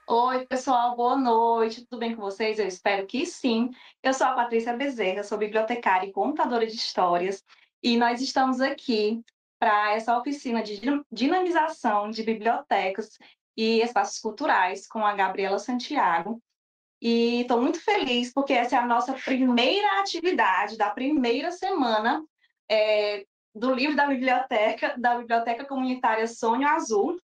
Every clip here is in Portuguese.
Oi, pessoal, boa noite. Tudo bem com vocês? Eu espero que sim. Eu sou a Patrícia Bezerra, sou bibliotecária e contadora de histórias, e nós estamos aqui para essa oficina de dinamização de bibliotecas e espaços culturais com a Gabriela Santiago. E estou muito feliz porque essa é a nossa primeira atividade da primeira semana do livro da Biblioteca Comunitária Sonho Azul.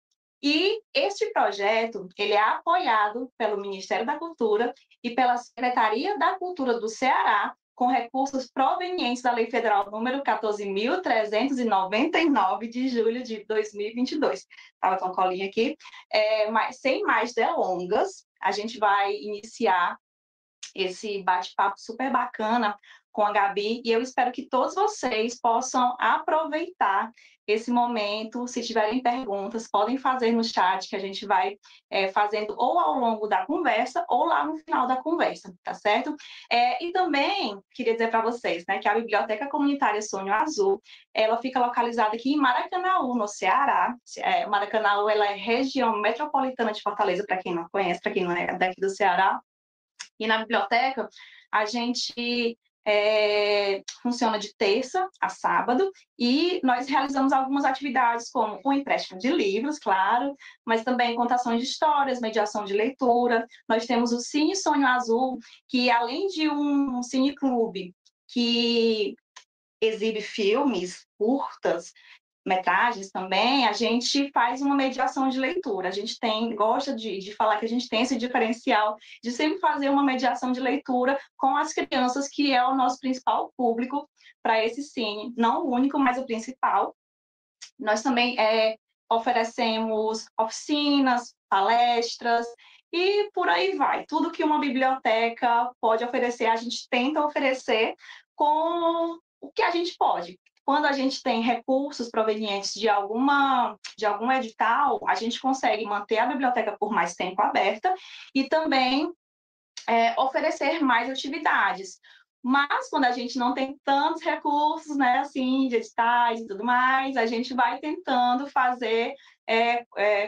E este projeto, ele é apoiado pelo Ministério da Cultura e pela Secretaria da Cultura do Ceará, com recursos provenientes da Lei Federal número 14.399, de julho de 2022. Estava com a colinha aqui. Mas, sem mais delongas, a gente vai iniciar esse bate-papo super bacana com a Gabi, e eu espero que todos vocês possam aproveitar esse momento. Se tiverem perguntas, podem fazer no chat, que a gente vai fazendo ou ao longo da conversa, ou lá no final da conversa, tá certo? E também, queria dizer para vocês, né, que a Biblioteca Comunitária Sonho Azul, ela fica localizada aqui em Maracanaú, no Ceará. Maracanaú, ela é região metropolitana de Fortaleza, para quem não conhece, para quem não é daqui do Ceará. E na biblioteca, a gente funciona de terça a sábado, e nós realizamos algumas atividades, como o empréstimo de livros, claro, mas também contações de histórias, mediação de leitura. Nós temos o Cine Sonho Azul, que além de um cineclube que exibe filmes, curtas, metragens também, a gente faz uma mediação de leitura. A gente gosta de falar que a gente tem esse diferencial de sempre fazer uma mediação de leitura com as crianças, que é o nosso principal público para esse cine. Não o único, mas o principal. Nós também oferecemos oficinas, palestras, e por aí vai. Tudo que uma biblioteca pode oferecer, a gente tenta oferecer com o que a gente pode. Quando a gente tem recursos provenientes de algum edital, a gente consegue manter a biblioteca por mais tempo aberta e também oferecer mais atividades. Mas quando a gente não tem tantos recursos, né, assim, de editais e tudo mais, a gente vai tentando fazer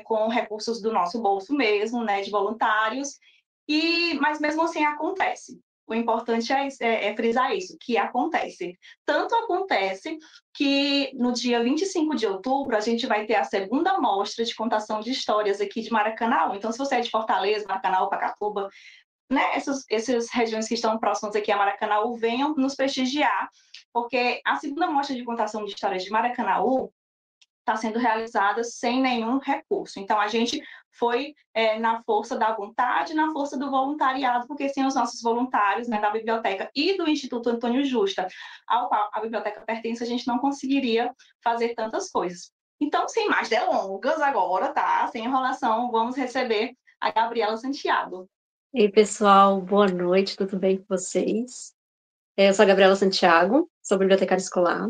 com recursos do nosso bolso mesmo, né, de voluntários, mas mesmo assim acontece. O importante é frisar isso, que acontece. Tanto acontece que no dia 25 de outubro a gente vai ter a segunda mostra de contação de histórias aqui de Maracanaú. Então, se você é de Fortaleza, Maracanaú, Pacatuba, né, essas regiões que estão próximas aqui a Maracanaú, venham nos prestigiar, porque a segunda mostra de contação de histórias de Maracanaú está sendo realizada sem nenhum recurso. Então, a gente foi na força da vontade, na força do voluntariado, porque sem os nossos voluntários, né, da biblioteca e do Instituto Antônio Justa, ao qual a biblioteca pertence, a gente não conseguiria fazer tantas coisas. Então, sem mais delongas agora, tá? Sem enrolação, vamos receber a Gabriela Santiago. Ei, pessoal, boa noite, tudo bem com vocês? Eu sou a Gabriela Santiago, sou bibliotecária escolar.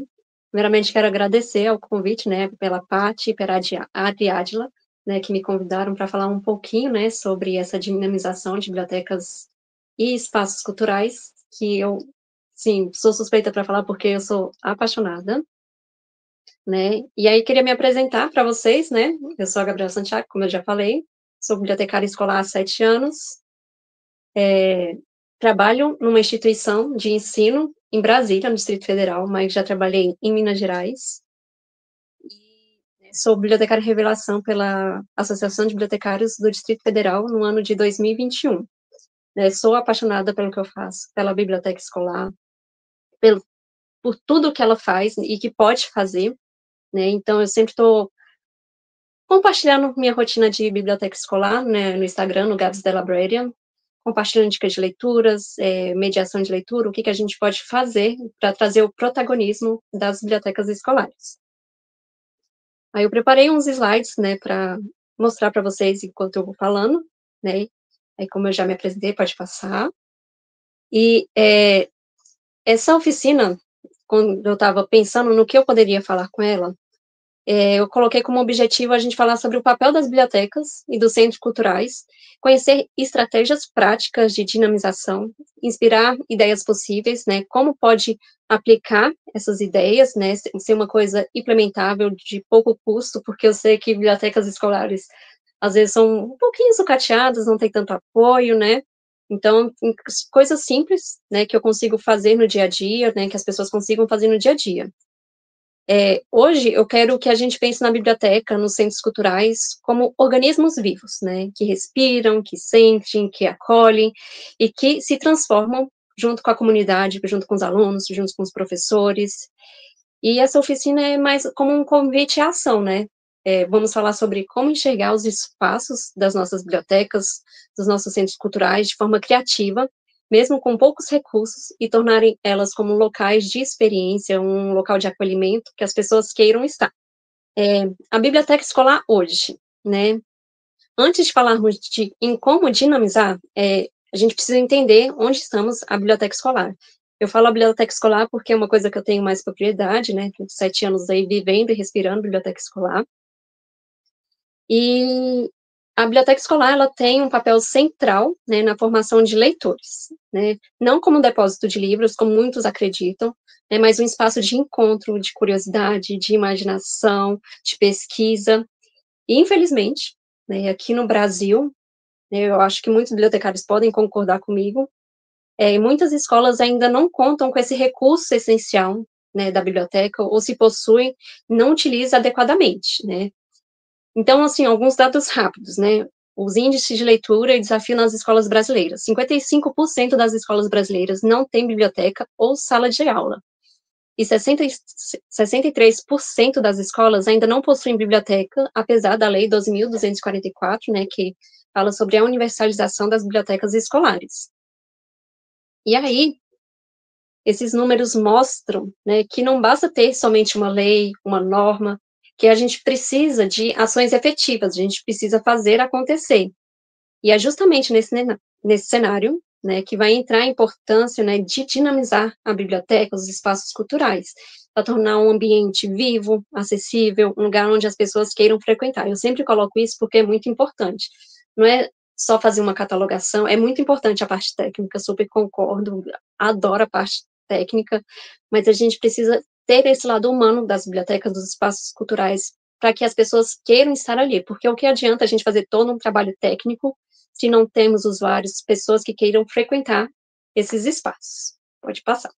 Primeiramente, quero agradecer ao convite, né, pela Paty e pela Adriádila, né, que me convidaram para falar um pouquinho, né, sobre essa dinamização de bibliotecas e espaços culturais, que eu, sim, sou suspeita para falar porque eu sou apaixonada, né, e aí queria me apresentar para vocês, né, eu sou a Gabriela Santiago, como eu já falei, sou bibliotecária escolar há 7 anos, trabalho numa instituição de ensino em Brasília, no Distrito Federal, mas já trabalhei em Minas Gerais, sou bibliotecária revelação pela Associação de Bibliotecários do Distrito Federal no ano de 2021. Sou apaixonada pelo que eu faço, pela biblioteca escolar, por tudo que ela faz e que pode fazer, né? Então, eu sempre estou compartilhando minha rotina de biblioteca escolar, né, no Instagram, no Gabs the Librarian, compartilhando dicas de leituras, mediação de leitura, o que a gente pode fazer para trazer o protagonismo das bibliotecas escolares. Aí eu preparei uns slides, né, para mostrar para vocês enquanto eu vou falando, né, aí como eu já me apresentei, pode passar. E essa oficina, quando eu estava pensando no que eu poderia falar com ela, eu coloquei como objetivo a gente falar sobre o papel das bibliotecas e dos centros culturais, conhecer estratégias práticas de dinamização, inspirar ideias possíveis, né, como pode aplicar essas ideias, né, ser uma coisa implementável de pouco custo, porque eu sei que bibliotecas escolares às vezes são um pouquinho sucateadas, não tem tanto apoio, né, então, coisas simples, né, que eu consigo fazer no dia a dia, né, que as pessoas consigam fazer no dia a dia. Hoje, eu quero que a gente pense na biblioteca, nos centros culturais, como organismos vivos, né, que respiram, que sentem, que acolhem e que se transformam junto com a comunidade, junto com os alunos, junto com os professores. E essa oficina é mais como um convite à ação, né? Vamos falar sobre como enxergar os espaços das nossas bibliotecas, dos nossos centros culturais de forma criativa, mesmo com poucos recursos, e tornarem elas como locais de experiência, um local de acolhimento que as pessoas queiram estar. A biblioteca escolar hoje, né? Antes de falarmos em como dinamizar, a gente precisa entender onde estamos a biblioteca escolar. Eu falo a biblioteca escolar porque é uma coisa que eu tenho mais propriedade, né? Tenho 7 anos aí vivendo e respirando biblioteca escolar. E a biblioteca escolar, ela tem um papel central, né, na formação de leitores, né? Não como um depósito de livros, como muitos acreditam, né, mas um espaço de encontro, de curiosidade, de imaginação, de pesquisa. E, infelizmente, né, aqui no Brasil, né, eu acho que muitos bibliotecários podem concordar comigo, muitas escolas ainda não contam com esse recurso essencial, né, da biblioteca, ou se possuem, não utiliza adequadamente, né. Então, assim, alguns dados rápidos, né, os índices de leitura e desafio nas escolas brasileiras. 55% das escolas brasileiras não têm biblioteca ou sala de aula. E 63% das escolas ainda não possuem biblioteca, apesar da Lei 12.244, né, que fala sobre a universalização das bibliotecas escolares. E aí, esses números mostram, né, que não basta ter somente uma lei, uma norma, que a gente precisa de ações efetivas, a gente precisa fazer acontecer. E é justamente nesse cenário, né, que vai entrar a importância, né, de dinamizar a biblioteca, os espaços culturais, para tornar um ambiente vivo, acessível, um lugar onde as pessoas queiram frequentar. Eu sempre coloco isso porque é muito importante. Não é só fazer uma catalogação, é muito importante a parte técnica, super concordo, adoro a parte técnica, mas a gente precisa ter esse lado humano das bibliotecas, dos espaços culturais, para que as pessoas queiram estar ali, porque o que adianta a gente fazer todo um trabalho técnico se não temos usuários, pessoas que queiram frequentar esses espaços. Pode passar.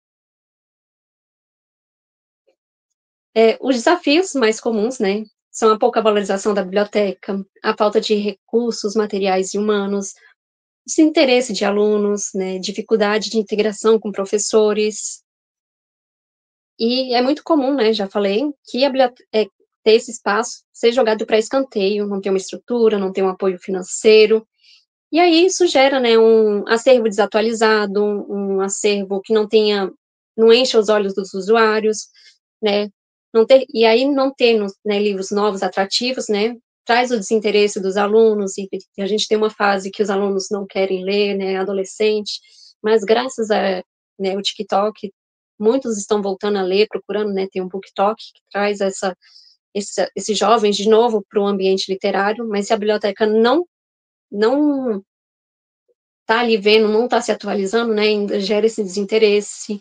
Os desafios mais comuns, né, são a pouca valorização da biblioteca, a falta de recursos materiais e humanos, desinteresse de alunos, né, dificuldade de integração com professores. E é muito comum, né, já falei, que ter esse espaço ser jogado para escanteio, não ter uma estrutura, não ter um apoio financeiro. E aí isso gera, né, um acervo desatualizado, um acervo que não enche os olhos dos usuários, né, e aí não ter, né, livros novos, atrativos, né, traz o desinteresse dos alunos, e a gente tem uma fase que os alunos não querem ler, né, adolescente, mas graças a, né, o TikTok, muitos estão voltando a ler, procurando, né, tem um BookTok que traz esses jovens de novo para o ambiente literário, mas se a biblioteca não tá ali vendo, não tá se atualizando, né, ainda gera esse desinteresse.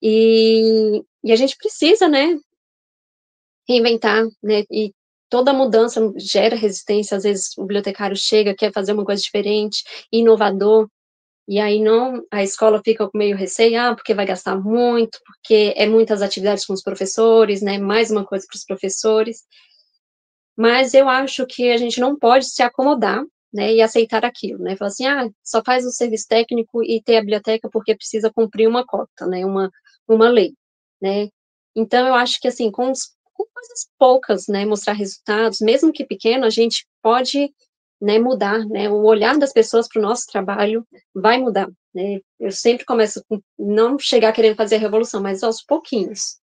E a gente precisa, né, reinventar, né, e toda mudança gera resistência, às vezes o bibliotecário chega, quer fazer uma coisa diferente, inovador, e aí a escola fica com meio receio, porque vai gastar muito, porque é muitas atividades com os professores, né, mais uma coisa para os professores. mas eu acho que a gente não pode se acomodar, né, e aceitar aquilo, né, falar assim: "Ah, só faz o serviço técnico e ter a biblioteca porque precisa cumprir uma cota, né, uma lei", né. Então eu acho que, assim, com coisas poucas, né, mostrar resultados, mesmo que pequeno, a gente pode, né, mudar, né, o olhar das pessoas para o nosso trabalho vai mudar, né. Eu sempre começo com não chegar querendo fazer a revolução, mas aos pouquinhos.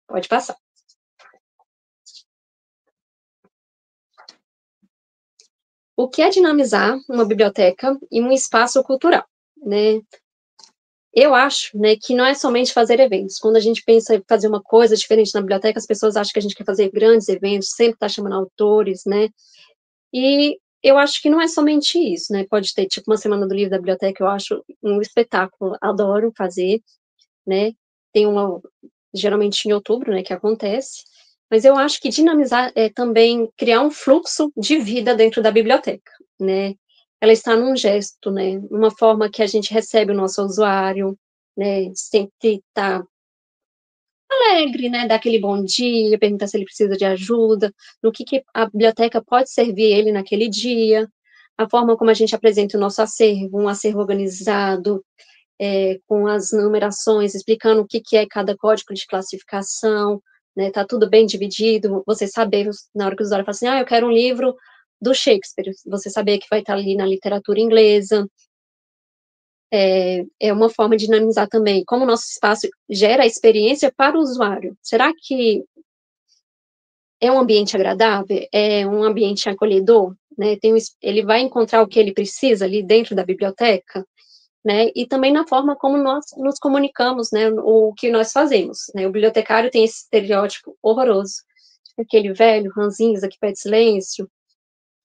Pode passar. O que é dinamizar uma biblioteca e um espaço cultural, né? Eu acho, né, que não é somente fazer eventos. Quando a gente pensa em fazer uma coisa diferente na biblioteca, as pessoas acham que a gente quer fazer grandes eventos, sempre tá chamando autores, né? E eu acho que não é somente isso, né? Pode ter, tipo, uma semana do livro da biblioteca, eu acho um espetáculo, adoro fazer, né? Tem uma, geralmente em outubro, né, que acontece. Mas eu acho que dinamizar é também criar um fluxo de vida dentro da biblioteca, né? Ela está num gesto, né? Uma forma que a gente recebe o nosso usuário, né? Sempre tá alegre, né? Dar aquele bom dia, perguntar se ele precisa de ajuda, no que a biblioteca pode servir ele naquele dia, a forma como a gente apresenta o nosso acervo, um acervo organizado, com as numerações, explicando o que que é cada código de classificação, né, tá tudo bem dividido, você saber, na hora que o usuário fala assim: "Ah, eu quero um livro do Shakespeare", você saber que vai estar ali na literatura inglesa, é uma forma de dinamizar também, como o nosso espaço gera a experiência para o usuário. Será que é um ambiente agradável? É um ambiente acolhedor? Né, ele vai encontrar o que ele precisa ali dentro da biblioteca? Né, e também na forma como nós nos comunicamos, né, o que nós fazemos, né, o bibliotecário tem esse estereótipo horroroso, aquele velho ranzinza que pede silêncio,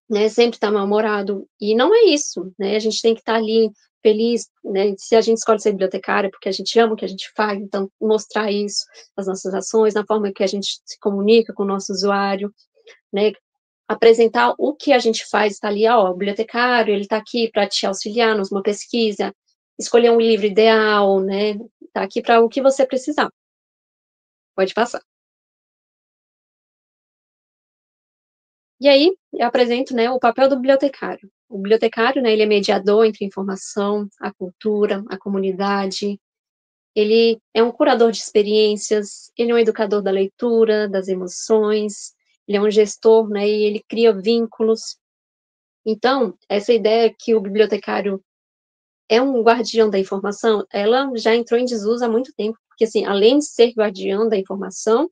né, sempre está mal-humorado, e não é isso, né, a gente tem que estar ali feliz, né, se a gente escolhe ser bibliotecária porque a gente ama o que a gente faz, então mostrar isso, as nossas ações, na forma que a gente se comunica com o nosso usuário, né, apresentar o que a gente faz, está ali, ó, o bibliotecário, ele está aqui para te auxiliar numa pesquisa, escolher um livro ideal, né, está aqui para o que você precisar. Pode passar. E aí, eu apresento, né, o papel do bibliotecário. O bibliotecário, né, ele é mediador entre a informação, a cultura, a comunidade, ele é um curador de experiências, ele é um educador da leitura, das emoções, ele é um gestor, né, e ele cria vínculos. Então, essa ideia que o bibliotecário é um guardião da informação, ela já entrou em desuso há muito tempo, porque, assim, além de ser guardião da informação,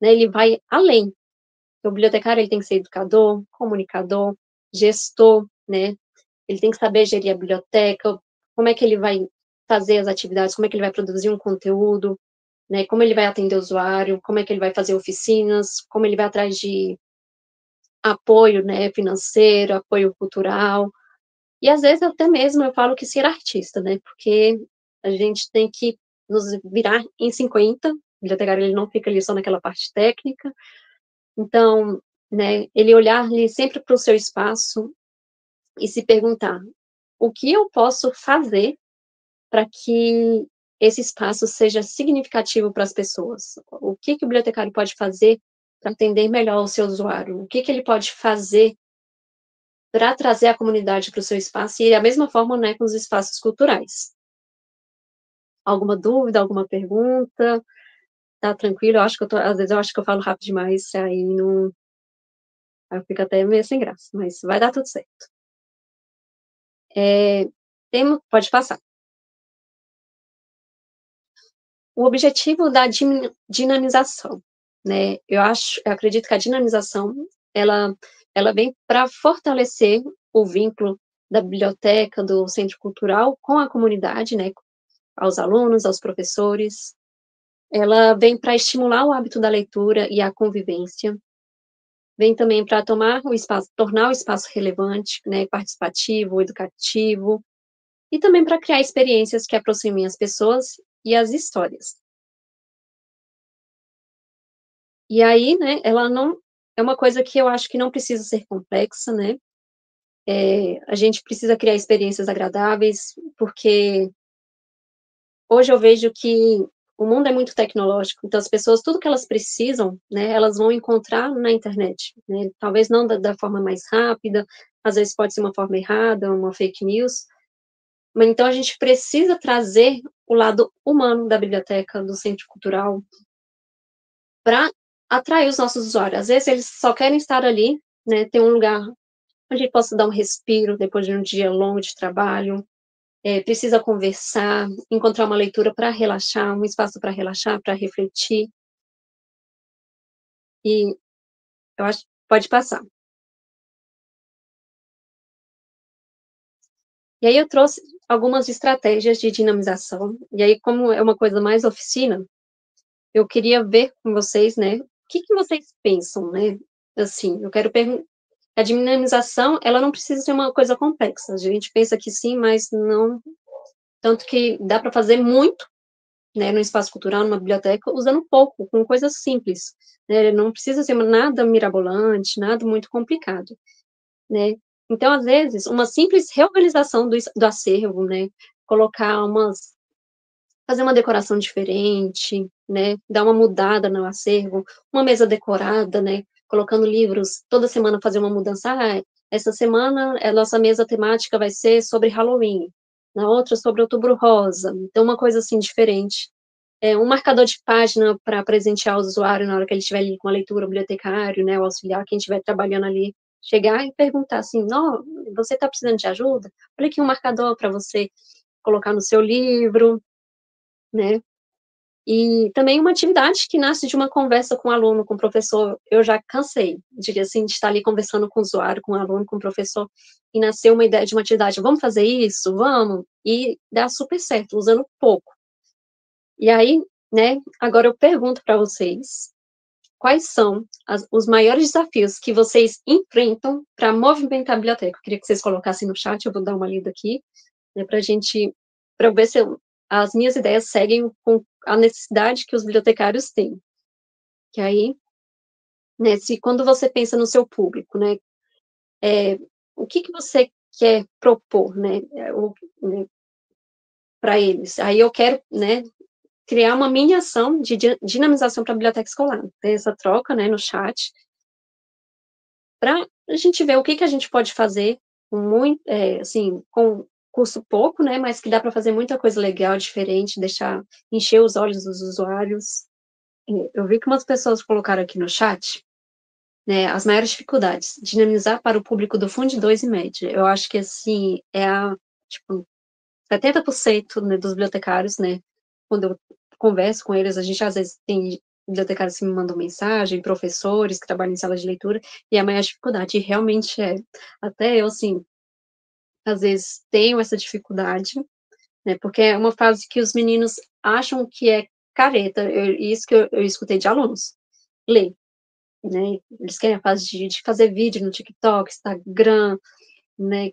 né, ele vai além. O bibliotecário, ele tem que ser educador, comunicador, gestor, né, ele tem que saber gerir a biblioteca, como é que ele vai fazer as atividades, como é que ele vai produzir um conteúdo, né, como ele vai atender o usuário, como é que ele vai fazer oficinas, como ele vai atrás de apoio, né, financeiro, apoio cultural. E às vezes até mesmo eu falo que ser artista, né, porque a gente tem que nos virar em 50, o bibliotecário ele não fica ali só naquela parte técnica, então, né, ele olhar ali sempre para o seu espaço e se perguntar: "O que eu posso fazer para que esse espaço seja significativo para as pessoas? O que que o bibliotecário pode fazer para atender melhor o seu usuário? O que que ele pode fazer para trazer a comunidade para o seu espaço?" E da mesma forma, né, com os espaços culturais. Alguma dúvida, alguma pergunta? Tá tranquilo? Eu acho que às vezes eu acho que eu falo rápido demais, aí não, aí eu fico até meio sem graça, mas vai dar tudo certo. Pode passar. O objetivo da dinamização, né, eu acredito que a dinamização, ela ela vem para fortalecer o vínculo da biblioteca, do centro cultural com a comunidade, né, aos alunos, aos professores. Ela vem para estimular o hábito da leitura e a convivência, vem também para tornar o espaço relevante, né, participativo, educativo, e também para criar experiências que aproximem as pessoas e as histórias. E aí, né, ela não é uma coisa que eu acho que não precisa ser complexa, né, a gente precisa criar experiências agradáveis, porque hoje eu vejo que o mundo é muito tecnológico, então as pessoas, tudo que elas precisam, né, elas vão encontrar na internet, né, talvez não da forma mais rápida, às vezes pode ser uma forma errada, uma fake news, mas então a gente precisa trazer o lado humano da biblioteca, do centro cultural, para atrair os nossos usuários. Às vezes eles só querem estar ali, né, ter um lugar onde ele possa dar um respiro depois de um dia longo de trabalho, precisa conversar, encontrar uma leitura para relaxar, um espaço para relaxar, para refletir, e eu acho pode passar. E aí eu trouxe algumas estratégias de dinamização, e aí como é uma coisa mais oficina, eu queria ver com vocês, né, o que que vocês pensam, né, assim, eu quero pergun a dinamização, ela não precisa ser uma coisa complexa, a gente pensa que sim, mas não, tanto que dá para fazer muito, né, no espaço cultural, numa biblioteca, usando pouco, com coisas simples, né, não precisa ser nada mirabolante, nada muito complicado, né. Então, às vezes, uma simples reorganização do acervo, né, colocar umas fazer uma decoração diferente, né, dar uma mudada no acervo, uma mesa decorada, né, colocando livros, toda semana fazer uma mudança, essa semana a nossa mesa temática vai ser sobre Halloween, na outra sobre Outubro Rosa, então uma coisa assim diferente. Um marcador de página para presentear o usuário na hora que ele estiver ali com a leitura, o bibliotecário, né, o auxiliar, quem estiver trabalhando ali, chegar e perguntar assim: "Ó, você está precisando de ajuda? Olha aqui um marcador para você colocar no seu livro", né. E também uma atividade que nasce de uma conversa com o aluno, com o professor. Eu já cansei de, assim, de estar ali conversando com o usuário, com o aluno, com o professor, e nasceu uma ideia de uma atividade: "Vamos fazer isso? Vamos?", e dá super certo, usando pouco. E aí, né, agora eu pergunto para vocês, quais são os maiores desafios que vocês enfrentam para movimentar a biblioteca? Eu queria que vocês colocassem no chat, eu vou dar uma lida aqui, né, para ver se as minhas ideias seguem com a necessidade que os bibliotecários têm. Que aí, né, se quando você pensa no seu público, né, o que que você quer propor, né, né, para eles? Aí eu quero, né, criar uma mini ação de dinamização para a biblioteca escolar, ter essa troca, né, no chat, para a gente ver o que que a gente pode fazer com assim, com custo pouco, né, mas que dá para fazer muita coisa legal, diferente, deixar encher os olhos dos usuários. Eu vi que umas pessoas colocaram aqui no chat, né, as maiores dificuldades, dinamizar para o público do Fundo 2 e média. Eu acho que, assim, tipo, 70%, né, dos bibliotecários, né, quando eu converso com eles, a gente às vezes tem bibliotecários que me mandam mensagem, professores que trabalham em sala de leitura, e a maior dificuldade realmente até eu, assim, às vezes tenho essa dificuldade, né, porque é uma fase que os meninos acham que é careta, isso que eu escutei de alunos, ler, né, eles querem a fase de fazer vídeo no TikTok, Instagram, né,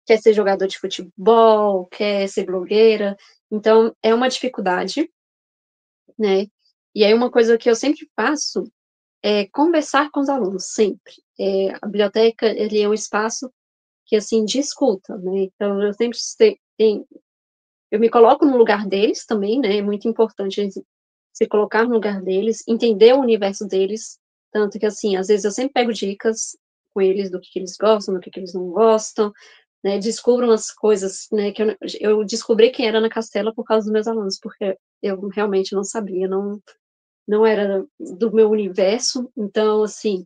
quer ser jogador de futebol, quer ser blogueira, então é uma dificuldade, né. E aí uma coisa que eu sempre faço é conversar com os alunos, sempre. A biblioteca, ele é um espaço que, assim, de escuta, né, então eu sempre eu me coloco no lugar deles também, né, é muito importante a gente se colocar no lugar deles, entender o universo deles, tanto que, assim, às vezes eu sempre pego dicas com eles do que eles gostam, do que eles não gostam, né, descubro umas coisas, né, que eu descobri quem era a Ana Castela por causa dos meus alunos, porque eu realmente não sabia, não era do meu universo, então, assim,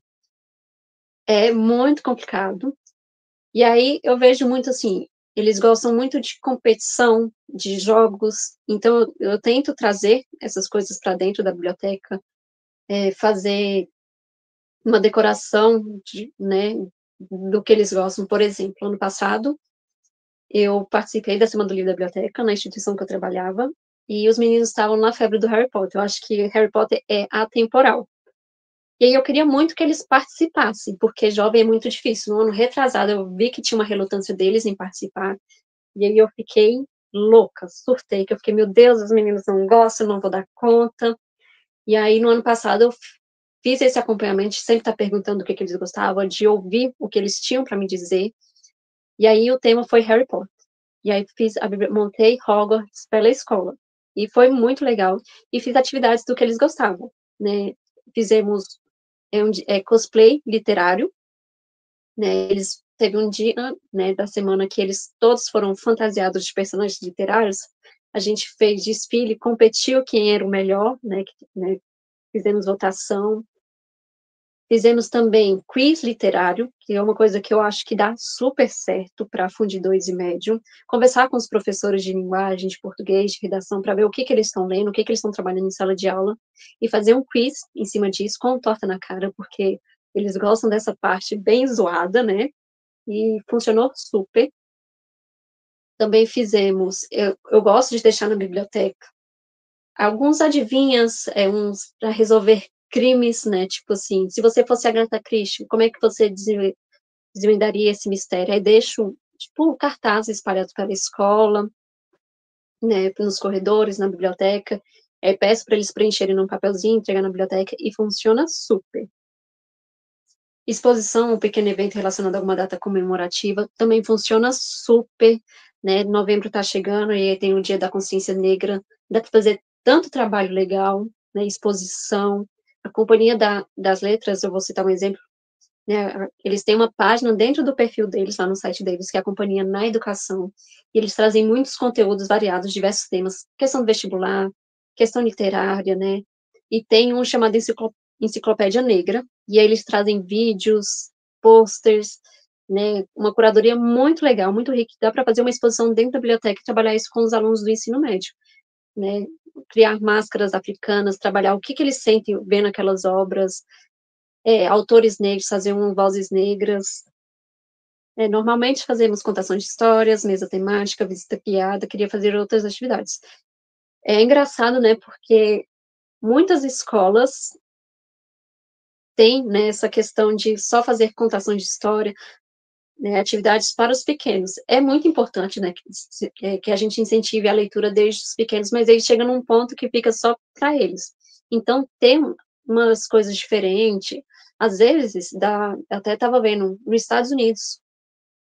é muito complicado. E aí eu vejo muito, assim, eles gostam muito de competição, de jogos, então eu tento trazer essas coisas para dentro da biblioteca, fazer uma decoração né, do que eles gostam. Por exemplo, ano passado eu participei da Semana do Livro da Biblioteca, na instituição que eu trabalhava, e os meninos estavam na febre do Harry Potter. Eu acho que Harry Potter é atemporal. E aí eu queria muito que eles participassem, porque jovem é muito difícil. No ano retrasado eu vi que tinha uma relutância deles em participar, e aí eu fiquei louca, surtei, que eu fiquei: "Meu Deus, os meninos não gostam, eu não vou dar conta". E aí no ano passado eu fiz esse acompanhamento, sempre estar perguntando o que que eles gostavam, de ouvir o que eles tinham para me dizer, e aí o tema foi Harry Potter. E aí montei Hogwarts pela escola. E foi muito legal. E fiz atividades do que eles gostavam, né. Fizemos, cosplay literário, né, eles teve um dia, né, da semana que eles todos foram fantasiados de personagens literários, a gente fez desfile, competiu quem era o melhor, né, fizemos votação. Fizemos também quiz literário, que é uma coisa que eu acho que dá super certo para Fundidores e Médio. Conversar com os professores de linguagem, de português, de redação, para ver o que que eles estão lendo, o que que eles estão trabalhando em sala de aula, e fazer um quiz em cima disso, com torta na cara, porque eles gostam dessa parte bem zoada, né, e funcionou super. Também fizemos, eu gosto de deixar na biblioteca alguns adivinhas, uns para resolver crimes, né, tipo assim, se você fosse a Agatha Christie, como é que você desvendaria esse mistério? Aí deixo, tipo, cartazes espalhados pela escola, né, nos corredores, na biblioteca, peço para eles preencherem num papelzinho, entregar na biblioteca e funciona super. Exposição, um pequeno evento relacionado a alguma data comemorativa, também funciona super, né, novembro está chegando e aí tem o Dia da Consciência Negra, dá para fazer tanto trabalho legal, né, exposição, a Companhia das Letras, eu vou citar um exemplo, né, eles têm uma página dentro do perfil deles, lá no site deles, que é a Companhia na Educação, e eles trazem muitos conteúdos variados, diversos temas, questão do vestibular, questão literária, né, e tem um chamado Enciclopédia Negra, e aí eles trazem vídeos, posters, né, uma curadoria muito legal, muito rica, dá para fazer uma exposição dentro da biblioteca e trabalhar isso com os alunos do ensino médio, né, criar máscaras africanas, trabalhar o que que eles sentem vendo aquelas obras, autores negros, fazer vozes negras. Normalmente fazemos contações de histórias, mesa temática, visita guiada, queria fazer outras atividades. É engraçado, né, porque muitas escolas têm, né, essa questão de só fazer contações de história, né, atividades para os pequenos. É muito importante, né, que a gente incentive a leitura desde os pequenos, mas aí chega num ponto que fica só para eles. Então, ter umas coisas diferentes, às vezes, até estava vendo, nos Estados Unidos,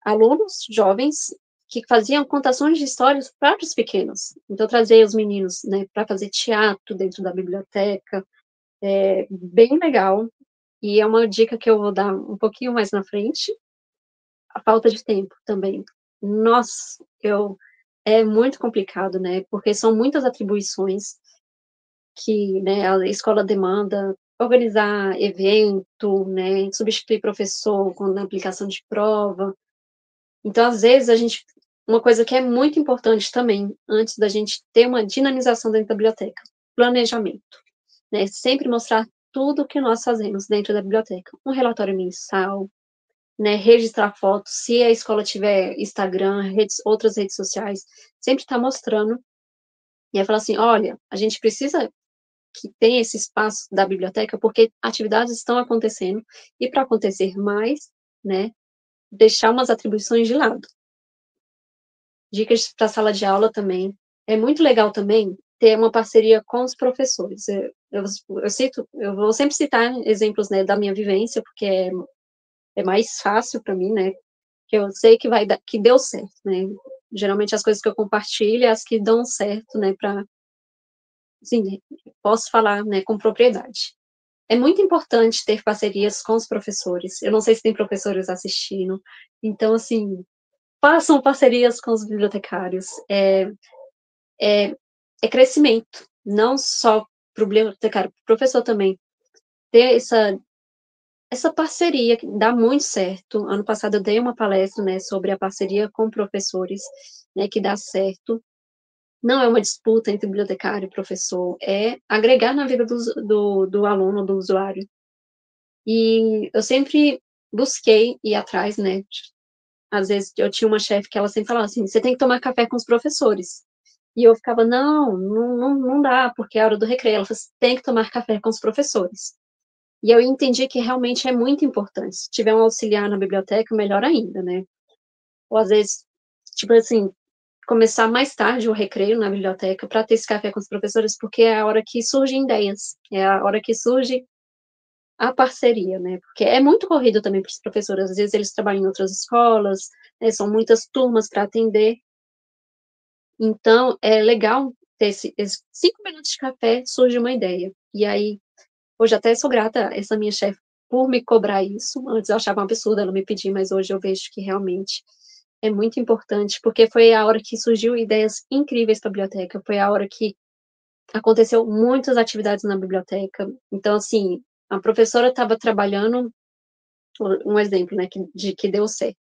alunos jovens que faziam contações de histórias para os pequenos. Então, trazer os meninos, né, para fazer teatro dentro da biblioteca, é bem legal, e é uma dica que eu vou dar um pouquinho mais na frente, a falta de tempo também. Nossa, é muito complicado, né, porque são muitas atribuições que, né, a escola demanda, organizar evento, né, substituir professor na aplicação de prova. Então, às vezes, uma coisa que é muito importante também, antes da gente ter uma dinamização dentro da biblioteca, planejamento, né, sempre mostrar tudo o que nós fazemos dentro da biblioteca, um relatório mensal, né, registrar fotos, se a escola tiver Instagram, outras redes sociais, sempre estar mostrando, e aí falar assim: "Olha, a gente precisa que tenha esse espaço da biblioteca, porque atividades estão acontecendo, e para acontecer mais, né, deixar umas atribuições de lado". Dicas para sala de aula também. É muito legal também ter uma parceria com os professores. Eu vou sempre citar exemplos, né, da minha vivência, porque é mais fácil para mim, né, que eu sei que deu certo, né. Geralmente as coisas que eu compartilho é as que dão certo, né, assim, posso falar, né, com propriedade. É muito importante ter parcerias com os professores. Eu não sei se tem professores assistindo, então, assim, façam parcerias com os bibliotecários. É é crescimento, não só para o bibliotecário, para o professor também. Ter essa parceria que dá muito certo. Ano passado eu dei uma palestra, né, sobre a parceria com professores, né, que dá certo. Não é uma disputa entre bibliotecário e professor, é agregar na vida do aluno, do usuário. E eu sempre busquei ir atrás, né, às vezes eu tinha uma chefe que ela sempre falava assim: "Você tem que tomar café com os professores". E eu ficava: "Não, não dá, porque é a hora do recreio". Ela falou assim: "Tem que tomar café com os professores". E eu entendi que realmente é muito importante. Se tiver um auxiliar na biblioteca, melhor ainda, né. Ou às vezes, tipo assim, começar mais tarde o recreio na biblioteca para ter esse café com os professores, porque é a hora que surgem ideias, é a hora que surge a parceria, né, porque é muito corrido também para os professores, às vezes eles trabalham em outras escolas, né, são muitas turmas para atender, então é legal ter esses 5 minutos de café, surge uma ideia. E aí, hoje até sou grata a essa minha chefe por me cobrar isso. Antes eu achava um absurdo ela me pedir, mas hoje eu vejo que realmente é muito importante, porque foi a hora que surgiu ideias incríveis para a biblioteca, foi a hora que aconteceu muitas atividades na biblioteca. Então, assim, a professora estava trabalhando, um exemplo, né, que deu certo.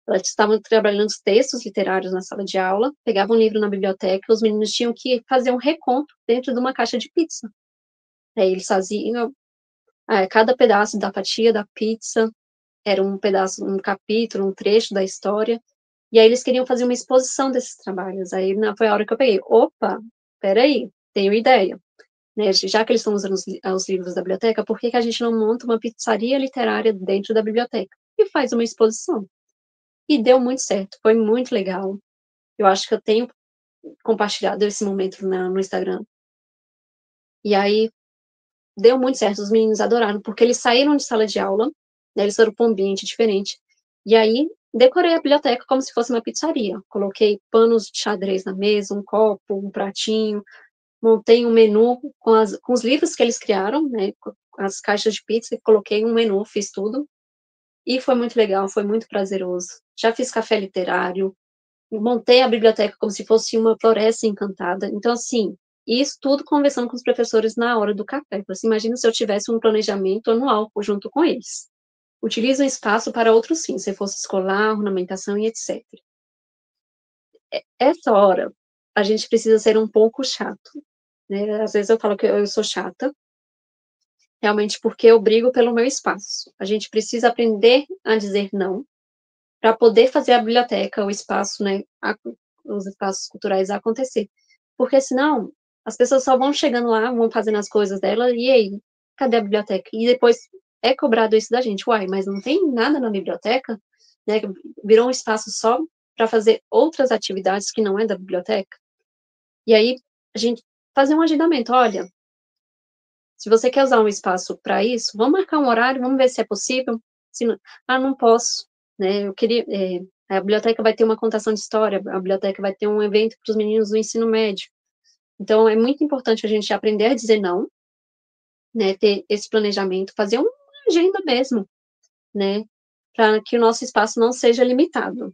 Elas estavam trabalhando os textos literários na sala de aula, pegavam um livro na biblioteca, os meninos tinham que fazer um reconto dentro de uma caixa de pizza. Aí eles faziam cada pedaço da fatia da pizza, era um pedaço, um capítulo, um trecho da história, e aí eles queriam fazer uma exposição desses trabalhos. Aí foi a hora que eu peguei, opa, peraí, tenho ideia. Né, já que eles estão usando os livros da biblioteca, por que a gente não monta uma pizzaria literária dentro da biblioteca? E faz uma exposição. E deu muito certo, foi muito legal. Eu acho que eu tenho compartilhado esse momento no Instagram. E aí, deu muito certo, os meninos adoraram, porque eles saíram de sala de aula, né, eles foram para um ambiente diferente, e aí decorei a biblioteca como se fosse uma pizzaria. Coloquei panos de xadrez na mesa, um copo, um pratinho, montei um menu com os livros que eles criaram, né, com as caixas de pizza, coloquei um menu, fiz tudo, e foi muito legal, foi muito prazeroso. Já fiz café literário, montei a biblioteca como se fosse uma floresta encantada. Então, assim, isso tudo conversando com os professores na hora do café. Você imagina se eu tivesse um planejamento anual junto com eles. Utiliza o espaço para outros fins, se fosse escolar, ornamentação e etc. Essa hora, a gente precisa ser um pouco chato, né? Às vezes eu falo que eu sou chata, realmente porque eu brigo pelo meu espaço. A gente precisa aprender a dizer não, para poder fazer a biblioteca, o espaço, né, os espaços culturais acontecer. Porque senão, as pessoas só vão chegando lá, vão fazendo as coisas dela, e aí, cadê a biblioteca? E depois é cobrado isso da gente, uai, mas não tem nada na biblioteca, né, virou um espaço só para fazer outras atividades que não é da biblioteca. E aí, a gente fazer um agendamento, olha, se você quer usar um espaço para isso, vamos marcar um horário, vamos ver se é possível. Se não, não posso, né? Eu queria. A biblioteca vai ter uma contação de história, a biblioteca vai ter um evento para os meninos do ensino médio. Então, é muito importante a gente aprender a dizer não, né? Ter esse planejamento, fazer uma agenda mesmo, né? Para que o nosso espaço não seja limitado.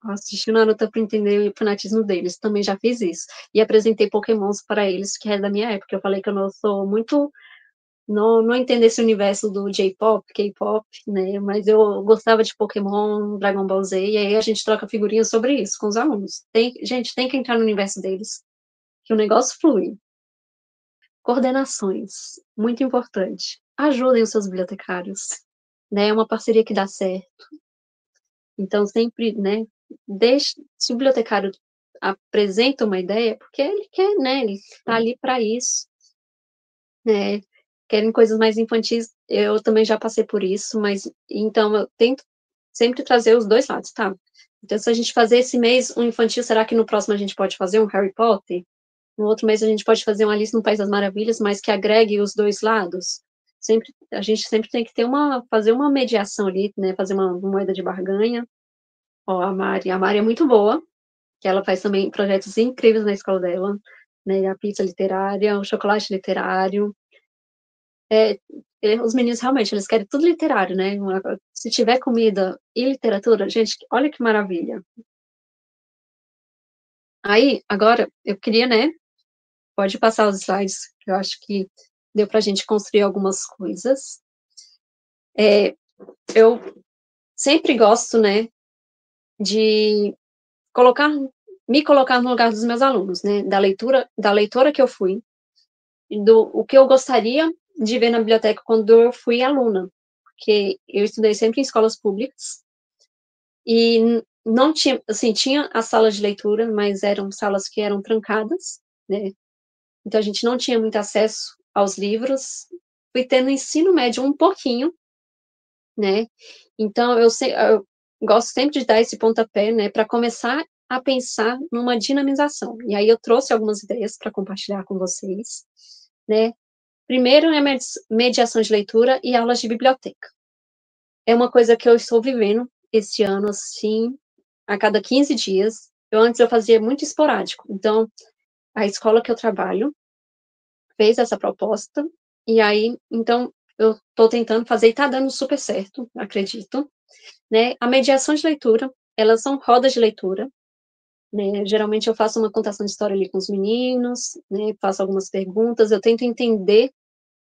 Assistindo Naruto para entender o fanatismo deles, também já fiz isso. E apresentei Pokémons para eles, que é da minha época. Eu falei que eu não sou muito não entendo esse universo do J-pop, K-pop, né? Mas eu gostava de Pokémon, Dragon Ball Z, e aí a gente troca figurinhas sobre isso com os alunos. Gente, tem que entrar no universo deles, que o negócio flui. Coordenações, muito importante. Ajudem os seus bibliotecários, né? É uma parceria que dá certo. Então, sempre, né? Se o bibliotecário apresenta uma ideia, porque ele quer, né? Ele está ali para isso, né? Querem coisas mais infantis, eu também já passei por isso, mas então eu tento sempre trazer os dois lados, tá? Então, se a gente fazer esse mês um infantil, será que no próximo a gente pode fazer um Harry Potter? No outro mês a gente pode fazer uma Alice no País das Maravilhas, mas que agregue os dois lados? A gente sempre tem que fazer uma mediação ali, né? Fazer uma moeda de barganha. Ó, a Mari é muito boa, que ela faz também projetos incríveis na escola dela, né? A pizza literária, o chocolate literário. Os meninos realmente, eles querem tudo literário, né? Se tiver comida e literatura, gente, olha que maravilha. Aí, agora, eu queria, né? Pode passar os slides, que eu acho que deu pra gente construir algumas coisas. Eu sempre gosto, né, de me colocar no lugar dos meus alunos, né? Da leitora que eu fui, o que eu gostaria de ver na biblioteca quando eu fui aluna, porque eu estudei sempre em escolas públicas, e não tinha, assim, tinha as salas de leitura, mas eram salas que eram trancadas, né? Então a gente não tinha muito acesso aos livros. Fui tendo ensino médio um pouquinho, né? Então eu gosto sempre de dar esse pontapé, né, para começar a pensar numa dinamização. E aí eu trouxe algumas ideias para compartilhar com vocês, né? Primeiro é mediação de leitura e aulas de biblioteca. É uma coisa que eu estou vivendo esse ano, assim, a cada 15 dias. Antes eu fazia muito esporádico. Então, a escola que eu trabalho fez essa proposta, e aí, então, eu estou tentando fazer e está dando super certo, acredito, né? A mediação de leitura, elas são rodas de leitura, né? Geralmente eu faço uma contação de história ali com os meninos, né? Faço algumas perguntas, eu tento entender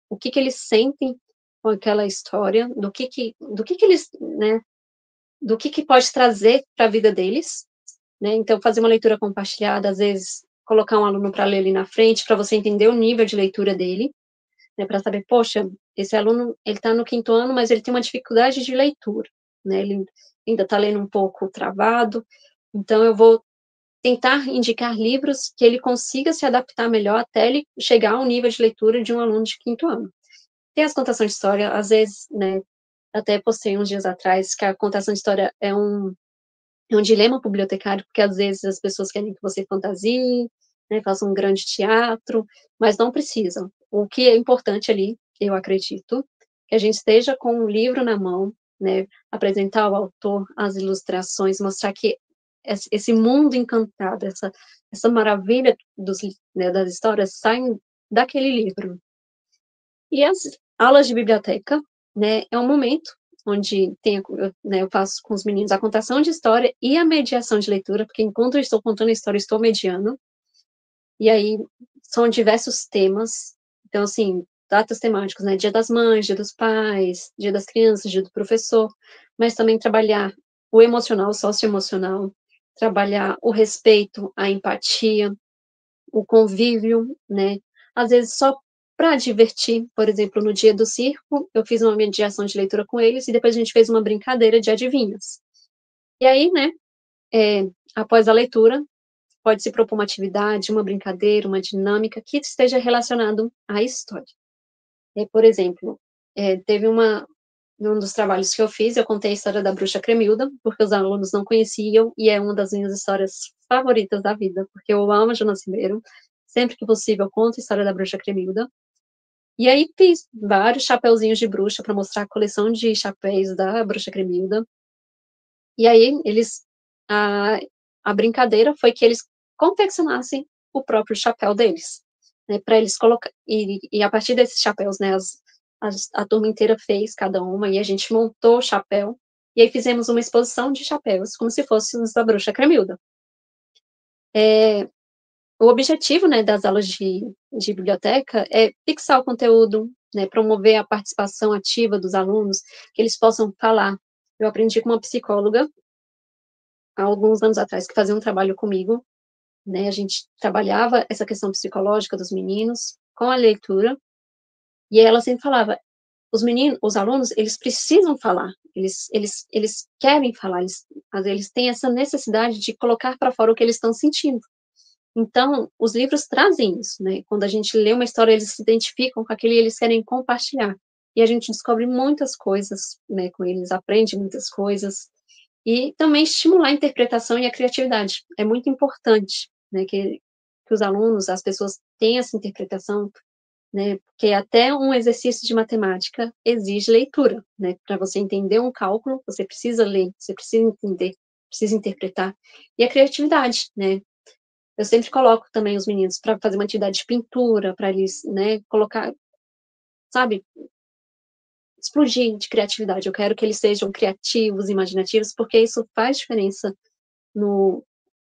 o que que eles sentem com aquela história, do que eles, né? Do que pode trazer para a vida deles, né? Então, fazer uma leitura compartilhada, às vezes, colocar um aluno para ler ali na frente, para você entender o nível de leitura dele, né? Para saber, poxa, esse aluno, ele está no 5º ano, mas ele tem uma dificuldade de leitura, né? Ele ainda está lendo um pouco travado, então eu vou tentar indicar livros que ele consiga se adaptar melhor até ele chegar ao nível de leitura de um aluno de 5º ano. Tem as contações de história, às vezes, né? Até postei uns dias atrás que a contação de história é um dilema para o bibliotecário, porque às vezes as pessoas querem que você fantasie, né, faça um grande teatro, mas não precisam. O que é importante ali, eu acredito, que a gente esteja com um livro na mão, né, apresentar o autor, as ilustrações, mostrar que esse mundo encantado, essa maravilha né, das histórias saem daquele livro. E as aulas de biblioteca, né, é um momento onde eu faço com os meninos a contação de história e a mediação de leitura, porque enquanto eu estou contando a história, eu estou mediando, e aí são diversos temas, então, assim, datas temáticas, né, Dia das Mães, Dia dos Pais, Dia das Crianças, Dia do Professor, mas também trabalhar o emocional, o socioemocional, trabalhar o respeito, a empatia, o convívio, né, às vezes só para divertir, por exemplo, no dia do circo, eu fiz uma mediação de leitura com eles e depois a gente fez uma brincadeira de adivinhas. E aí, né, após a leitura, pode se propor uma atividade, uma brincadeira, uma dinâmica que esteja relacionado à história. Por exemplo, teve um dos trabalhos que eu fiz, eu contei a história da bruxa Cremilda, porque os alunos não conheciam, e é uma das minhas histórias favoritas da vida, porque eu amo Jonas Ribeiro, sempre que possível eu conto a história da bruxa Cremilda. E aí fiz vários chapeuzinhos de bruxa para mostrar a coleção de chapéus da bruxa Cremilda. E aí a, a brincadeira foi que eles confeccionassem o próprio chapéu deles, né, para eles colocar, e a partir desses chapéus, né, a turma inteira fez cada uma, e a gente montou o chapéu, e aí fizemos uma exposição de chapéus, como se fosse os da bruxa Cremilda. O objetivo, né, das aulas de biblioteca é fixar o conteúdo, né, promover a participação ativa dos alunos, que eles possam falar. Eu aprendi com uma psicóloga, há alguns anos atrás, que fazia um trabalho comigo, né, a gente trabalhava essa questão psicológica dos meninos com a leitura, e ela sempre falava, os alunos, eles precisam falar, eles querem falar, eles têm essa necessidade de colocar para fora o que eles estão sentindo. Então, os livros trazem isso, né? Quando a gente lê uma história, eles se identificam com aquilo e eles querem compartilhar. E a gente descobre muitas coisas, né, com eles, aprende muitas coisas. E também estimular a interpretação e a criatividade. É muito importante, né, que os alunos, as pessoas tenham essa interpretação, né? Porque até um exercício de matemática exige leitura, né? Para você entender um cálculo, você precisa ler, você precisa entender, precisa interpretar. E a criatividade, né? Eu sempre coloco também os meninos para fazer uma atividade de pintura, para eles, né, colocar, sabe, explodir de criatividade. Eu quero que eles sejam criativos, imaginativos, porque isso faz diferença no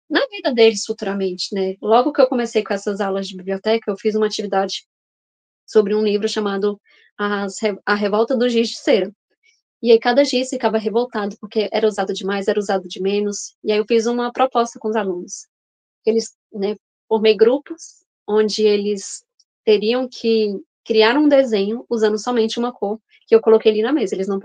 na vida deles futuramente, né. Logo que eu comecei com essas aulas de biblioteca, eu fiz uma atividade sobre um livro chamado A Revolta do Giz de Cera. E aí cada giz ficava revoltado, porque era usado demais, era usado de menos, e aí eu fiz uma proposta com os alunos. Eles, né, formei grupos onde eles teriam que criar um desenho usando somente uma cor que eu coloquei ali na mesa. Eles não,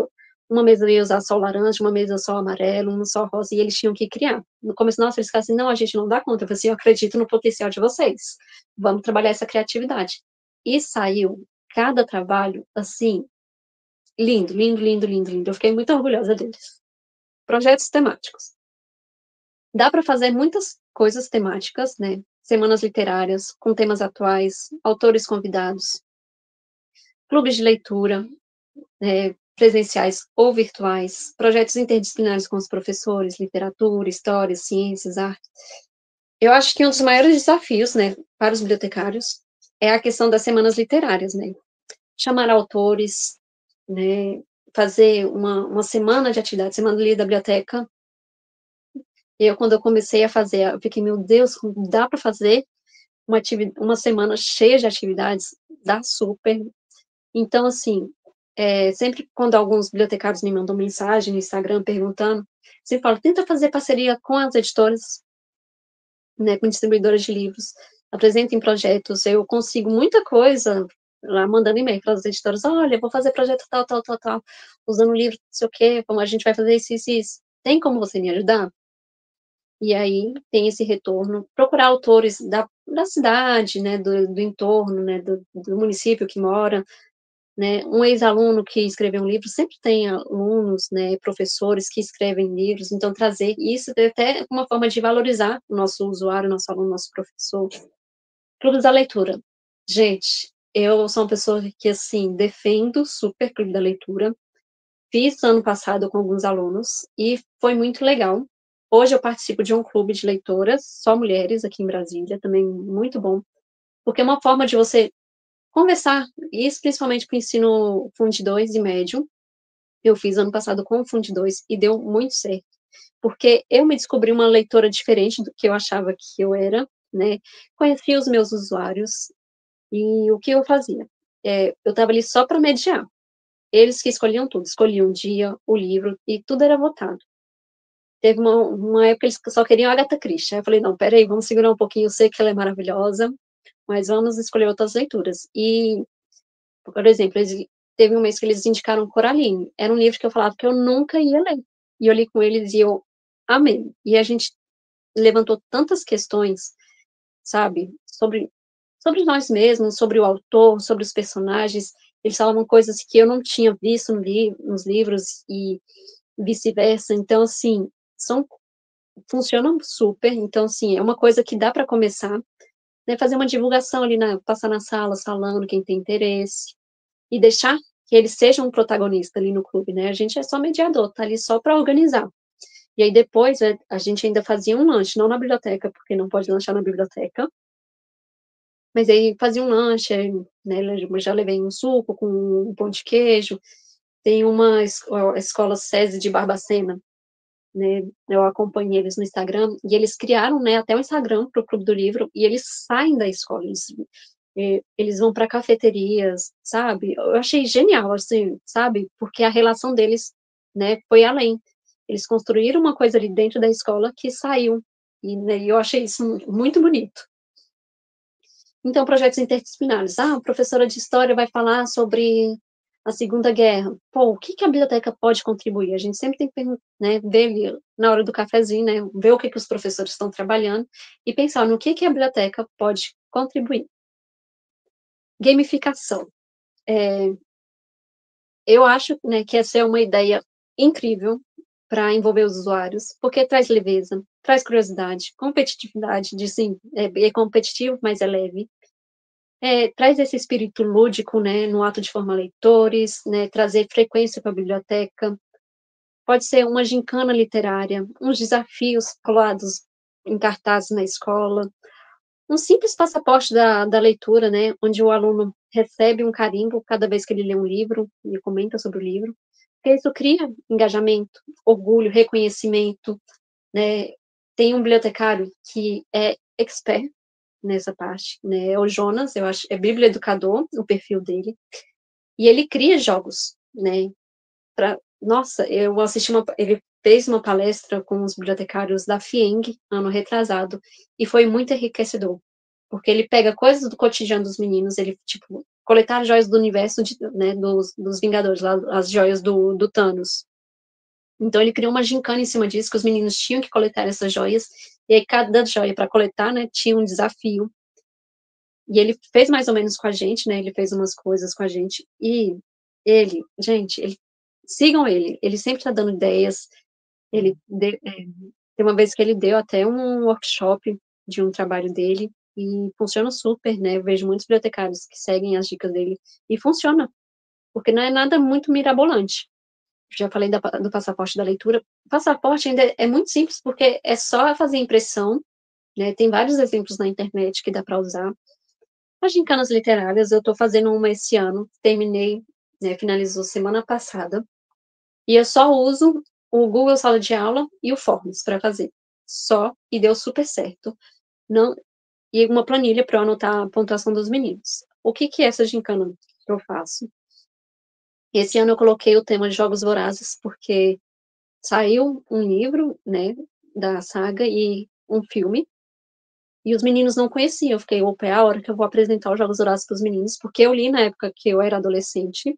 uma mesa ia usar só laranja, uma mesa só amarelo, uma só rosa, e eles tinham que criar. No começo, nossa, eles ficaram assim, não, a gente não dá conta. Eu falei assim, eu acredito no potencial de vocês. Vamos trabalhar essa criatividade. E saiu cada trabalho, assim, lindo, lindo, lindo, lindo, lindo. Eu fiquei muito orgulhosa deles. Projetos temáticos. Dá para fazer muitas coisas temáticas, né? Semanas literárias, com temas atuais, autores convidados, clubes de leitura, presenciais ou virtuais, projetos interdisciplinares com os professores, literatura, história, ciências, arte. Eu acho que um dos maiores desafios, né, para os bibliotecários é a questão das semanas literárias, né? Chamar autores, né, fazer uma semana de atividade, semana livre da biblioteca. Quando eu comecei a fazer, eu fiquei, meu Deus, dá para fazer uma semana cheia de atividades? Dá super. Então, assim, sempre quando alguns bibliotecários me mandam mensagem no Instagram perguntando, sempre falo, tenta fazer parceria com as editoras, né, com distribuidoras de livros, apresentem projetos, eu consigo muita coisa lá mandando e-mail para as editoras, olha, vou fazer projeto tal, tal, tal, tal, usando o livro, não sei o quê, como a gente vai fazer isso, isso, isso. Tem como você me ajudar? E aí tem esse retorno, procurar autores da cidade, né, do entorno, né, do município que mora, né, um ex-aluno que escreveu um livro, sempre tem alunos, né, professores que escrevem livros, então trazer isso é até uma forma de valorizar o nosso usuário, nosso aluno, nosso professor. Clubes da leitura. Gente, eu sou uma pessoa que, assim, defendo super clube da leitura. Fiz ano passado com alguns alunos e foi muito legal. Hoje eu participo de um clube de leitoras, só mulheres, aqui em Brasília, também muito bom, porque é uma forma de você conversar, isso principalmente para o ensino Fund 2 e médio. Eu fiz ano passado com o Fund 2 e deu muito certo, porque eu me descobri uma leitora diferente do que eu achava que eu era, né? Conheci os meus usuários e o que eu fazia? Eu estava ali só para mediar. Eles que escolhiam tudo, escolhiam o dia, o livro e tudo era votado. Teve uma época que eles só queriam a Agatha Christie. Aí eu falei, não, peraí, vamos segurar um pouquinho, eu sei que ela é maravilhosa, mas vamos escolher outras leituras. E, por exemplo, teve um mês que eles indicaram Coraline. Era um livro que eu falava que eu nunca ia ler. E eu li com eles e eu amei. E a gente levantou tantas questões, sabe, sobre nós mesmos, sobre o autor, sobre os personagens. Eles falavam coisas que eu não tinha visto nos livros e vice-versa. Então, assim, são funcionam super. Então, assim, é uma coisa que dá para começar, né, fazer uma divulgação ali, passar nas salas falando quem tem interesse e deixar que eles sejam um protagonista ali no clube, né? A gente é só mediador, tá ali só para organizar. E aí depois a gente ainda fazia um lanche, não na biblioteca, porque não pode lanchar na biblioteca, mas aí fazia um lanche, né, eu já levei um suco com um pão de queijo. Tem uma escola SESI de Barbacena, né, eu acompanhei eles no Instagram, e eles criaram, né, até o Instagram para o Clube do Livro, e eles saem da escola, eles vão para cafeterias, sabe? Eu achei genial, assim, sabe? Porque a relação deles, né, foi além. Eles construíram uma coisa ali dentro da escola que saiu, e né, eu achei isso muito bonito. Então, projetos interdisciplinares. A professora de história vai falar sobre a Segunda Guerra. Pô, o que que a biblioteca pode contribuir? A gente sempre tem que, né, ver na hora do cafezinho, né, ver o que que os professores estão trabalhando e pensar no que a biblioteca pode contribuir. Gamificação. É, eu acho, né, que essa é uma ideia incrível para envolver os usuários, porque traz leveza, traz curiosidade, competitividade, de sim, é competitivo, mas é leve. Traz esse espírito lúdico, né, no ato de formar leitores, né, trazer frequência para a biblioteca. Pode ser uma gincana literária, uns desafios colados em cartazes na escola, um simples passaporte da leitura, né, onde o aluno recebe um carimbo cada vez que ele lê um livro e comenta sobre o livro, porque isso cria engajamento, orgulho, reconhecimento, né. Tem um bibliotecário que é expert nessa parte, né, é o Jonas, eu acho, é biblioeducador, o perfil dele, e ele cria jogos, né, nossa, eu assisti ele fez uma palestra com os bibliotecários da FIENG, ano retrasado, e foi muito enriquecedor, porque ele pega coisas do cotidiano dos meninos, ele, tipo, coletar joias do universo, né, dos Vingadores, lá, as joias do Thanos. Então ele criou uma gincana em cima disso, que os meninos tinham que coletar essas joias, e aí cada joia para coletar, né, tinha um desafio. E ele fez mais ou menos com a gente, né, ele fez umas coisas com a gente, e gente, sigam ele sempre tá dando ideias, ele tem uma vez que ele deu até um workshop de um trabalho dele, e funciona super, né, eu vejo muitos bibliotecários que seguem as dicas dele, e funciona, porque não é nada muito mirabolante. Já falei do passaporte da leitura, o passaporte ainda é muito simples, porque é só fazer impressão, né? Tem vários exemplos na internet que dá para usar. As gincanas literárias, eu estou fazendo uma esse ano, terminei, né, finalizou semana passada, e eu só uso o Google Sala de Aula e o Forms para fazer. Só, e deu super certo. Não, e uma planilha para eu anotar a pontuação dos meninos. O que é essa gincana que eu faço? Esse ano eu coloquei o tema de Jogos Vorazes, porque saiu um livro, né, da saga e um filme, e os meninos não conheciam. Eu fiquei, opa, é a hora que eu vou apresentar os Jogos Vorazes para os meninos, porque eu li na época que eu era adolescente,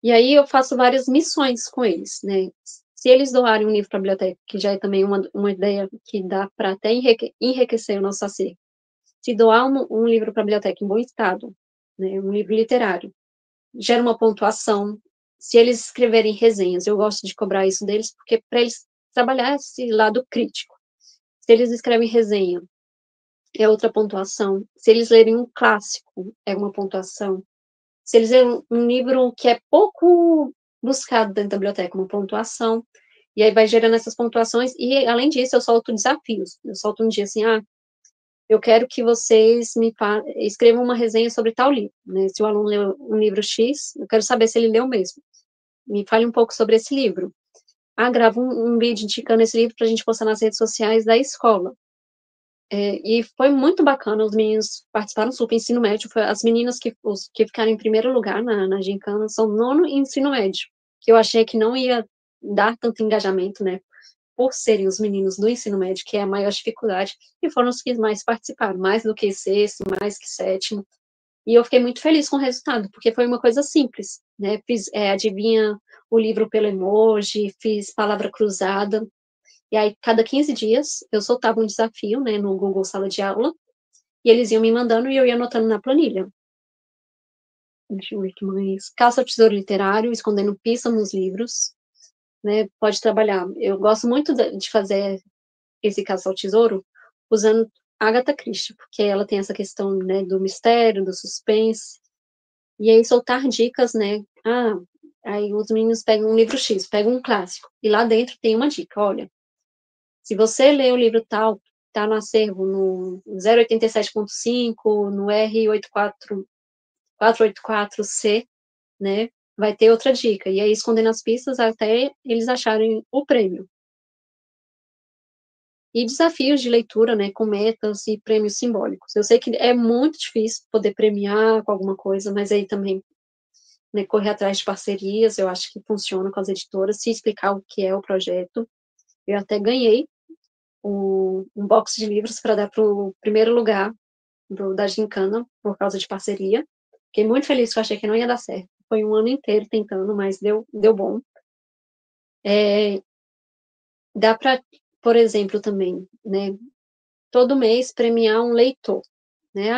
e aí eu faço várias missões com eles, né? Se eles doarem um livro para a biblioteca, que já é também uma ideia que dá para até enriquecer o nosso acervo. Se doar um livro para a biblioteca em bom estado, né, um livro literário, gera uma pontuação. Se eles escreverem resenhas, eu gosto de cobrar isso deles, porque para eles trabalhar esse lado crítico. Se eles escrevem resenha, é outra pontuação. Se eles lerem um clássico, é uma pontuação. Se eles lerem um livro que é pouco buscado dentro da biblioteca, uma pontuação. E aí vai gerando essas pontuações. E, além disso, eu solto desafios. Eu solto um dia assim, eu quero que vocês escrevam uma resenha sobre tal livro, né? Se o aluno leu um livro X, eu quero saber se ele leu mesmo. Me fale um pouco sobre esse livro. Grava um vídeo indicando esse livro para a gente postar nas redes sociais da escola. E foi muito bacana, os meninos participaram super, ensino médio, as meninas que ficaram em primeiro lugar na gincana são nono e ensino médio, que eu achei que não ia dar tanto engajamento, né, por serem os meninos do ensino médio, que é a maior dificuldade, e foram os que mais participaram, mais do que sexto, mais que sétimo, e eu fiquei muito feliz com o resultado, porque foi uma coisa simples, né, fiz, adivinha o livro pelo emoji, fiz palavra cruzada, e aí, cada 15 dias, eu soltava um desafio, né, no Google Sala de Aula, e eles iam me mandando e eu ia anotando na planilha. Deixa eu ver o que mais. Caça ao tesouro literário, escondendo pista nos livros, né, pode trabalhar. Eu gosto muito de fazer esse caça ao tesouro usando Agatha Christie, porque ela tem essa questão, né, do mistério, do suspense, e aí soltar dicas, né, aí os meninos pegam um livro X, pegam um clássico, e lá dentro tem uma dica, olha, se você lê o livro tal, está no acervo no 087.5, no R484C, né? Vai ter outra dica. E aí, escondendo as pistas até eles acharem o prêmio. E desafios de leitura, né? Com metas e prêmios simbólicos. Eu sei que é muito difícil poder premiar com alguma coisa, mas aí também, né, correr atrás de parcerias, eu acho que funciona com as editoras, se explicar o que é o projeto. Eu até ganhei um box de livros para dar para o primeiro lugar da gincana, por causa de parceria. Fiquei muito feliz, porque eu achei que não ia dar certo. Foi um ano inteiro tentando, mas deu bom. Dá para, por exemplo, também, né, todo mês premiar um leitor. Né?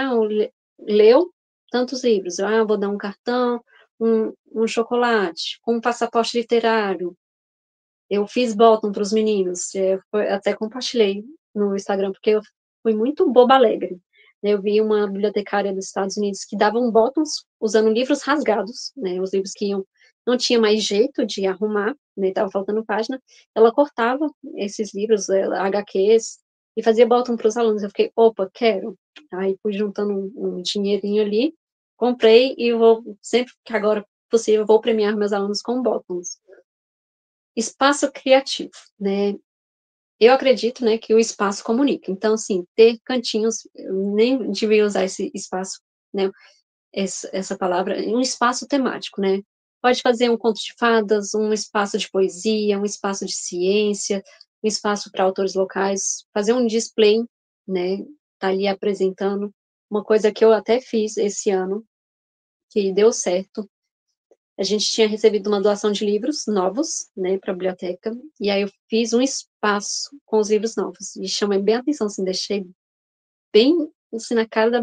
Leu tantos livros. Vou dar um cartão, um chocolate, um passaporte literário. Eu fiz bottom para os meninos, até compartilhei no Instagram, porque eu fui muito boba alegre. Eu vi uma bibliotecária dos Estados Unidos que davam bottoms usando livros rasgados, né, os livros que não tinha mais jeito de arrumar, né, estava faltando página, ela cortava esses livros, HQs, e fazia bottom para os alunos. Eu fiquei, opa, quero. Aí fui juntando um dinheirinho ali, comprei e sempre que agora possível, vou premiar meus alunos com bottoms. Espaço criativo, né? Eu acredito, né, que o espaço comunica. Então, assim, ter cantinhos, eu nem devia usar esse espaço, né, essa palavra, um espaço temático, né? Pode fazer um conto de fadas, um espaço de poesia, um espaço de ciência, um espaço para autores locais, fazer um display, né? Tá ali apresentando uma coisa que eu até fiz esse ano, que deu certo. A gente tinha recebido uma doação de livros novos, né, para a biblioteca, e aí eu fiz um espaço com os livros novos, e chamei bem a atenção, assim, deixei bem, assim, na cara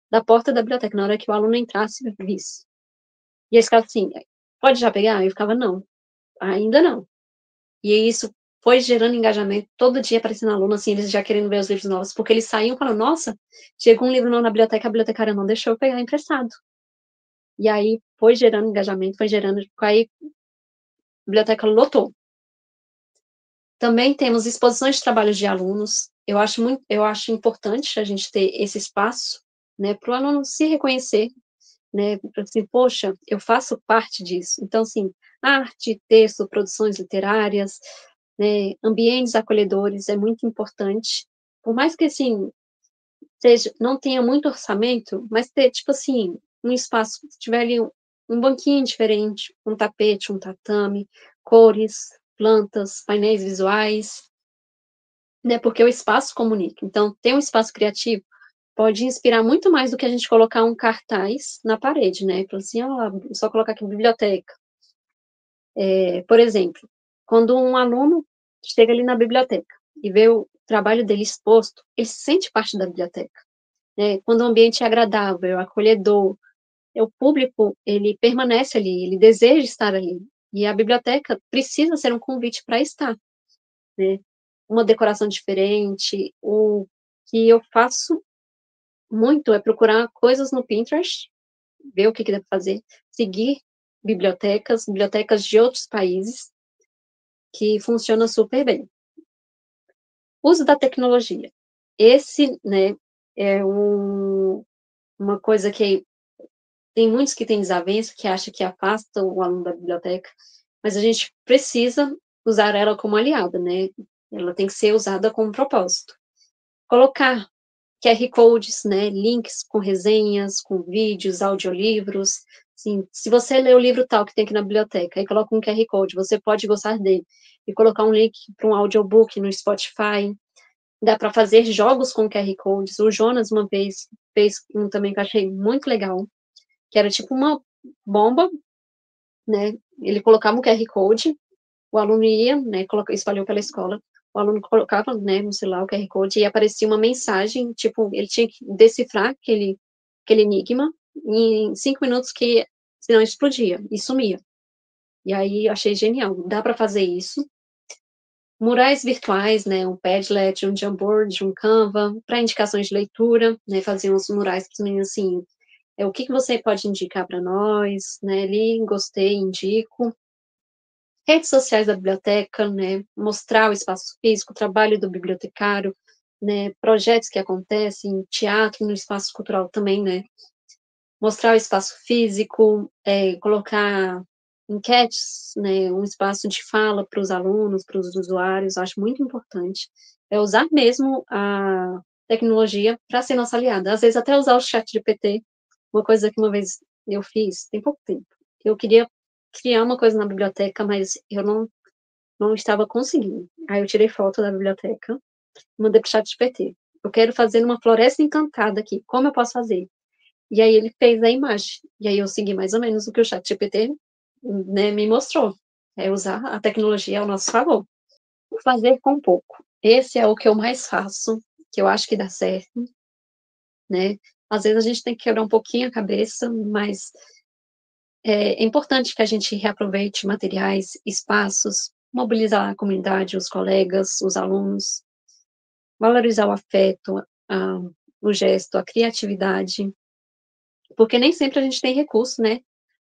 da porta da biblioteca, na hora que o aluno entrasse, visse. E eles ficavam assim, pode já pegar? Eu ficava, não, ainda não. E isso foi gerando engajamento, todo dia aparecendo aluno, assim, eles já querendo ver os livros novos, porque eles saíam e falavam, nossa, chegou um livro novo na biblioteca, a bibliotecária não deixou eu pegar emprestado. E aí foi gerando engajamento, aí a biblioteca lotou. Também temos exposições de trabalhos de alunos, eu acho importante a gente ter esse espaço, né, para o aluno se reconhecer, né, assim, poxa, eu faço parte disso. Então, assim, arte, texto, produções literárias, né, ambientes acolhedores é muito importante. Por mais que, assim, não tenha muito orçamento, mas ter, tipo assim, um espaço, se tiver ali um banquinho diferente, um tapete, um tatame, cores, plantas, painéis visuais, né, porque o espaço comunica. Então, ter um espaço criativo pode inspirar muito mais do que a gente colocar um cartaz na parede, né, então assim: "Ah, só colocar aqui biblioteca". Por exemplo, quando um aluno chega ali na biblioteca e vê o trabalho dele exposto, ele se sente parte da biblioteca, né. Quando o ambiente é agradável, acolhedor, o público, ele permanece ali, ele deseja estar ali, e a biblioteca precisa ser um convite para estar, né. Uma decoração diferente, o que eu faço muito é procurar coisas no Pinterest, ver o que que dá pra fazer, seguir bibliotecas de outros países, que funciona super bem. Uso da tecnologia. Esse, né, é uma coisa que tem muitos que têm desavença, que acha que afasta o aluno da biblioteca, mas a gente precisa usar ela como aliada, né, ela tem que ser usada com propósito. Colocar QR codes, né, links com resenhas, com vídeos, audiolivros, assim, se você lê o livro tal que tem aqui na biblioteca e coloca um QR code, você pode gostar dele, e colocar um link para um audiobook no Spotify, dá para fazer jogos com QR codes, o Jonas uma vez fez um também que eu achei muito legal, que era tipo uma bomba, né, ele colocava um QR code, o aluno ia, né, espalhou pela escola, o aluno colocava, né, no celular o QR code e aparecia uma mensagem, tipo, ele tinha que decifrar aquele enigma em 5 minutos que senão explodia e sumia. E aí eu achei genial, dá para fazer isso. Murais virtuais, né, um Padlet, um Jamboard, um Canva, para indicações de leitura, né, fazer uns murais para os meninos, assim, o que que você pode indicar para nós, né, li, gostei, indico. Redes sociais da biblioteca, né, mostrar o espaço físico, o trabalho do bibliotecário, né, projetos que acontecem, teatro no espaço cultural também, né, mostrar o espaço físico, colocar enquetes, né, um espaço de fala para os alunos, para os usuários, acho muito importante. É usar mesmo a tecnologia para ser nossa aliada, às vezes até usar o chat ChatGPT, uma coisa que uma vez eu fiz, tem pouco tempo, eu queria criar uma coisa na biblioteca, mas eu não estava conseguindo. Aí eu tirei foto da biblioteca, mandei para o ChatGPT. Eu quero fazer uma floresta encantada aqui, como eu posso fazer? E aí ele fez a imagem. E aí eu segui mais ou menos o que o ChatGPT, né, me mostrou. É usar a tecnologia ao nosso favor. Fazer com pouco. Esse é o que eu mais faço, que eu acho que dá certo, né. Às vezes a gente tem que quebrar um pouquinho a cabeça, mas é importante que a gente reaproveite materiais, espaços, mobilizar a comunidade, os colegas, os alunos, valorizar o afeto, a o gesto, a criatividade, porque nem sempre a gente tem recurso, né,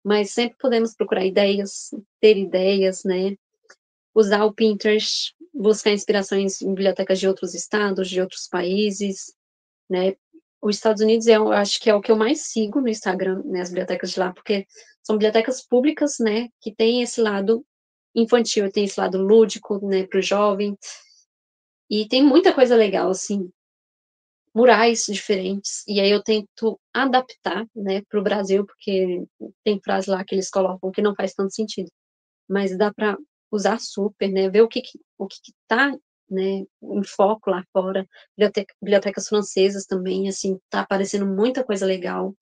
mas sempre podemos procurar ideias, ter ideias, né, usar o Pinterest, buscar inspirações em bibliotecas de outros estados, de outros países, né. Os Estados Unidos eu acho que é o que eu mais sigo no Instagram, né, as bibliotecas de lá, porque são bibliotecas públicas, né, que tem esse lado infantil, tem esse lado lúdico, né, para o jovem, e tem muita coisa legal, assim, murais diferentes, e aí eu tento adaptar, né, para o Brasil, porque tem frase lá que eles colocam que não faz tanto sentido, mas dá para usar super, né, ver o que tá, né, em foco lá fora, bibliotecas francesas também, assim, tá aparecendo muita coisa legal.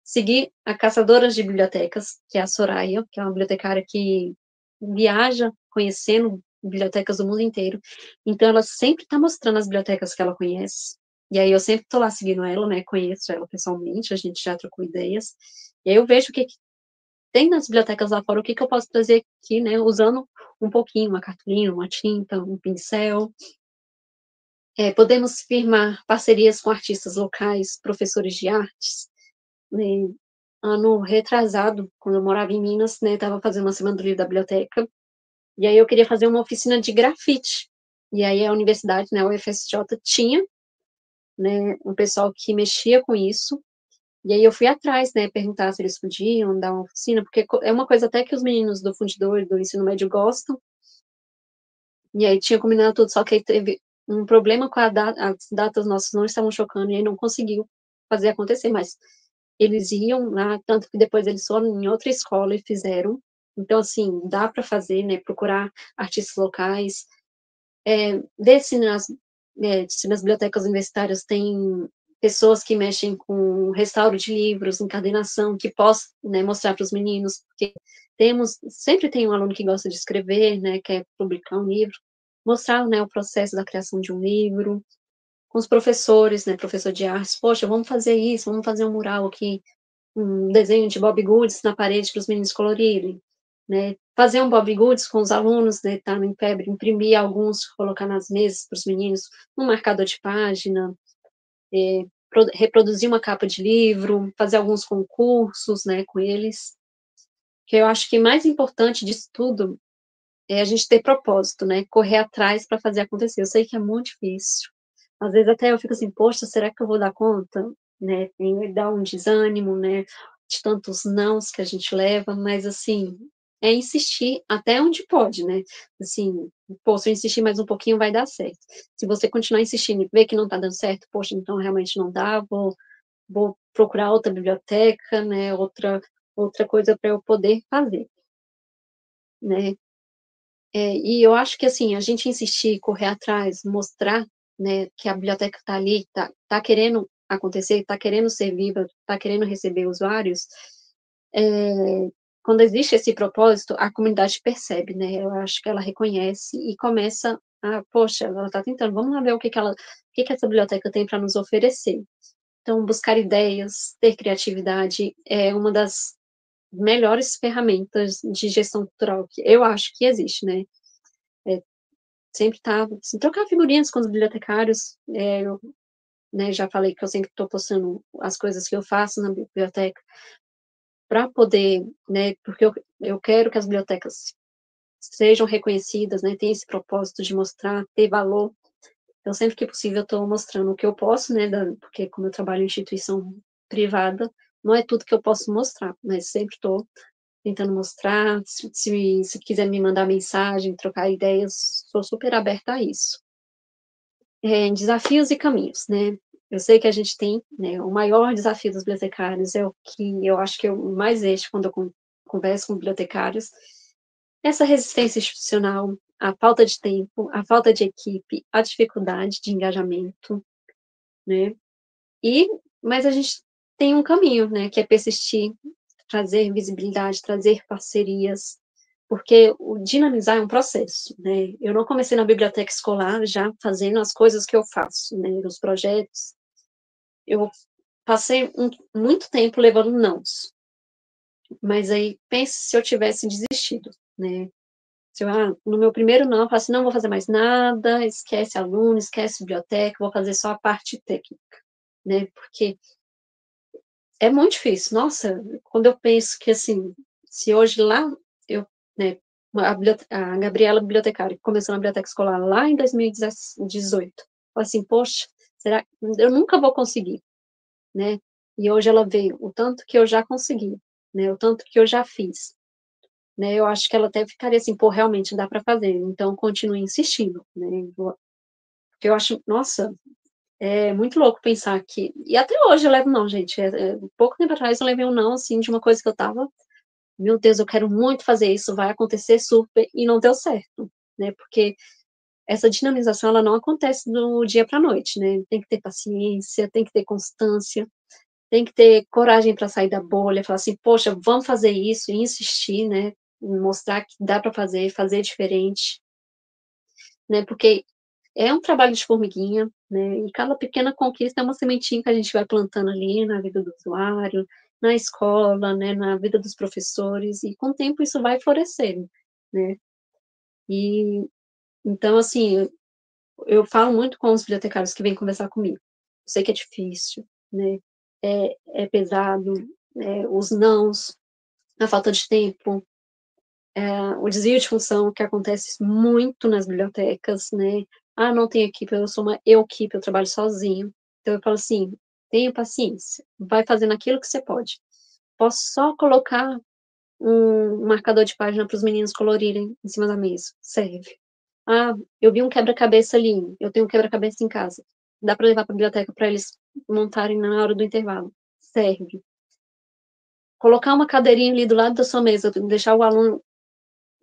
Seguir a Caçadoras de Bibliotecas, que é a Soraya, que é uma bibliotecária que viaja conhecendo bibliotecas do mundo inteiro, então ela sempre está mostrando as bibliotecas que ela conhece, e aí eu sempre estou lá seguindo ela, né, conheço ela pessoalmente, a gente já trocou ideias, e aí eu vejo o que que tem nas bibliotecas lá fora, o que que eu posso trazer aqui, né, usando um pouquinho, uma cartolina, uma tinta, um pincel. Podemos firmar parcerias com artistas locais, professores de artes, né. Ano retrasado, quando eu morava em Minas, né, estava fazendo uma semana do livro da biblioteca, e aí eu queria fazer uma oficina de grafite, E aí a universidade, né, a UFSJ tinha, né, um pessoal que mexia com isso, e aí eu fui atrás, né, perguntar se eles podiam dar uma oficina, porque é uma coisa até que os meninos do fundidor e do ensino médio gostam, e aí tinha combinado tudo, só que aí teve um problema com as datas nossas não estavam chocando, e aí não conseguiu fazer acontecer, mas eles iam lá, tanto que depois eles foram em outra escola e fizeram. Então, assim, dá para fazer, né, procurar artistas locais, desse nas bibliotecas universitárias tem pessoas que mexem com restauro de livros, encadernação, que possam, né, mostrar para os meninos, porque sempre tem um aluno que gosta de escrever, né, quer publicar um livro, mostrar, né, o processo da criação de um livro, com os professores, né, professor de artes, poxa, vamos fazer isso, vamos fazer um mural aqui, um desenho de Bob Goods na parede para os meninos colorirem, né, fazer um Bob Goods com os alunos, né, tá em febre, imprimir alguns, colocar nas mesas para os meninos, um marcador de página, reproduzir uma capa de livro, fazer alguns concursos, né, com eles, que eu acho que mais importante disso tudo é a gente ter propósito, né, correr atrás para fazer acontecer. Eu sei que é muito difícil, às vezes até eu fico assim, poxa, será que eu vou dar conta? Né, tem dá um desânimo, né, de tantos nãos que a gente leva, mas assim, é insistir até onde pode, né, assim, pô, se eu insistir mais um pouquinho vai dar certo. Se você continuar insistindo e ver que não está dando certo, poxa, então realmente não dá, vou procurar outra biblioteca, né, outra coisa para eu poder fazer, né. E eu acho que, assim, a gente insistir, correr atrás, mostrar, né, que a biblioteca está ali, está querendo acontecer, está querendo ser viva, está querendo receber usuários, quando existe esse propósito, a comunidade percebe, né, eu acho que ela reconhece e começa a: "Poxa, ela está tentando, vamos lá ver o que que essa biblioteca tem para nos oferecer". Então, buscar ideias, ter criatividade é uma das melhores ferramentas de gestão cultural que eu acho que existe, né. Sempre tá assim, trocar figurinhas com os bibliotecários, eu, né, já falei que eu sempre estou postando as coisas que eu faço na biblioteca, para poder, né, porque eu quero que as bibliotecas sejam reconhecidas, né, tenham esse propósito de mostrar, ter valor, então sempre que possível eu estou mostrando o que eu posso, né, porque como eu trabalho em instituição privada, não é tudo que eu posso mostrar, mas sempre estou tentando mostrar, se quiser me mandar mensagem, trocar ideias, sou super aberta a isso. Desafios e caminhos, né. Eu sei que a gente tem, né, o maior desafio dos bibliotecários é o que eu acho que eu mais vejo quando eu converso com bibliotecários, essa resistência institucional, a falta de tempo, a falta de equipe, a dificuldade de engajamento, né. E mas a gente tem um caminho, né, que é persistir, trazer visibilidade, trazer parcerias, porque o dinamizar é um processo, né. Eu não comecei na biblioteca escolar já fazendo as coisas que eu faço, né, os projetos. Eu passei muito tempo levando nãos, mas aí pense se eu tivesse desistido, né. Se eu, no meu primeiro não, eu falei assim: "Não vou fazer mais nada, esquece aluno, esquece biblioteca, vou fazer só a parte técnica", né, porque é muito difícil. Nossa, quando eu penso que, assim, se hoje lá eu, né, a Gabriela bibliotecária, que começou na biblioteca escolar lá em 2018, falei assim: "Poxa, será eu nunca vou conseguir", né. E hoje ela veio, o tanto que eu já consegui, né, o tanto que eu já fiz, né, eu acho que ela até ficaria assim: "Pô, realmente dá para fazer", então continue insistindo, né, porque eu acho, nossa, é muito louco pensar que e até hoje eu levo não, gente, pouco tempo atrás eu levei um não, assim, de uma coisa que eu estava: "Meu Deus, eu quero muito fazer isso, vai acontecer super", e não deu certo, né, porque essa dinamização ela não acontece do dia para a noite, né, tem que ter paciência, tem que ter constância, tem que ter coragem para sair da bolha, falar assim: "Poxa, vamos fazer isso", e insistir, né, mostrar que dá para fazer, fazer diferente, né, porque é um trabalho de formiguinha, né, e cada pequena conquista é uma sementinha que a gente vai plantando ali na vida do usuário, na escola, né, na vida dos professores, e com o tempo isso vai florescendo, né. E, então assim, eu falo muito com os bibliotecários que vêm conversar comigo. Eu sei que é difícil, né, é pesado, os nãos, a falta de tempo, o desvio de função que acontece muito nas bibliotecas, né, Ah, não tenho equipe, eu sou uma eu-equipe, eu trabalho sozinho. Então eu falo assim: "Tenha paciência, vai fazendo aquilo que você pode". Posso só colocar um marcador de página para os meninos colorirem em cima da mesa, serve. Ah, eu vi um quebra-cabeça ali, eu tenho um quebra-cabeça em casa, dá para levar para a biblioteca para eles montarem na hora do intervalo, serve. Colocar uma cadeirinha ali do lado da sua mesa, deixar o aluno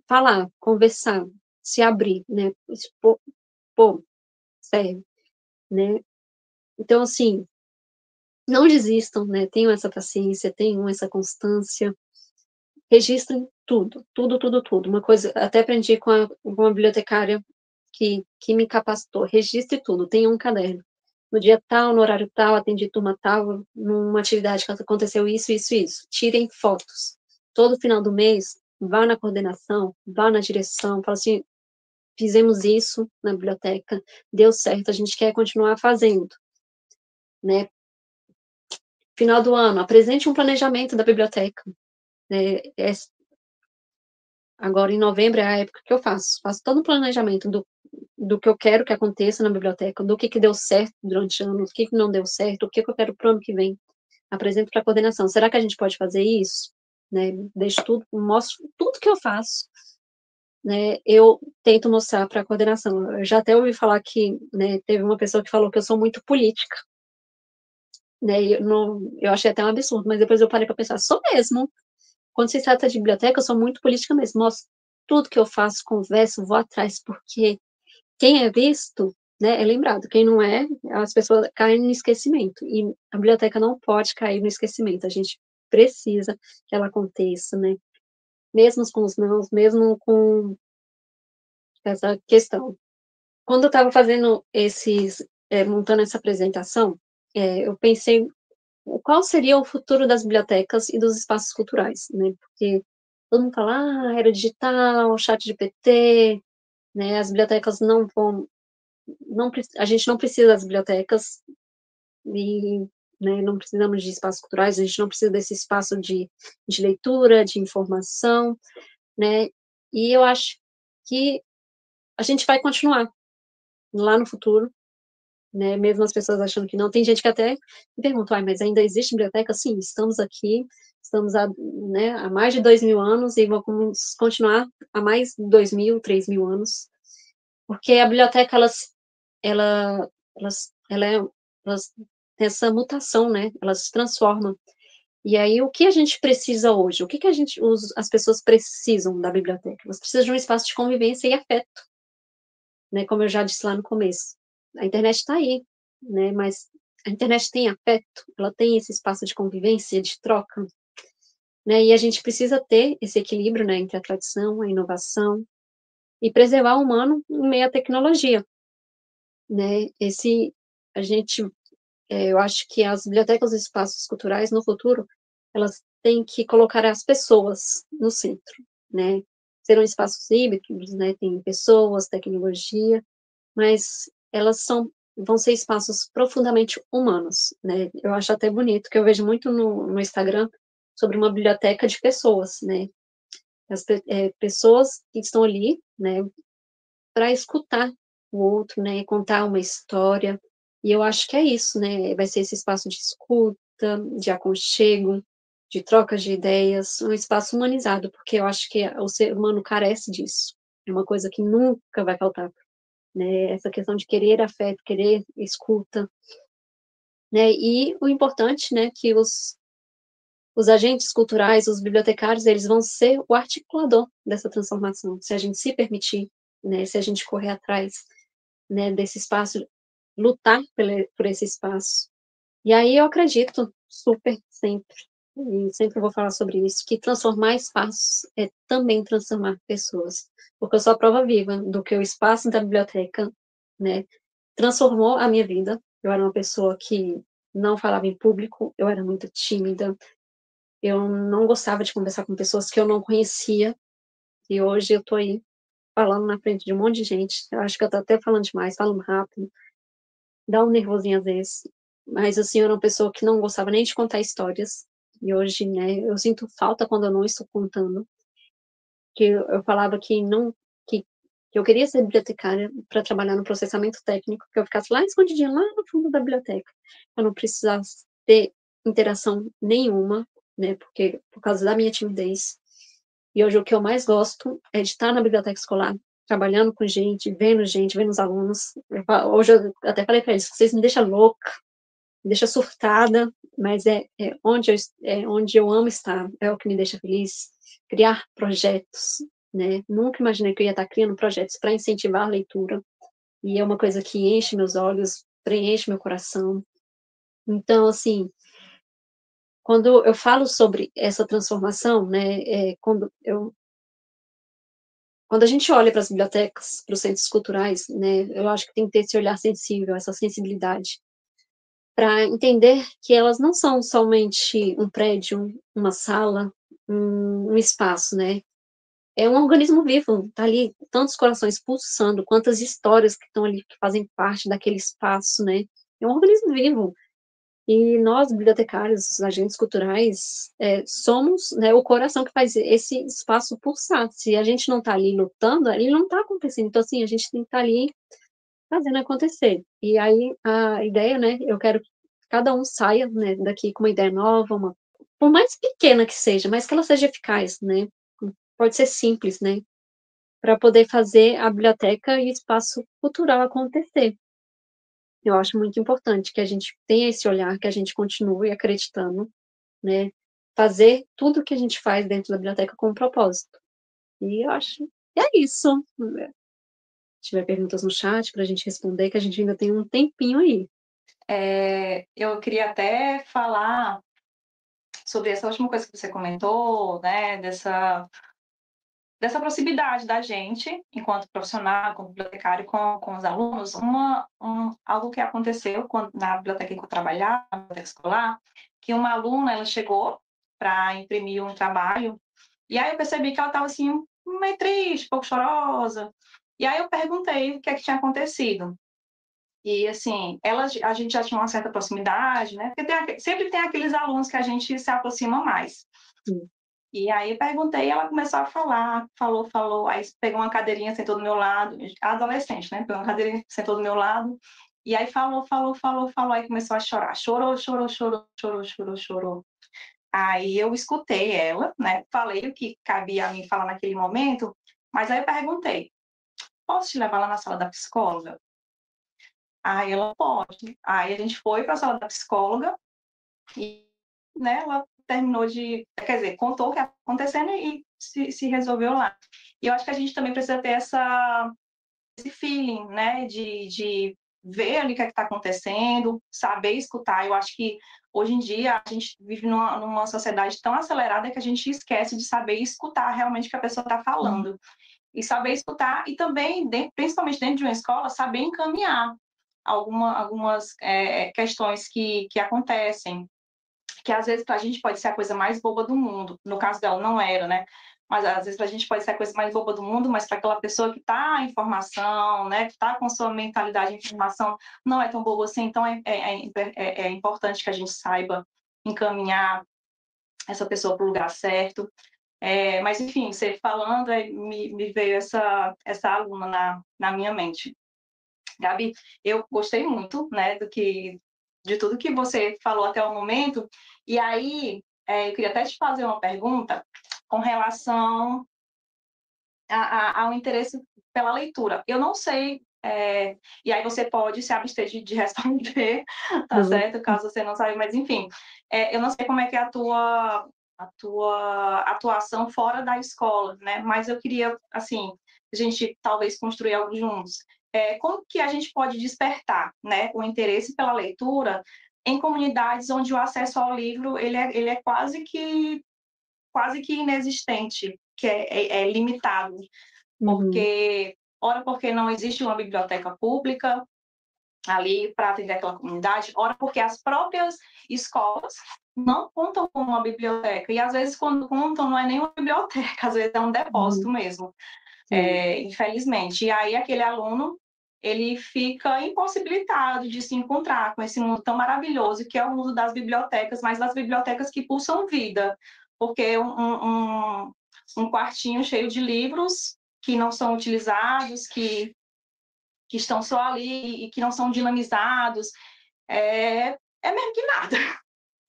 falar, conversar, se abrir, né, expor, pô, serve, né. Então, assim, não desistam, né, tenham essa paciência, tenham essa constância, registrem tudo, tudo, tudo, tudo. Uma coisa até aprendi com uma bibliotecária que me capacitou, registre tudo, tenha um caderno. No dia tal, no horário tal, atendi turma tal, numa atividade que aconteceu isso, isso, isso. Tirem fotos. Todo final do mês, vá na coordenação, vá na direção, fala assim: "Fizemos isso na biblioteca, deu certo, a gente quer continuar fazendo", né. Final do ano, apresente um planejamento da biblioteca, né, agora em novembro é a época que eu faço todo o planejamento do que eu quero que aconteça na biblioteca, do que deu certo durante o ano, o que não deu certo, o que eu quero para o ano que vem. Apresento para a coordenação. Será que a gente pode fazer isso? Né, deixo tudo, mostro tudo que eu faço, né, eu tento mostrar para a coordenação. Eu já até ouvi falar que, né, teve uma pessoa que falou que eu sou muito política, né, e eu achei até um absurdo, mas depois eu parei para pensar, sou mesmo. Quando se trata de biblioteca, eu sou muito política mesmo, mostro tudo que eu faço, converso, vou atrás, porque quem é visto, né, é lembrado, quem não é, as pessoas caem no esquecimento, e a biblioteca não pode cair no esquecimento, a gente precisa que ela aconteça, né, mesmo com os nãos, mesmo com essa questão. Quando eu estava fazendo montando essa apresentação, eu pensei qual seria o futuro das bibliotecas e dos espaços culturais, né, porque todo mundo fala: "Ah, era digital, ChatGPT", né, as bibliotecas não vão não preci a gente não precisa das bibliotecas e, né, não precisamos de espaços culturais, a gente não precisa desse espaço de leitura, de informação, né, e eu acho que a gente vai continuar lá no futuro, né, mesmo as pessoas achando que não. Tem gente que até me pergunta: "Ai, mas ainda existe biblioteca?" Sim, estamos aqui, estamos há mais de 2000 anos e vamos continuar há mais 2000, 3000 anos, porque a biblioteca ela ela é elas têm essa mutação, né, ela se transforma. E aí o que a gente precisa hoje? O que que a gente as pessoas precisam da biblioteca? Elas precisam de um espaço de convivência e afeto, né, como eu já disse lá no começo. A internet está aí, né, mas a internet tem afeto? Ela tem esse espaço de convivência, de troca, né, e a gente precisa ter esse equilíbrio, né, entre a tradição, a inovação e preservar o humano em meio à tecnologia, né. A gente eu acho que as bibliotecas e espaços culturais, no futuro, elas têm que colocar as pessoas no centro, né. Serão espaços híbridos, né, tem pessoas, tecnologia, mas elas vão ser espaços profundamente humanos, né. Eu acho até bonito, que eu vejo muito no Instagram, sobre uma biblioteca de pessoas, né. Pessoas que estão ali, né, para escutar o outro, né, contar uma história, e eu acho que é isso, né, vai ser esse espaço de escuta, de aconchego, de troca de ideias, um espaço humanizado, porque eu acho que o ser humano carece disso, é uma coisa que nunca vai faltar, né, essa questão de querer afeto, querer escuta, né, e o importante, né, que os agentes culturais, os bibliotecários, eles vão ser o articulador dessa transformação, se a gente se permitir, né, se a gente correr atrás, né, desse espaço, lutar por esse espaço. E aí eu acredito super sempre, e sempre vou falar sobre isso, que transformar espaços é também transformar pessoas, porque eu sou a prova viva do que o espaço da biblioteca, né, transformou a minha vida. Eu era uma pessoa que não falava em público, eu era muito tímida, eu não gostava de conversar com pessoas que eu não conhecia, e hoje eu tô aí falando na frente de um monte de gente. Eu acho que eu tô até falando demais, falando rápido, dá um nervosinho às vezes, mas assim, eu era uma pessoa que não gostava nem de contar histórias, e hoje, né, eu sinto falta quando eu não estou contando, que eu falava que não, que que eu queria ser bibliotecária para trabalhar no processamento técnico, que eu ficasse lá escondidinha, lá no fundo da biblioteca, eu não precisasse ter interação nenhuma, né, porque por causa da minha timidez. E hoje o que eu mais gosto é de estar na biblioteca escolar, trabalhando com gente, vendo os alunos. Hoje eu até falei para eles, vocês me deixam louca, me deixam surtada, mas é onde eu amo estar, é o que me deixa feliz. Criar projetos, né? Nunca imaginei que eu ia estar criando projetos para incentivar a leitura, e é uma coisa que enche meus olhos, preenche meu coração. Então, assim, quando eu falo sobre essa transformação, né, quando a gente olha para as bibliotecas, para os centros culturais, né, eu acho que tem que ter esse olhar sensível, essa sensibilidade, para entender que elas não são somente um prédio, uma sala, um espaço, né? É um organismo vivo, tá ali tantos corações pulsando, quantas histórias que estão ali, que fazem parte daquele espaço, né? É um organismo vivo. E nós, bibliotecários, agentes culturais, somos, né, o coração que faz esse espaço pulsar. Se a gente não está ali lutando, ele não está acontecendo. Então, assim, a gente tem que estar ali fazendo acontecer. E aí, a ideia, né, eu quero que cada um saia, né, daqui com uma ideia nova, por mais pequena que seja, mas que ela seja eficaz, né? Pode ser simples, né? Para poder fazer a biblioteca e o espaço cultural acontecer. Eu acho muito importante que a gente tenha esse olhar, que a gente continue acreditando, né, fazer tudo o que a gente faz dentro da biblioteca com um propósito. E eu acho que é isso. Se tiver perguntas no chat para a gente responder, que a gente ainda tem um tempinho aí. Eu queria até falar sobre essa última coisa que você comentou, né, dessa proximidade da gente, enquanto profissional, como bibliotecário, com os alunos. Algo que aconteceu na biblioteca em que eu trabalhava, na biblioteca escolar, que uma aluna, ela chegou para imprimir um trabalho, e aí eu percebi que ela estava assim, meio triste, um pouco chorosa, e aí eu perguntei o que é que tinha acontecido. E, assim, a gente já tinha uma certa proximidade, né? Porque sempre tem aqueles alunos que a gente se aproxima mais. Sim. E aí eu perguntei, ela começou a falar, falou, aí pegou uma cadeirinha, sentou do meu lado, adolescente, né? Pegou uma cadeirinha, sentou do meu lado, e aí falou, aí começou a chorar. Chorou. Aí eu escutei ela, né? Falei o que cabia a mim falar naquele momento, mas aí eu perguntei, posso te levar lá na sala da psicóloga? Aí ela pode. Aí a gente foi para a sala da psicóloga e, né, ela terminou quer dizer, contou o que estava acontecendo e se resolveu lá. E eu acho que a gente também precisa ter esse feeling, né, de ver ali o que está acontecendo, saber escutar. Eu acho que hoje em dia a gente vive numa sociedade tão acelerada que a gente esquece de saber escutar realmente o que a pessoa está falando. E saber escutar e também, principalmente dentro de uma escola, saber encaminhar algumas questões que acontecem, que às vezes para a gente pode ser a coisa mais boba do mundo. No caso dela não era, né? Mas às vezes para a gente pode ser a coisa mais boba do mundo, mas para aquela pessoa que está em formação, né, que está com sua mentalidade em formação, não é tão bobo assim. Então é importante que a gente saiba encaminhar essa pessoa para o lugar certo. Mas enfim, você falando, me veio essa aluna na minha mente. Gabi, eu gostei muito, né, de tudo que você falou até o momento. E aí, eu queria até te fazer uma pergunta com relação ao interesse pela leitura. Eu não sei, e aí você pode se abster de responder, tá Uhum. certo? Caso você não saiba, mas enfim, eu não sei como é que é a tua atuação fora da escola, né? Mas eu queria, assim, a gente talvez construir algo juntos. Como que a gente pode despertar, né, o interesse pela leitura em comunidades onde o acesso ao livro ele é quase que inexistente, que é limitado, Uhum. porque não existe uma biblioteca pública ali para atender aquela comunidade, ora porque as próprias escolas não contam com uma biblioteca, e às vezes quando contam não é nem uma biblioteca, às vezes é um depósito Uhum. mesmo, Sim. infelizmente. E aí aquele aluno, ele fica impossibilitado de se encontrar com esse mundo tão maravilhoso que é o mundo das bibliotecas, mas das bibliotecas que pulsam vida, porque um quartinho cheio de livros que não são utilizados, que estão só ali e que não são dinamizados. É mesmo que nada.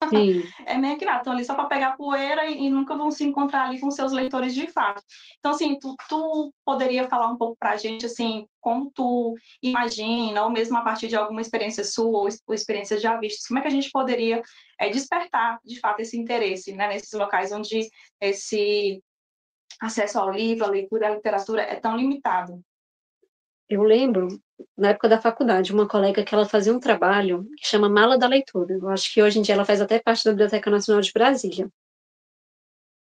Sim. É meio que nada, estão ali só para pegar poeira e nunca vão se encontrar ali com seus leitores de fato. Então, assim, tu poderia falar um pouco para a gente, assim, como tu imagina, ou mesmo a partir de alguma experiência sua, ou experiências já vistas, como é que a gente poderia despertar, de fato, esse interesse, né, nesses locais onde esse acesso ao livro, à leitura, à literatura é tão limitado? Eu lembro, na época da faculdade, uma colega que ela fazia um trabalho que chama Mala da Leitura. Eu acho que hoje em dia ela faz até parte da Biblioteca Nacional de Brasília.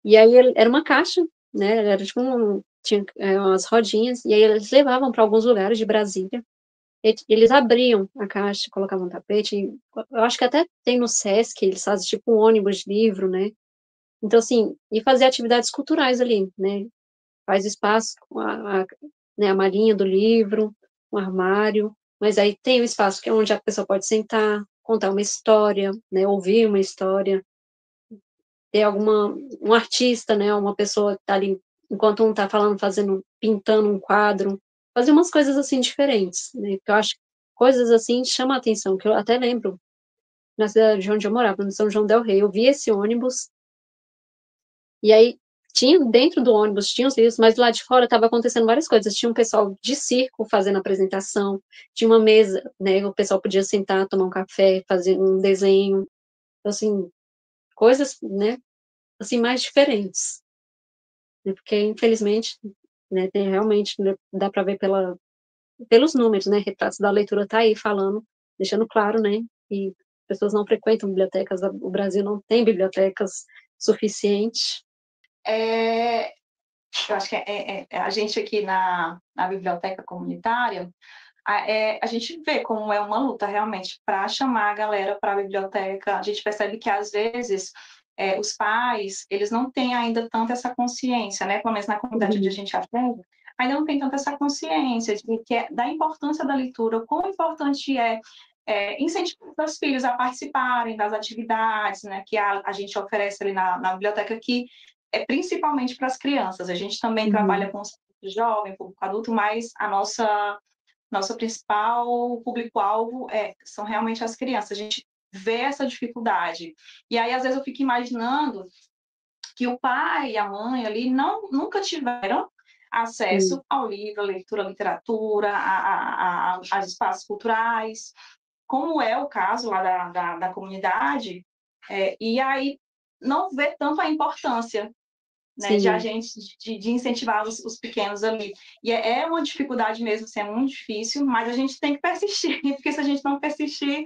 E aí era uma caixa, né, era tipo tinha umas rodinhas, e aí eles levavam para alguns lugares de Brasília, eles abriam a caixa, colocavam um tapete, eu acho que até tem no Sesc, eles fazem tipo um ônibus de livro, né, então assim, e fazer atividades culturais ali, né, faz espaço com né, a malinha do livro, um armário, mas aí tem o espaço que é onde a pessoa pode sentar, contar uma história, né, ouvir uma história, ter um artista, né, uma pessoa que tá ali, enquanto um tá falando, pintando um quadro, fazer umas coisas assim diferentes, né, que eu acho que coisas assim chamam a atenção, que eu até lembro, na cidade de onde eu morava, no São João del Rei, eu vi esse ônibus, e aí tinha dentro do ônibus, tinha os livros, mas lá de fora estava acontecendo várias coisas, tinha um pessoal de circo fazendo apresentação, tinha uma mesa, né, o pessoal podia sentar, tomar um café, fazer um desenho, então, assim, coisas, né, assim, mais diferentes, né, porque infelizmente, né, tem realmente, né, dá para ver pelos números, né, Retratos da Leitura tá aí falando, deixando claro, né, que pessoas não frequentam bibliotecas, o Brasil não tem bibliotecas suficientes. É, eu acho que a gente aqui na biblioteca comunitária, a gente vê como é uma luta realmente para chamar a galera para a biblioteca. A gente percebe que às vezes os pais eles não têm ainda tanto essa consciência, né? Pelo menos na comunidade onde a Uhum, gente aprende, ainda não tem tanta essa consciência da importância da leitura, o quão importante incentivar os filhos a participarem das atividades, né? Que a gente oferece ali na biblioteca, que é principalmente para as crianças. A gente também trabalha uhum, com os jovem, público adulto, mas a nosso principal público-alvo são realmente as crianças. A gente vê essa dificuldade. E aí, às vezes, eu fico imaginando que o pai e a mãe ali nunca tiveram sim, acesso ao livro, à leitura, à literatura, aos espaços culturais, como é o caso lá da comunidade, e aí não vê tanto a importância, né, de sim, agentes de incentivar os pequenos ali. E é uma dificuldade mesmo, assim, é muito difícil, mas a gente tem que persistir, porque se a gente não persistir,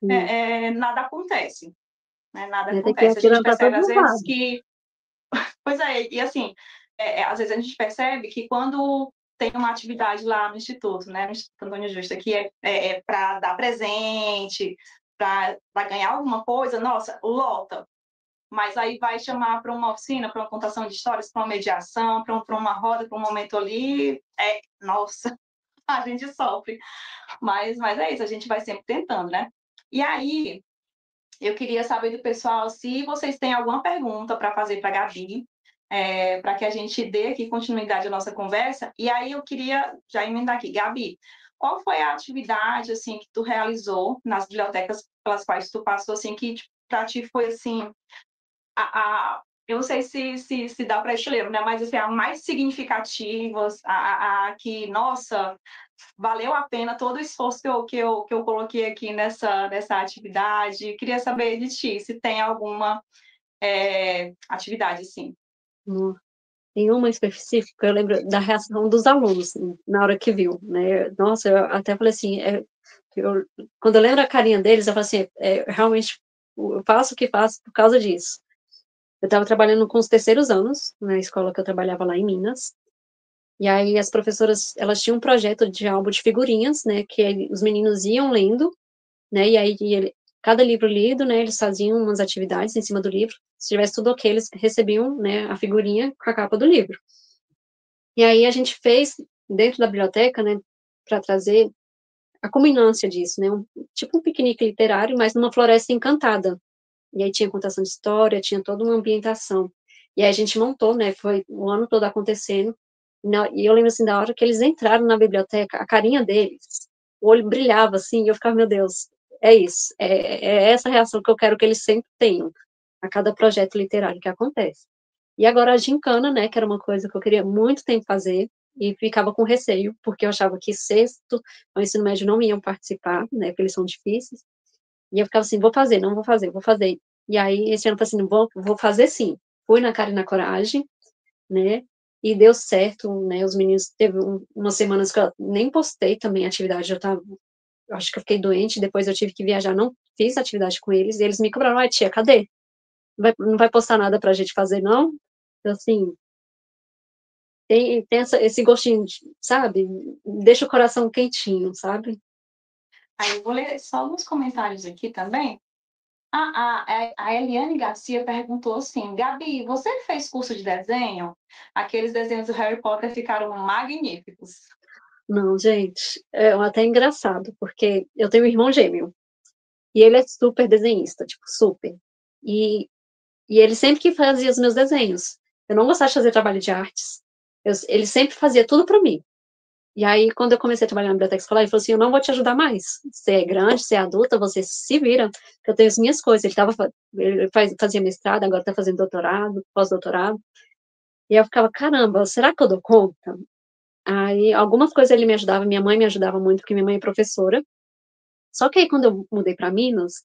sim. nada acontece, né? Nada Tem que ir acontece. A gente atirando para percebe, todos às os vezes, lados. que... Pois e assim, às vezes a gente percebe que quando tem uma atividade lá no Instituto, né, no Instituto Antônio Justa, que é para dar presente, para ganhar alguma coisa, nossa, lota. Mas aí vai chamar para uma oficina, para uma contação de histórias, para uma mediação, para uma roda, para um momento ali, nossa, a gente sofre. Mas é isso, a gente vai sempre tentando, né? E aí, eu queria saber do pessoal se vocês têm alguma pergunta para fazer para a Gabi, para que a gente dê aqui continuidade à nossa conversa. E aí eu queria já emendar aqui. Gabi, qual foi a atividade assim que tu realizou nas bibliotecas pelas quais tu passou, assim, que para ti foi assim eu não sei se dá para escolher, né? Mas assim, a mais significativas, que, nossa, valeu a pena todo o esforço que eu coloquei aqui nessa atividade. Queria saber de ti, se tem alguma atividade, assim. Não, tem uma específica, eu lembro da reação dos alunos, assim, na hora que viu, né. Nossa, eu até falei assim, eu quando eu lembro a carinha deles, eu falo assim, realmente, eu faço o que faço por causa disso. Eu estava trabalhando com os terceiros anos, na escola que eu trabalhava lá em Minas, e aí as professoras, elas tinham um projeto de álbum de figurinhas, né, que aí os meninos iam lendo, né, e aí cada livro lido, né, eles faziam umas atividades em cima do livro, se tivesse tudo ok, eles recebiam, né, a figurinha com a capa do livro. E aí a gente fez, dentro da biblioteca, né, para trazer a culminância disso, né, tipo um piquenique literário, mas numa floresta encantada. E aí tinha contação de história, tinha toda uma ambientação. E aí a gente montou, né, foi o ano todo acontecendo, E eu lembro, assim, da hora que eles entraram na biblioteca, a carinha deles, o olho brilhava, assim, e eu ficava: "Meu Deus, é isso, é essa reação que eu quero que eles sempre tenham, a cada projeto literário que acontece". E agora a gincana, né, que era uma coisa que eu queria muito tempo fazer, e ficava com receio, porque eu achava que sexto o ensino médio não iam participar, né, porque eles são difíceis, e eu ficava assim: "Vou fazer, não vou fazer, vou fazer". E aí esse ano eu falei assim: "Vou fazer sim". Fui na cara e na coragem, né, e deu certo, né, os meninos teve umas semanas que eu nem postei também a atividade, eu acho que eu fiquei doente, depois eu tive que viajar, não fiz atividade com eles, e eles me cobraram: "Uai tia, cadê? Não vai postar nada pra gente fazer não?". Então assim, tem esse gostinho de, sabe, deixa o coração quentinho, sabe. Aí eu vou ler só alguns comentários aqui também. A Eliane Garcia perguntou assim: Gabi, você fez curso de desenho? Aqueles desenhos do Harry Potter ficaram magníficos. Não, gente, é até engraçado, porque eu tenho um irmão gêmeo, e ele é super desenhista, tipo, super. E ele sempre que fazia os meus desenhos. Eu não gostava de fazer trabalho de artes, ele sempre fazia tudo pra mim. E aí, quando eu comecei a trabalhar na biblioteca escolar, ele falou assim: "Eu não vou te ajudar mais. Você é grande, você é adulta, você se vira, que eu tenho as minhas coisas". Ele fazia mestrado, agora está fazendo doutorado, pós-doutorado. E eu ficava: "Caramba, será que eu dou conta?". Aí, algumas coisas ele me ajudava, minha mãe me ajudava muito, porque minha mãe é professora. Só que aí, quando eu mudei para Minas,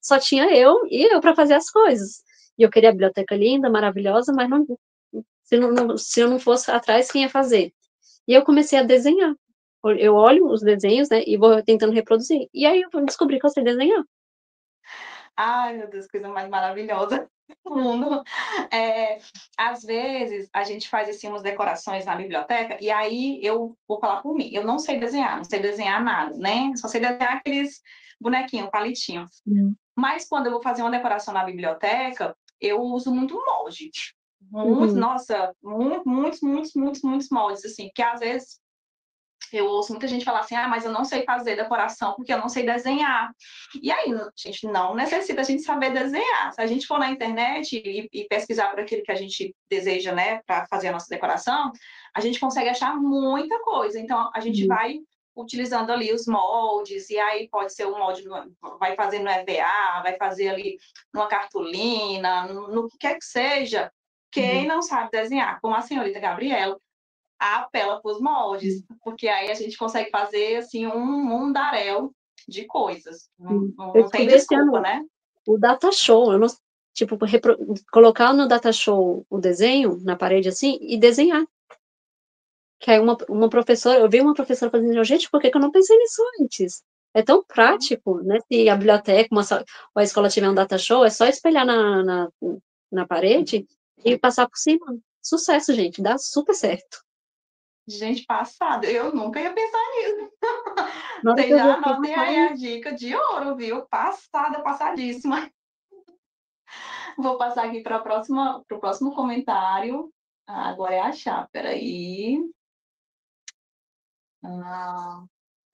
só tinha eu para fazer as coisas. E eu queria a biblioteca linda, maravilhosa, mas não, se eu não fosse atrás, quem ia fazer? E eu comecei a desenhar. Eu olho os desenhos, né, e vou tentando reproduzir. E aí eu descobri que eu sei desenhar. Ai, meu Deus, coisa mais maravilhosa do mundo. Às vezes, a gente faz assim, umas decorações na biblioteca, e aí eu vou falar por mim. Eu não sei desenhar, não sei desenhar nada, né? Só sei desenhar aqueles bonequinhos, palitinhos. Mas quando eu vou fazer uma decoração na biblioteca, eu uso muito molde. Muito, Uhum, nossa, muitos moldes, assim, porque às vezes eu ouço muita gente falar assim, mas eu não sei fazer decoração porque eu não sei desenhar. E aí, gente, não necessita a gente saber desenhar. Se a gente for na internet e pesquisar por aquilo que a gente deseja, né, para fazer a nossa decoração, a gente consegue achar muita coisa. Então, a gente uhum, vai utilizando ali os moldes, e aí pode ser um molde, vai fazer no EVA, vai fazer ali numa cartolina, no que quer que seja. Quem uhum, não sabe desenhar, como a senhorita Gabriela, apela para os moldes, uhum, porque aí a gente consegue fazer assim um mundaréu de coisas. Não, uhum. não, Eu não tem descobri esse desculpa, ano né? o data show, eu não, tipo, colocar no data show o desenho na parede, assim, e desenhar. Que aí uma professora, eu vi uma professora fazendo: "Gente, por que que eu não pensei nisso antes?". É tão prático, né, se a biblioteca, ou a escola tiver um data show, é só espelhar na parede e passar por cima. Sucesso, gente, dá super certo. Gente, passada, eu nunca ia pensar nisso. Na hora que Vocês eu vi já aquilo, anotem aí rapaz, a dica de ouro, viu? Passada, passadíssima. Vou passar aqui para o próximo comentário. Agora é achar, peraí. Ah,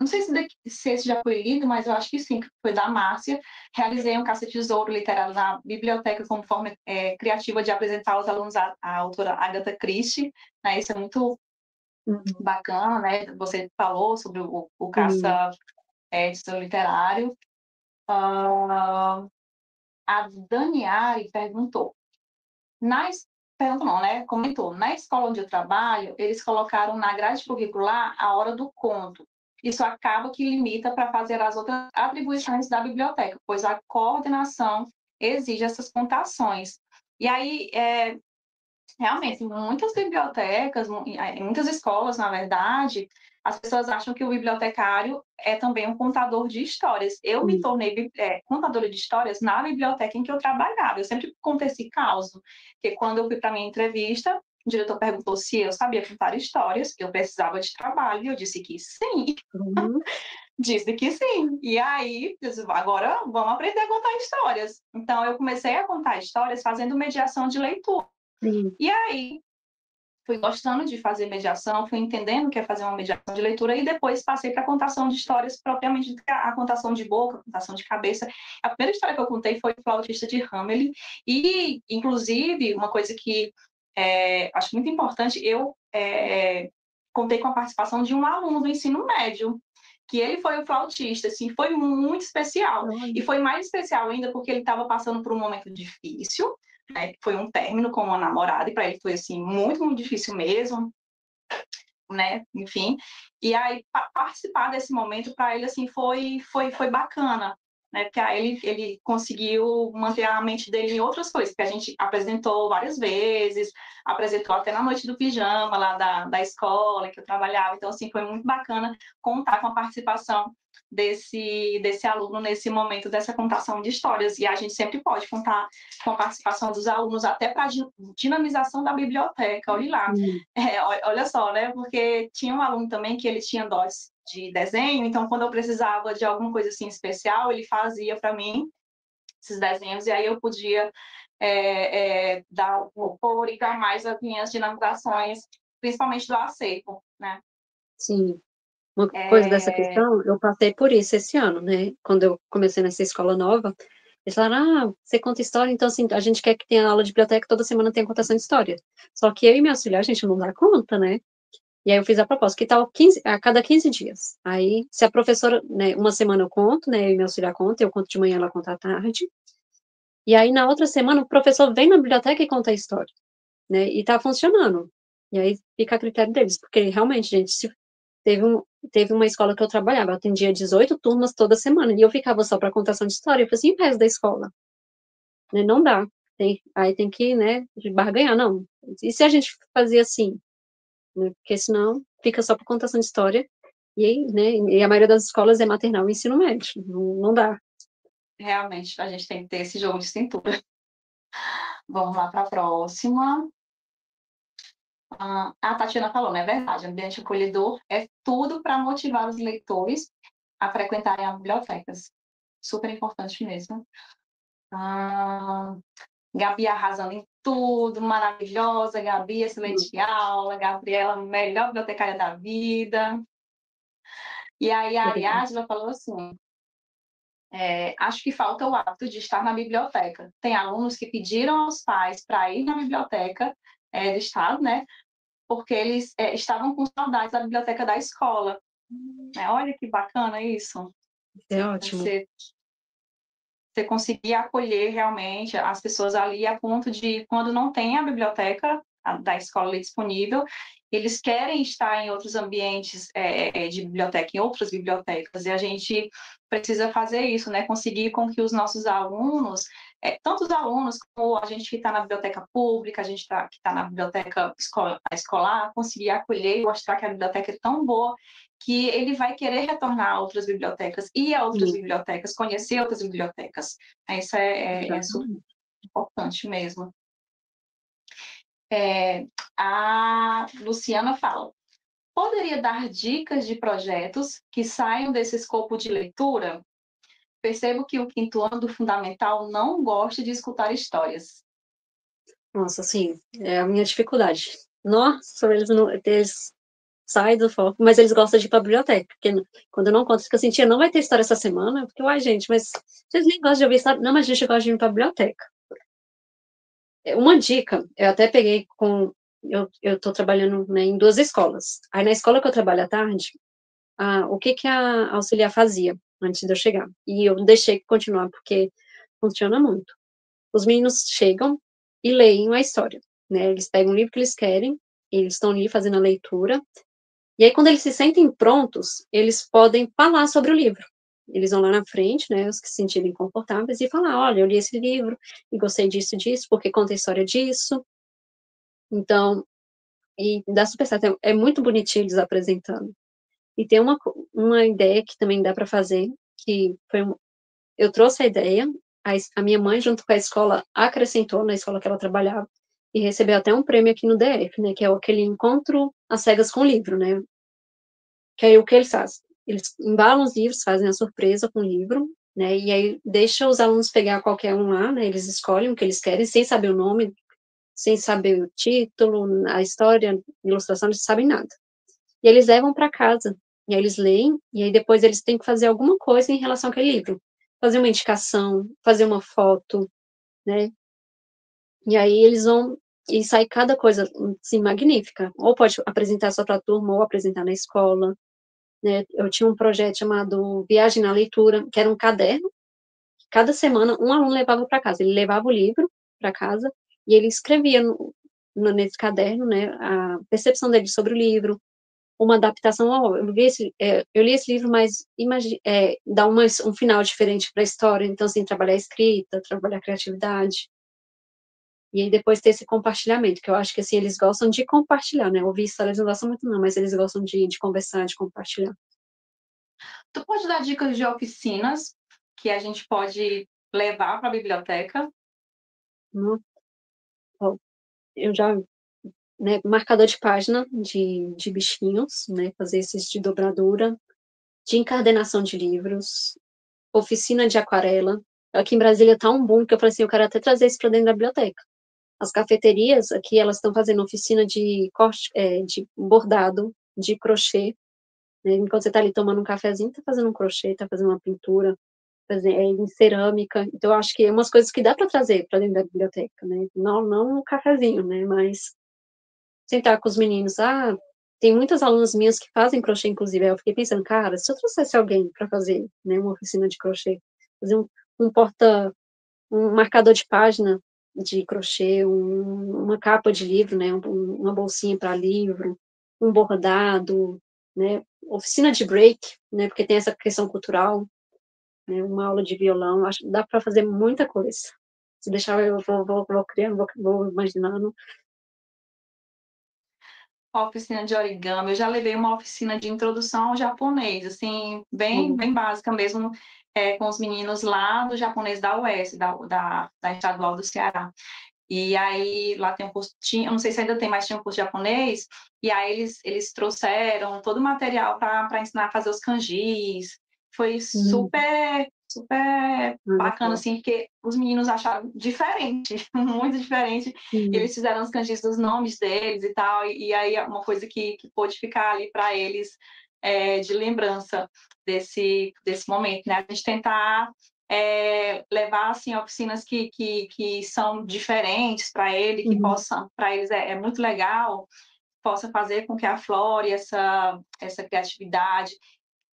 não sei se esse já foi lido, mas eu acho que sim, que foi da Márcia. Realizei um caça-tesouro literário na biblioteca como forma criativa de apresentar aos alunos a autora Agatha Christie. Né? Isso é muito uhum, bacana, né? Você falou sobre o sim, caça-tesouro literário. Ah, a Daniari perguntou, na es- perguntou não, né? Comentou, na escola onde eu trabalho, eles colocaram na grade curricular a hora do conto. Isso acaba que limita para fazer as outras atribuições da biblioteca, pois a coordenação exige essas pontuações. E aí, realmente, em muitas bibliotecas, em muitas escolas, na verdade, as pessoas acham que o bibliotecário é também um contador de histórias. Eu me sim, tornei contadora de histórias na biblioteca em que eu trabalhava. Eu sempre contei esse caos, porque quando eu fui para a minha entrevista, o diretor perguntou se eu sabia contar histórias, que eu precisava de trabalho, e eu disse que sim, uhum, disse que sim. E aí, eu disse, agora vamos aprender a contar histórias. Então, eu comecei a contar histórias fazendo mediação de leitura. sim, E aí, fui gostando de fazer mediação, fui entendendo o que é fazer uma mediação de leitura e depois passei para a contação de histórias propriamente, a contação de boca, a contação de cabeça. A primeira história que eu contei foi o Flautista de Hamelin e, inclusive, uma coisa que acho muito importante, eu contei com a participação de um aluno do ensino médio, que ele foi o flautista, assim, foi muito especial. E foi mais especial ainda porque ele estava passando por um momento difícil, né? Foi um término com uma namorada, e para ele foi, assim, muito, muito difícil mesmo, né? Enfim. E aí, participar desse momento, para ele, assim, foi bacana, né? Porque aí ele conseguiu manter a mente dele em outras coisas, que a gente apresentou várias vezes, apresentou até na noite do pijama lá da escola que eu trabalhava. Então, assim, foi muito bacana contar com a participação desse aluno nesse momento dessa contação de histórias. E a gente sempre pode contar com a participação dos alunos até para a dinamização da biblioteca. Olha lá. Olha só, né? Porque tinha um aluno também que ele tinha dons de desenho, então quando eu precisava de alguma coisa assim especial, ele fazia para mim esses desenhos, e aí eu podia dar o cor e dar mais as minhas dinamizações, principalmente do acervo, né? Sim. Uma coisa dessa questão, eu passei por isso esse ano, né? Quando eu comecei nessa escola nova, eles falaram, você conta história, então, assim, a gente quer que tenha aula de biblioteca, toda semana tem contação de história. Só que eu e minha auxiliar, a gente não dá conta, né? E aí eu fiz a proposta, que tal a cada 15 dias. Aí, se a professora, né, uma semana eu conto, né, eu e minha auxiliar conta, eu conto de manhã, ela conta à tarde. E aí, na outra semana, o professor vem na biblioteca e conta a história, né? E tá funcionando. E aí fica a critério deles, porque realmente, gente, se teve uma escola que eu trabalhava, eu atendia 18 turmas toda semana, e eu ficava só para contação de história, eu falei assim, e o resto da escola? Né, não dá. Aí tem que, né, de barganhar, não. E se a gente fazia assim? Né, porque senão fica só para contação de história, e aí, né, e a maioria das escolas é maternal e ensino médio, não dá. Realmente, a gente tem que ter esse jogo de cintura. Vamos lá para a próxima. A Tatiana falou, não é verdade? Ambiente acolhedor é tudo para motivar os leitores a frequentarem as bibliotecas. Super importante mesmo. Gabi arrasando em tudo, maravilhosa. Gabi, excelente aula. Gabriela, melhor bibliotecária da vida. E aí a Ariadna falou assim, acho que falta o hábito de estar na biblioteca. Tem alunos que pediram aos pais para ir na biblioteca do estado, né? Porque eles estavam com saudades da biblioteca da escola. Olha que bacana isso. É ótimo. Você conseguir acolher realmente as pessoas ali a ponto de, quando não tem a biblioteca da escola ali disponível, eles querem estar em outros ambientes de biblioteca, em outras bibliotecas, e a gente precisa fazer isso, né? Conseguir com que os nossos alunos, tanto os alunos como a gente que está na biblioteca pública, a gente que está na biblioteca escolar, conseguir acolher e mostrar que a biblioteca é tão boa que ele vai querer retornar a outras bibliotecas, ir a outras bibliotecas, conhecer outras bibliotecas. Isso é super importante mesmo. A Luciana fala, poderia dar dicas de projetos que saiam desse escopo de leitura? Percebo que o quinto ano do fundamental não gosta de escutar histórias. Nossa, assim, é a minha dificuldade. Nossa, eles saem do foco, mas eles gostam de ir para a biblioteca, porque quando eu não conto, fica assim, tia, não vai ter história essa semana, porque, uai, gente, mas vocês nem gostam de ouvir história? Não, mas a gente gosta de ir para a biblioteca. Uma dica, eu até peguei eu estou trabalhando, né, em 2 escolas. Aí na escola que eu trabalho à tarde, o que a auxiliar fazia antes de eu chegar? E eu deixei continuar, porque funciona muito. Os meninos chegam e leem a história, né? Eles pegam o livro que eles querem, eles estão ali fazendo a leitura, e aí quando eles se sentem prontos, eles podem falar sobre o livro. Eles vão lá na frente, né, os que se sentirem confortáveis, e falar, olha, eu li esse livro, e gostei disso, porque conta a história disso. Então, e dá super certo, é muito bonitinho eles apresentando. E tem uma ideia que também dá para fazer, que foi eu trouxe a ideia, a minha mãe, junto com a escola, acrescentou na escola que ela trabalhava, e recebeu até um prêmio aqui no DF, né, que é aquele encontro às cegas com o livro, né, que aí o que eles fazem? Eles embalam os livros, fazem a surpresa com o livro, né, e aí deixa os alunos pegar qualquer um lá, né, eles escolhem o que eles querem, sem saber o nome, sem saber o título, a história, a ilustração, eles não sabem nada. E eles levam para casa, e aí eles leem, e aí depois eles têm que fazer alguma coisa em relação àquele livro. Fazer uma indicação, fazer uma foto, né? E aí eles vão e sai cada coisa, assim, magnífica. Ou pode apresentar só para a turma, ou apresentar na escola, né? Eu tinha um projeto chamado Viagem na Leitura, que era um caderno. Cada semana, um aluno levava para casa. Ele levava o livro para casa e ele escrevia nesse caderno, né, a percepção dele sobre o livro, uma adaptação. Oh, eu li esse livro, mas dá um final diferente para a história. Então, assim, trabalhar a escrita, trabalhar a criatividade. E aí depois ter esse compartilhamento, que eu acho que, assim, eles gostam de compartilhar, né? Ouvir histórias não gostam muito não, mas eles gostam de conversar, de compartilhar. Tu pode dar dicas de oficinas que a gente pode levar para a biblioteca? Não? Ó, eu já, né, marcador de página de bichinhos, né, fazer esses de dobradura, de encadernação de livros, oficina de aquarela. Aqui em Brasília tá um boom que eu falei assim, eu quero até trazer isso para dentro da biblioteca. As cafeterias aqui, elas estão fazendo oficina de corte, de bordado, de crochê, né? Enquanto você está ali tomando um cafezinho, está fazendo um crochê, está fazendo uma pintura, em cerâmica. Então, eu acho que é umas coisas que dá para trazer para dentro da biblioteca, né? Não um cafezinho, né? Mas sentar com os meninos. Ah, tem muitas alunas minhas que fazem crochê, inclusive. Aí eu fiquei pensando, cara, se eu trouxesse alguém para fazer, né, uma oficina de crochê, fazer um um marcador de página de crochê, uma capa de livro, né, uma bolsinha para livro, um bordado, né, oficina de break, né, porque tem essa questão cultural, né, uma aula de violão, acho que dá para fazer muita coisa. Se deixar, eu vou criando, vou imaginando. A oficina de origami, eu já levei uma oficina de introdução ao japonês, assim, bem básica mesmo, com os meninos lá do japonês da UES, da Estadual do Ceará. E aí lá tem um curso, eu não sei se ainda tem, mas tinha um curso de japonês, e aí eles trouxeram todo o material para ensinar a fazer os kanjis. Foi Hum, super bacana, legal. assim, porque os meninos acharam diferente, muito diferente. Hum, Eles fizeram os kanjis dos nomes deles e tal, e aí é uma coisa que pôde ficar ali para eles de lembrança desse momento, né? A gente tentar levar assim oficinas que são diferentes para ele, que uhum, possam, para eles é muito legal, possa fazer com que aflore essa criatividade.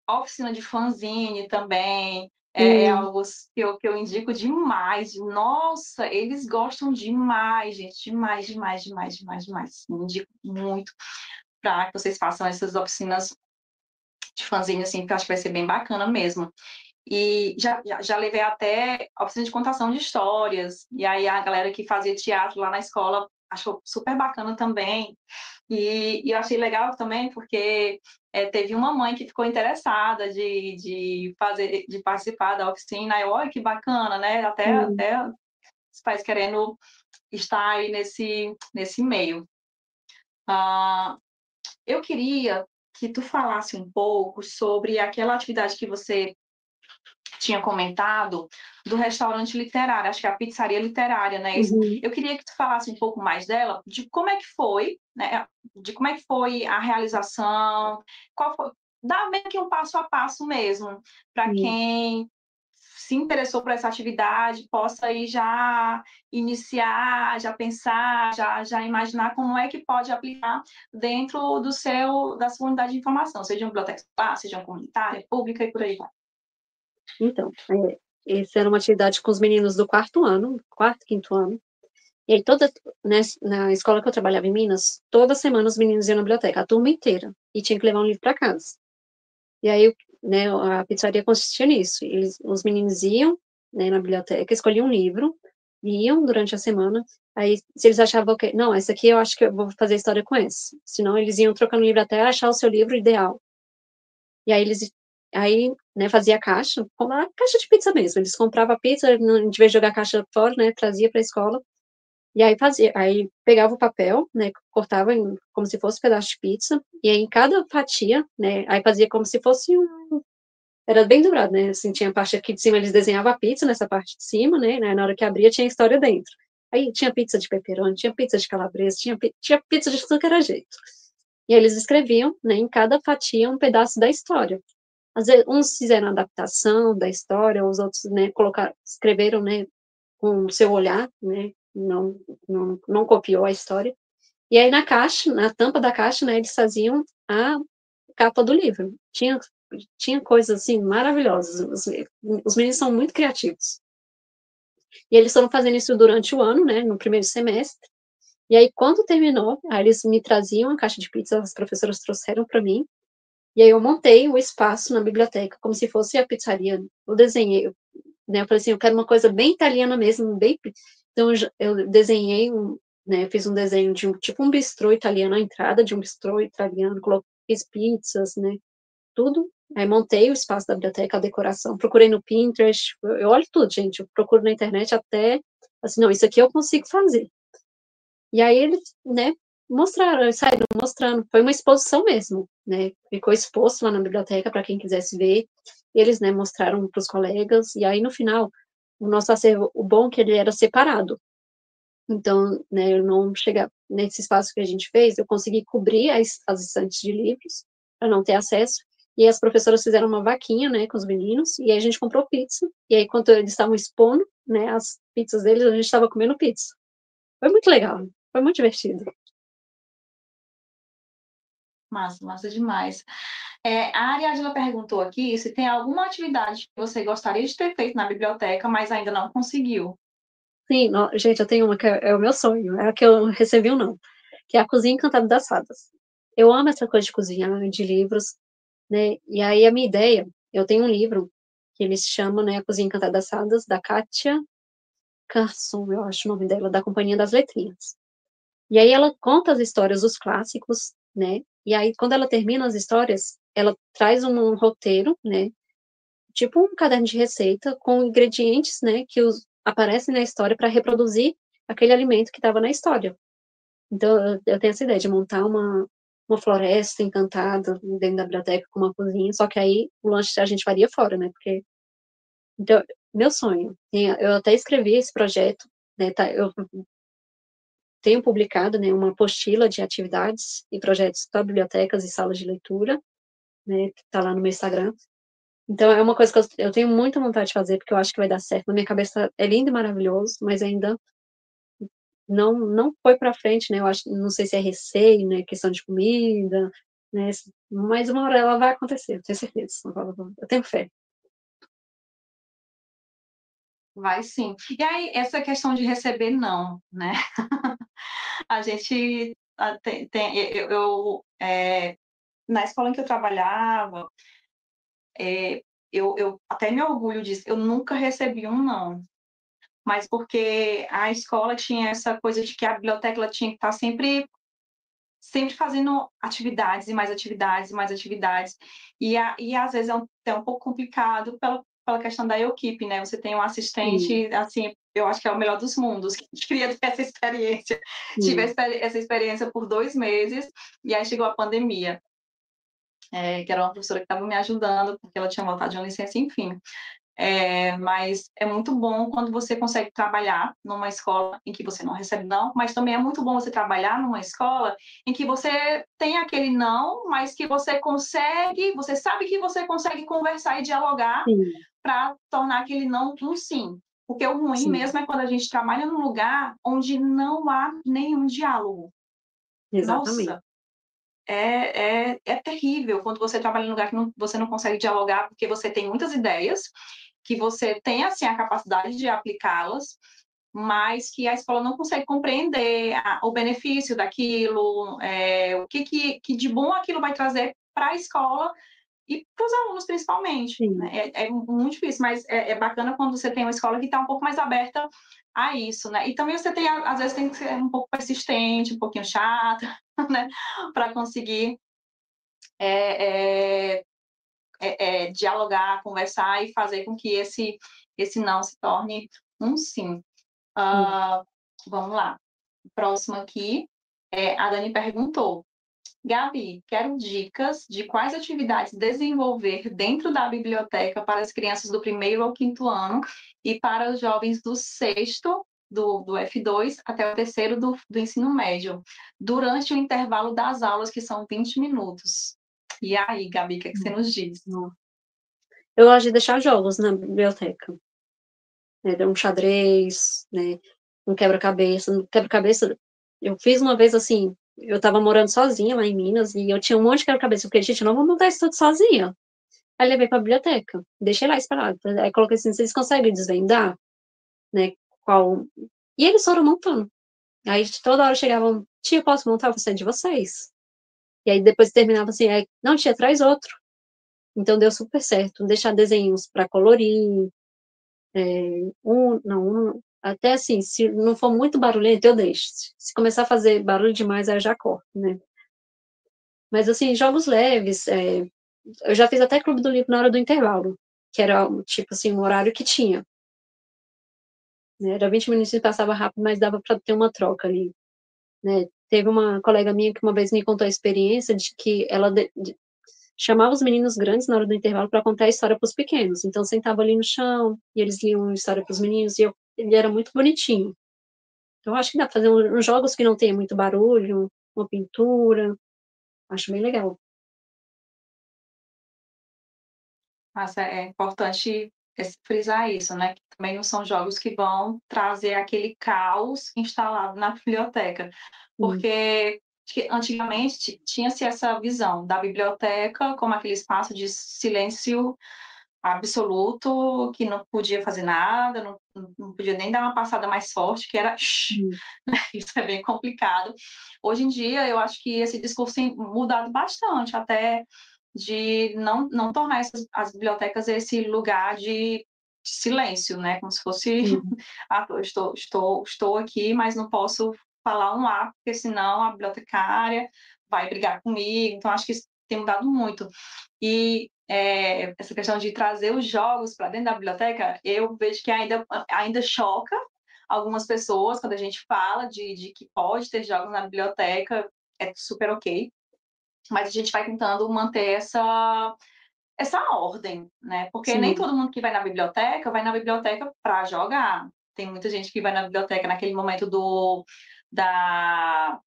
A oficina de fanzine também é hum, algo que eu indico demais. Nossa, eles gostam demais, gente, demais, demais, demais, demais, demais. Indico muito para que vocês façam essas oficinas de fanzine, assim, que eu acho que vai ser bem bacana mesmo. E já levei até a oficina de contação de histórias. E aí a galera que fazia teatro lá na escola achou super bacana também. E eu achei legal também porque teve uma mãe que ficou interessada de participar da oficina. Aí, olha que bacana, né? hum. Até os pais querendo estar aí nesse meio. Ah, eu queria que tu falasse um pouco sobre aquela atividade que você tinha comentado do restaurante literário, acho que é a pizzaria literária, né? Uhum, Eu queria que tu falasse um pouco mais dela, de como é que foi, né? De como é que foi a realização, qual foi, dá meio que um passo a passo mesmo, para sim. quem se interessou por essa atividade, possa aí já iniciar, já pensar, já imaginar como é que pode aplicar dentro da sua unidade de informação, seja uma biblioteca escolar, seja uma comunitária, pública e por aí vai. Então, essa era uma atividade com os meninos do quarto ano, quarto, quinto ano. E aí né, na escola que eu trabalhava em Minas, toda semana os meninos iam na biblioteca, a turma inteira, e tinha que levar um livro para casa. E aí, né, a pizzaria consistia nisso. Os meninos iam, né, na biblioteca, escolhiam um livro, iam durante a semana. Aí, se eles achavam que, não, esse aqui eu acho que eu vou fazer história com esse. Senão, eles iam trocando livro até achar o seu livro ideal. E aí, né, fazia a caixa, como a caixa de pizza mesmo. Eles compravam a pizza, de vez de jogar a caixa fora, né, trazia para a escola. E aí aí pegava o papel, né, cortava como se fosse um pedaço de pizza, e aí em cada fatia, né, aí fazia como se fosse era bem dobrado, né, assim, tinha a parte aqui de cima, eles desenhavam a pizza nessa parte de cima, né, na hora que abria tinha a história dentro. Aí tinha pizza de pepperoni, tinha pizza de calabresa, tinha pizza de tudo que era jeito. E aí eles escreviam, né, em cada fatia um pedaço da história. Às vezes, uns fizeram adaptação da história, os outros, né, escreveram, né, com o seu olhar, né, não copiou a história. E aí na caixa, na tampa da caixa, né, eles faziam a capa do livro. Tinha coisas assim maravilhosas. Os meninos são muito criativos. E eles foram fazendo isso durante o ano, né, no primeiro semestre. E aí quando terminou, aí eles me traziam a caixa de pizza, as professoras trouxeram para mim. E aí eu montei o espaço na biblioteca como se fosse a pizzaria. Eu desenhei, né, eu falei assim, eu quero uma coisa bem italiana mesmo, bem. Então eu desenhei né, fiz um desenho de tipo um bistrô italiano, a entrada de um bistrô italiano, fiz pizzas, né, tudo. Aí montei o espaço da biblioteca, a decoração, procurei no Pinterest, eu olho tudo, gente, eu procuro na internet até, assim, não, isso aqui eu consigo fazer. E aí eles, né, mostraram, saíram mostrando, foi uma exposição mesmo, né, ficou exposto lá na biblioteca para quem quisesse ver, e eles, né, mostraram para os colegas, e aí no final, o nosso acervo, o bom é que ele era separado, então, né, eu não chegar nesse espaço que a gente fez, eu consegui cobrir as estantes de livros, para não ter acesso, e as professoras fizeram uma vaquinha, né, com os meninos, e aí a gente comprou pizza, e aí quando eles estavam expondo, né, as pizzas deles, a gente estava comendo pizza. Foi muito legal, foi muito divertido. Massa, massa demais. A Ariadna perguntou aqui se tem alguma atividade que você gostaria de ter feito na biblioteca, mas ainda não conseguiu. Sim, gente, eu tenho uma que é o meu sonho, é a que eu recebi um não, que é a Cozinha Encantada das Fadas. Eu amo essa coisa de cozinhar, de livros, né? E aí a minha ideia, eu tenho um livro que eles chamam, né, A Cozinha Encantada das Fadas, da Kátia Carson, eu acho o nome dela, da Companhia das Letrinhas. E aí ela conta as histórias dos clássicos, né? E aí quando ela termina as histórias, ela traz um roteiro, né? Tipo um caderno de receita com ingredientes, né, que aparecem na história para reproduzir aquele alimento que estava na história. Então, eu tenho essa ideia de montar uma floresta encantada dentro da biblioteca com uma cozinha, só que aí o lanche a gente faria fora, né, porque... Então, meu sonho, eu até escrevi esse projeto, né, eu tenho publicado, né, uma apostila de atividades e projetos para bibliotecas e salas de leitura, né, que está lá no meu Instagram. Então, é uma coisa que eu tenho muita vontade de fazer, porque eu acho que vai dar certo. Na minha cabeça é lindo e maravilhoso, mas ainda não foi para frente, né? Eu acho, não sei se é receio, né? Questão de comida, né? Mas uma hora ela vai acontecer, eu tenho certeza. Eu tenho fé. Vai sim. E aí, essa questão de receber não, né? A gente na escola em que eu trabalhava, eu até me orgulho disso, eu nunca recebi um não. Mas porque a escola tinha essa coisa de que a biblioteca ela tinha que estar sempre fazendo atividades e mais atividades e mais atividades. E às vezes é um pouco complicado pela questão da equipe, né? Você tem um Sim, assistente, assim, eu acho que é o melhor dos mundos, que queria ter essa experiência. Tive sim, essa experiência por 2 meses, e aí chegou a pandemia. Que era uma professora que estava me ajudando, porque ela tinha voltado de uma licença, enfim. Mas é muito bom quando você consegue trabalhar numa escola em que você não recebe não, mas também é muito bom você trabalhar numa escola em que você tem aquele não, mas que você sabe que você consegue conversar e dialogar sim, para tornar aquele não um sim. Porque o ruim sim, mesmo é quando a gente trabalha num lugar onde não há nenhum diálogo. exatamente. Nossa, é terrível quando você trabalha num lugar que você não consegue dialogar, porque você tem muitas ideias, que você tem assim a capacidade de aplicá-las, mas que a escola não consegue compreender o benefício daquilo, o que de bom aquilo vai trazer para a escola e para os alunos principalmente. Né? Sim, É muito difícil, mas é bacana quando você tem uma escola que está um pouco mais aberta a isso, né? E também você tem, às vezes, tem que ser um pouco persistente, um pouquinho chata, né? Para conseguir é, é, dialogar, conversar e fazer com que esse não se torne um sim. sim. Vamos lá. Próximo aqui, a Dani perguntou: Gabi, quero dicas de quais atividades desenvolver dentro da biblioteca para as crianças do primeiro ao quinto ano e para os jovens do sexto, do F2 até o terceiro do ensino médio, durante o intervalo das aulas, que são 20 minutos. E aí, Gabi, o que é que você nos diz? Eu gosto de deixar jogos na biblioteca, né? Um xadrez, né? um quebra-cabeça. Um quebra-cabeça, eu fiz uma vez assim, eu tava morando sozinha lá em Minas e eu tinha um monte de quebra-cabeça. Eu falei, gente, eu não vou montar isso tudo sozinha. Aí levei pra biblioteca, deixei lá esperado. Aí coloquei assim, vocês conseguem desvendar, né, qual... E eles foram montando. Aí toda hora chegavam, tia, posso montar? Eu falei, é de vocês. E aí depois terminava assim, aí, não, tia, traz outro. Então deu super certo. Deixar desenhos para colorir, até assim, se não for muito barulhento, eu deixo. Se começar a fazer barulho demais, aí eu já corto, né? Mas assim, jogos leves, eu já fiz até clube do livro na hora do intervalo, que era tipo assim, um horário que tinha, né? Era 20 minutos e passava rápido, mas dava para ter uma troca ali, né? Teve uma colega minha que uma vez me contou a experiência de que ela chamava os meninos grandes na hora do intervalo para contar a história para os pequenos. Então sentava ali no chão e eles liam a história para os meninos e ele era muito bonitinho. Então acho que dá para fazer uns jogos que não tenha muito barulho, uma pintura. Acho bem legal. Mas é importante frisar isso, né? Que também não são jogos que vão trazer aquele caos instalado na biblioteca. Hum, Porque acho que antigamente tinha-se essa visão da biblioteca como aquele espaço de silêncio absoluto, que não podia fazer nada, não podia nem dar uma passada mais forte, que era shh, hum, isso é bem complicado. Hoje em dia, eu acho que esse discurso tem mudado bastante, até de não tornar as bibliotecas esse lugar de silêncio, né? Como se fosse, hum, eu estou aqui, mas não posso falar um A, porque senão a bibliotecária vai brigar comigo. Então, acho que isso tem mudado muito. E essa questão de trazer os jogos para dentro da biblioteca, eu vejo que ainda choca algumas pessoas quando a gente fala de que pode ter jogos na biblioteca, é super ok, mas a gente vai tentando manter essa ordem, né? Porque nem sim, todo mundo que vai na biblioteca para jogar. Tem muita gente que vai na biblioteca naquele momento da,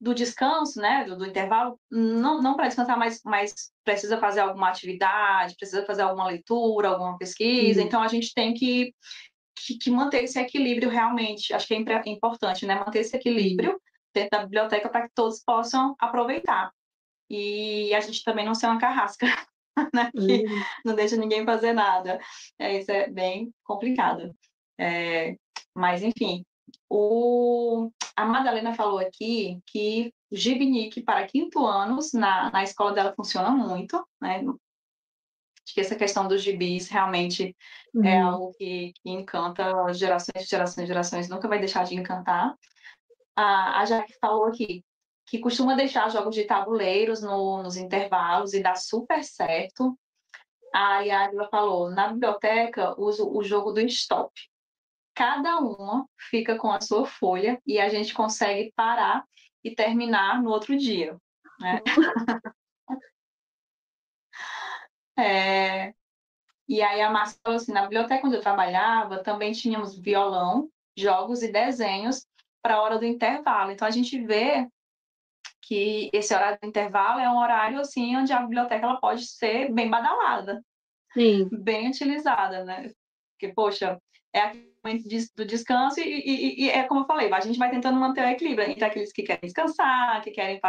do descanso, né, do intervalo, não para descansar, mas precisa fazer alguma atividade, precisa fazer alguma leitura, alguma pesquisa, hum, então a gente tem que manter esse equilíbrio realmente, acho que é importante, né, manter esse hum, equilíbrio dentro da biblioteca para que todos possam aproveitar. E a gente também não ser uma carrasca, né, que hum, não deixa ninguém fazer nada. Isso é bem complicado. É, mas, enfim, a Madalena falou aqui que o Gibnic para quinto anos na escola dela funciona muito, né? Acho que essa questão dos gibis realmente é hum. algo que encanta gerações, gerações, gerações, nunca vai deixar de encantar. A Jaque falou aqui que costuma deixar jogos de tabuleiros nos intervalos e dá super certo. A Yadla falou, na biblioteca uso o jogo do stop. Cada uma fica com a sua folha e a gente consegue parar e terminar no outro dia, né? É, e aí a Márcia falou assim, na biblioteca onde eu trabalhava, também tínhamos violão, jogos e desenhos para a hora do intervalo. Então a gente vê que esse horário do intervalo é um horário assim onde a biblioteca ela pode ser bem badalada, Sim, bem utilizada, né? Porque, poxa, é aquele momento do descanso e é como eu falei, a gente vai tentando manter o equilíbrio entre aqueles que querem descansar, que querem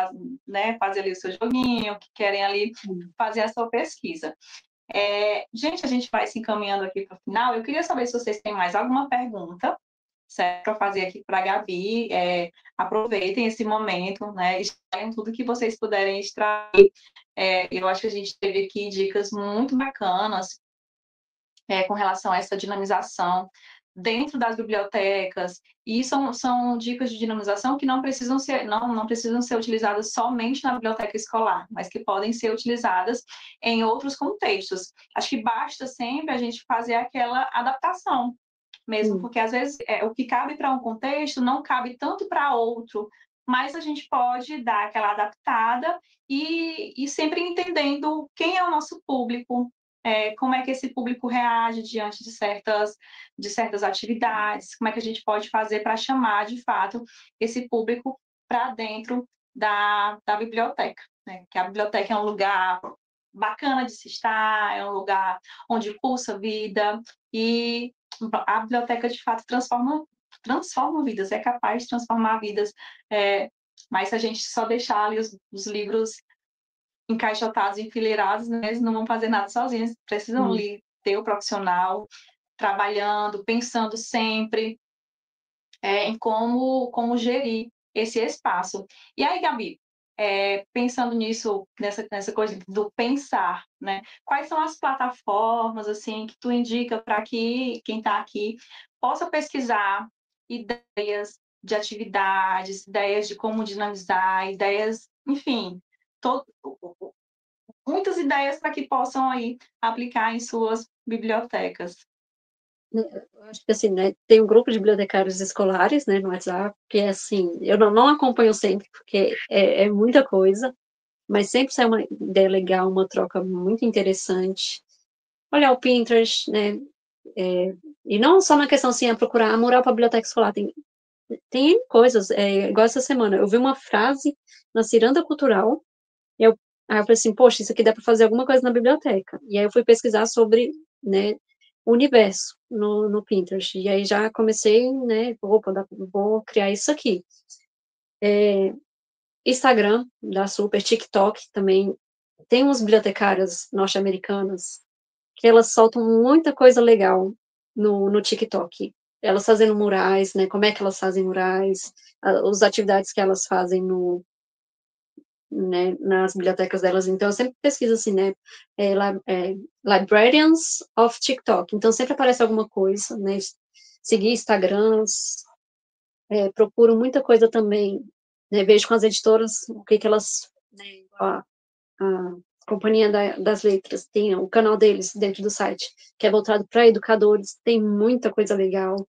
né, fazer ali o seu joguinho, que querem ali sim. fazer a sua pesquisa. Gente, a gente vai se encaminhando aqui para o final. Eu queria saber se vocês têm mais alguma pergunta, certo? Para fazer aqui para a Gabi. Aproveitem esse momento, né? Extraiam tudo que vocês puderem extrair. Eu acho que a gente teve aqui dicas muito bacanas com relação a essa dinamização dentro das bibliotecas, e são dicas de dinamização que não precisam ser utilizadas somente na biblioteca escolar, mas que podem ser utilizadas em outros contextos. Acho que basta sempre a gente fazer aquela adaptação, mesmo Sim. porque às vezes o que cabe para um contexto não cabe tanto para outro, mas a gente pode dar aquela adaptada e sempre entendendo quem é o nosso público, como é que esse público reage diante de certas atividades, como é que a gente pode fazer para chamar, de fato, esse público para dentro da biblioteca. Né? Que a biblioteca é um lugar bacana de se estar, é um lugar onde pulsa vida, e a biblioteca, de fato, transforma vidas, é capaz de transformar vidas, mas se a gente só deixar ali os livros encaixotados, enfileirados, né, eles não vão fazer nada sozinhos, precisam ali ter o profissional trabalhando, pensando sempre em como gerir esse espaço. E aí, Gabi, pensando nisso, nessa coisa do pensar, né? Quais são as plataformas assim que tu indica para que quem está aqui possa pesquisar ideias de atividades, ideias de como dinamizar, ideias, enfim, muitas ideias para que possam aí aplicar em suas bibliotecas. Eu acho que assim, né, tem um grupo de bibliotecários escolares, né, no WhatsApp, que é assim, eu não acompanho sempre, porque é muita coisa, mas sempre sai uma ideia legal, uma troca muito interessante. Olhar o Pinterest, né, e não só na questão assim, procurar mural para biblioteca escolar, tem coisas, igual essa semana, eu vi uma frase na Ciranda Cultural, aí eu falei assim, poxa, isso aqui dá para fazer alguma coisa na biblioteca. E aí eu fui pesquisar sobre, né, o universo no Pinterest. E aí já comecei, né, opa, vou criar isso aqui. Instagram, dá super, TikTok também. Tem umas bibliotecárias norte-americanas que elas soltam muita coisa legal no TikTok. Elas fazendo murais, né, como é que elas fazem murais, as atividades que elas fazem né, nas bibliotecas delas. Então, eu sempre pesquiso assim, né, librarians of TikTok. Então, sempre aparece alguma coisa, né, seguir Instagrams, procuro muita coisa também, né, vejo com as editoras o que elas, né, a Companhia das Letras, tem o canal deles dentro do site, que é voltado para educadores, tem muita coisa legal,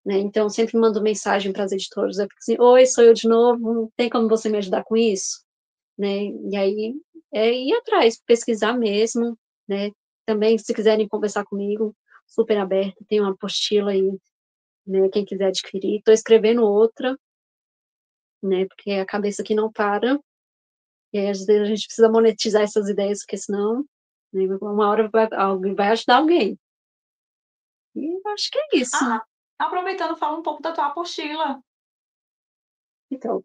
né, então sempre mando mensagem para as editoras, eu fico assim, oi, sou eu de novo, tem como você me ajudar com isso? Né? E aí ir atrás, pesquisar mesmo, né? Também, se quiserem conversar comigo, super aberta, tem uma apostila aí, né? Quem quiser adquirir. Estou escrevendo outra, né? Porque a cabeça aqui não para, e aí, às vezes a gente precisa monetizar essas ideias, porque senão, né, uma hora alguém vai ajudar alguém. E acho que é isso. Aproveitando, fala um pouco da tua apostila. Então,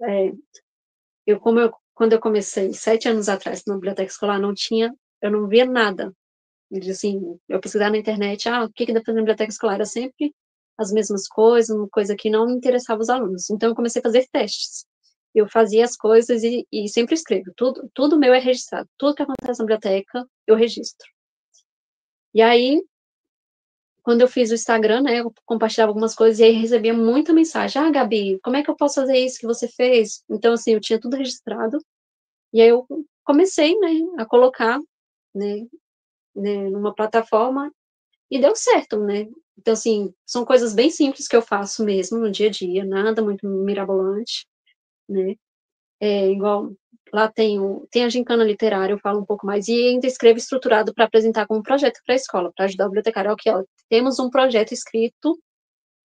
quando eu comecei 7 anos atrás na biblioteca escolar, eu não via nada. Assim, eu pesquisar na internet, o que dá para fazer na biblioteca escolar? Era sempre as mesmas coisas, uma coisa que não interessava os alunos. Então, eu comecei a fazer testes. Eu fazia as coisas e sempre escrevo. Tudo meu é registrado. Tudo que acontece na biblioteca, eu registro. E aí, quando eu fiz o Instagram, né, eu compartilhava algumas coisas e aí recebia muita mensagem. Gabi, como é que eu posso fazer isso que você fez? Então, assim, eu tinha tudo registrado. E aí eu comecei, né, a colocar, né, numa plataforma e deu certo, né? Então, assim, são coisas bem simples que eu faço mesmo no dia a dia, nada muito mirabolante, né? Igual, lá tem a gincana literária, eu falo um pouco mais, e ainda escrevo estruturado para apresentar como projeto para a escola, para ajudar o bibliotecário. Ok, ó, temos um projeto escrito,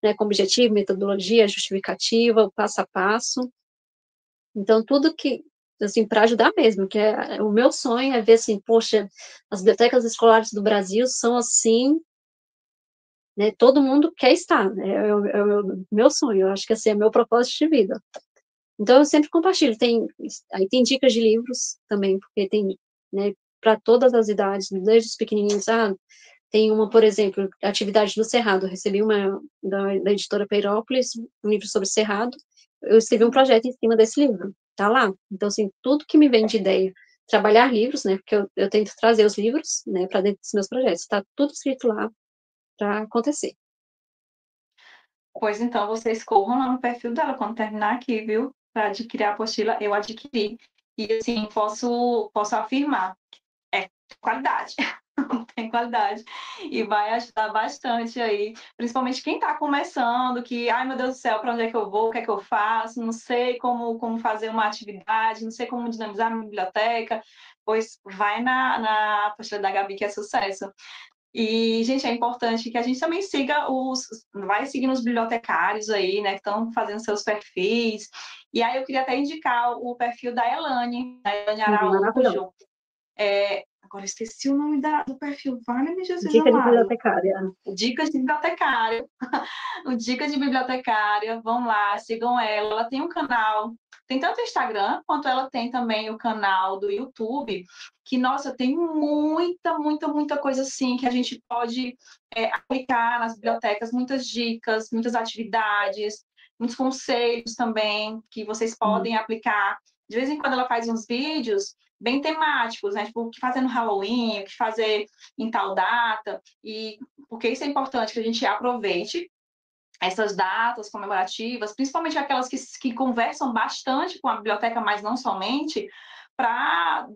né, com objetivo, metodologia, justificativa, o passo a passo. Então, tudo que, assim, para ajudar mesmo, que o meu sonho é ver, assim, poxa, as bibliotecas escolares do Brasil são, assim, né, todo mundo quer estar, né, é o meu sonho, eu acho que assim, é meu propósito de vida. Então, eu sempre compartilho, aí tem dicas de livros também, porque tem, né, para todas as idades, desde os pequenininhos, tem uma, por exemplo, Atividade do Cerrado, eu recebi uma da editora Peirópolis, um livro sobre o Cerrado, eu escrevi um projeto em cima desse livro, tá lá. Então, assim, tudo que me vem de ideia, trabalhar livros, né, porque eu tento trazer os livros, né, para dentro dos meus projetos, tá tudo escrito lá, para acontecer. Pois então, vocês corram lá no perfil dela quando terminar aqui, viu? Para adquirir a apostila, eu adquiri. E assim, posso afirmar, é qualidade. Tem qualidade. E vai ajudar bastante aí, principalmente quem está começando, que, ai meu Deus do céu, para onde é que eu vou, o que é que eu faço, não sei como fazer uma atividade, não sei como dinamizar a minha biblioteca, pois vai na apostila da Gabi, que é sucesso. E, gente, é importante que a gente também vai seguindo os bibliotecários aí, né, que estão fazendo seus perfis. E aí eu queria até indicar o perfil da Elane Araújo. agora esqueci o nome do perfil, vale-me Jesus Dica de amado. bibliotecária. Dicas de bibliotecária. O Dicas de Bibliotecária, vão lá, sigam ela. Ela tem um canal, tem tanto o Instagram, quanto ela tem também o canal do YouTube, que, nossa, tem muita, muita, muita coisa assim que a gente pode aplicar nas bibliotecas, muitas dicas, muitas atividades, muitos conselhos também que vocês podem aplicar. De vez em quando ela faz uns vídeos bem temáticos, né? Tipo, o que fazer no Halloween, o que fazer em tal data, e porque isso é importante que a gente aproveite essas datas comemorativas, principalmente aquelas que conversam bastante com a biblioteca, mas não somente, para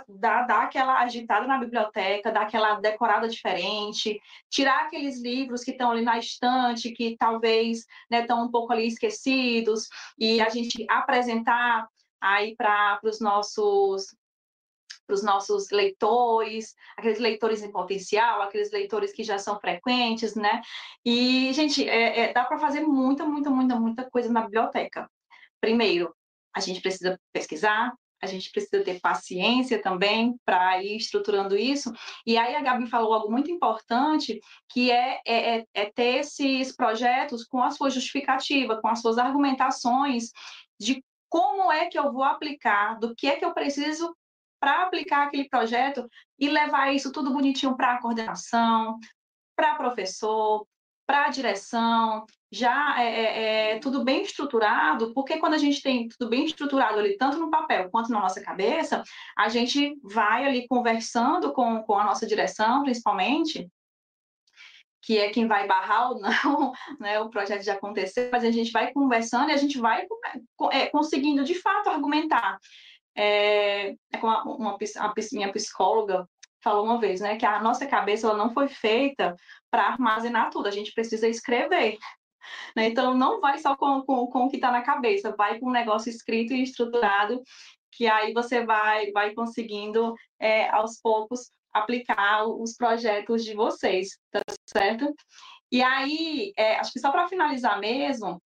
dar aquela agitada na biblioteca, dar aquela decorada diferente, tirar aqueles livros que estão ali na estante, que talvez estão um pouco ali esquecidos, e a gente apresentar aí para os nossos leitores, aqueles leitores em potencial, aqueles leitores que já são frequentes, né? E, gente, dá para fazer muita, muita, muita, muita coisa na biblioteca. Primeiro, a gente precisa pesquisar, a gente precisa ter paciência também para ir estruturando isso. E aí a Gabi falou algo muito importante, que é ter esses projetos com a sua justificativa, com as suas argumentações de como é que eu vou aplicar, do que é que eu preciso para aplicar aquele projeto e levar isso tudo bonitinho para a coordenação, para professor, para a direção, já tudo bem estruturado, porque quando a gente tem tudo bem estruturado ali, tanto no papel quanto na nossa cabeça, a gente vai ali conversando com a nossa direção, principalmente, que é quem vai barrar ou não, né, o projeto de acontecer, mas a gente vai conversando e a gente vai conseguindo, de fato, argumentar. Como minha psicóloga falou uma vez, né, que a nossa cabeça ela não foi feita para armazenar tudo, a gente precisa escrever, né? Então não vai só com o que está na cabeça, vai com um negócio escrito e estruturado, que aí você vai conseguindo aos poucos aplicar os projetos de vocês, tá certo? E aí, acho que só para finalizar mesmo,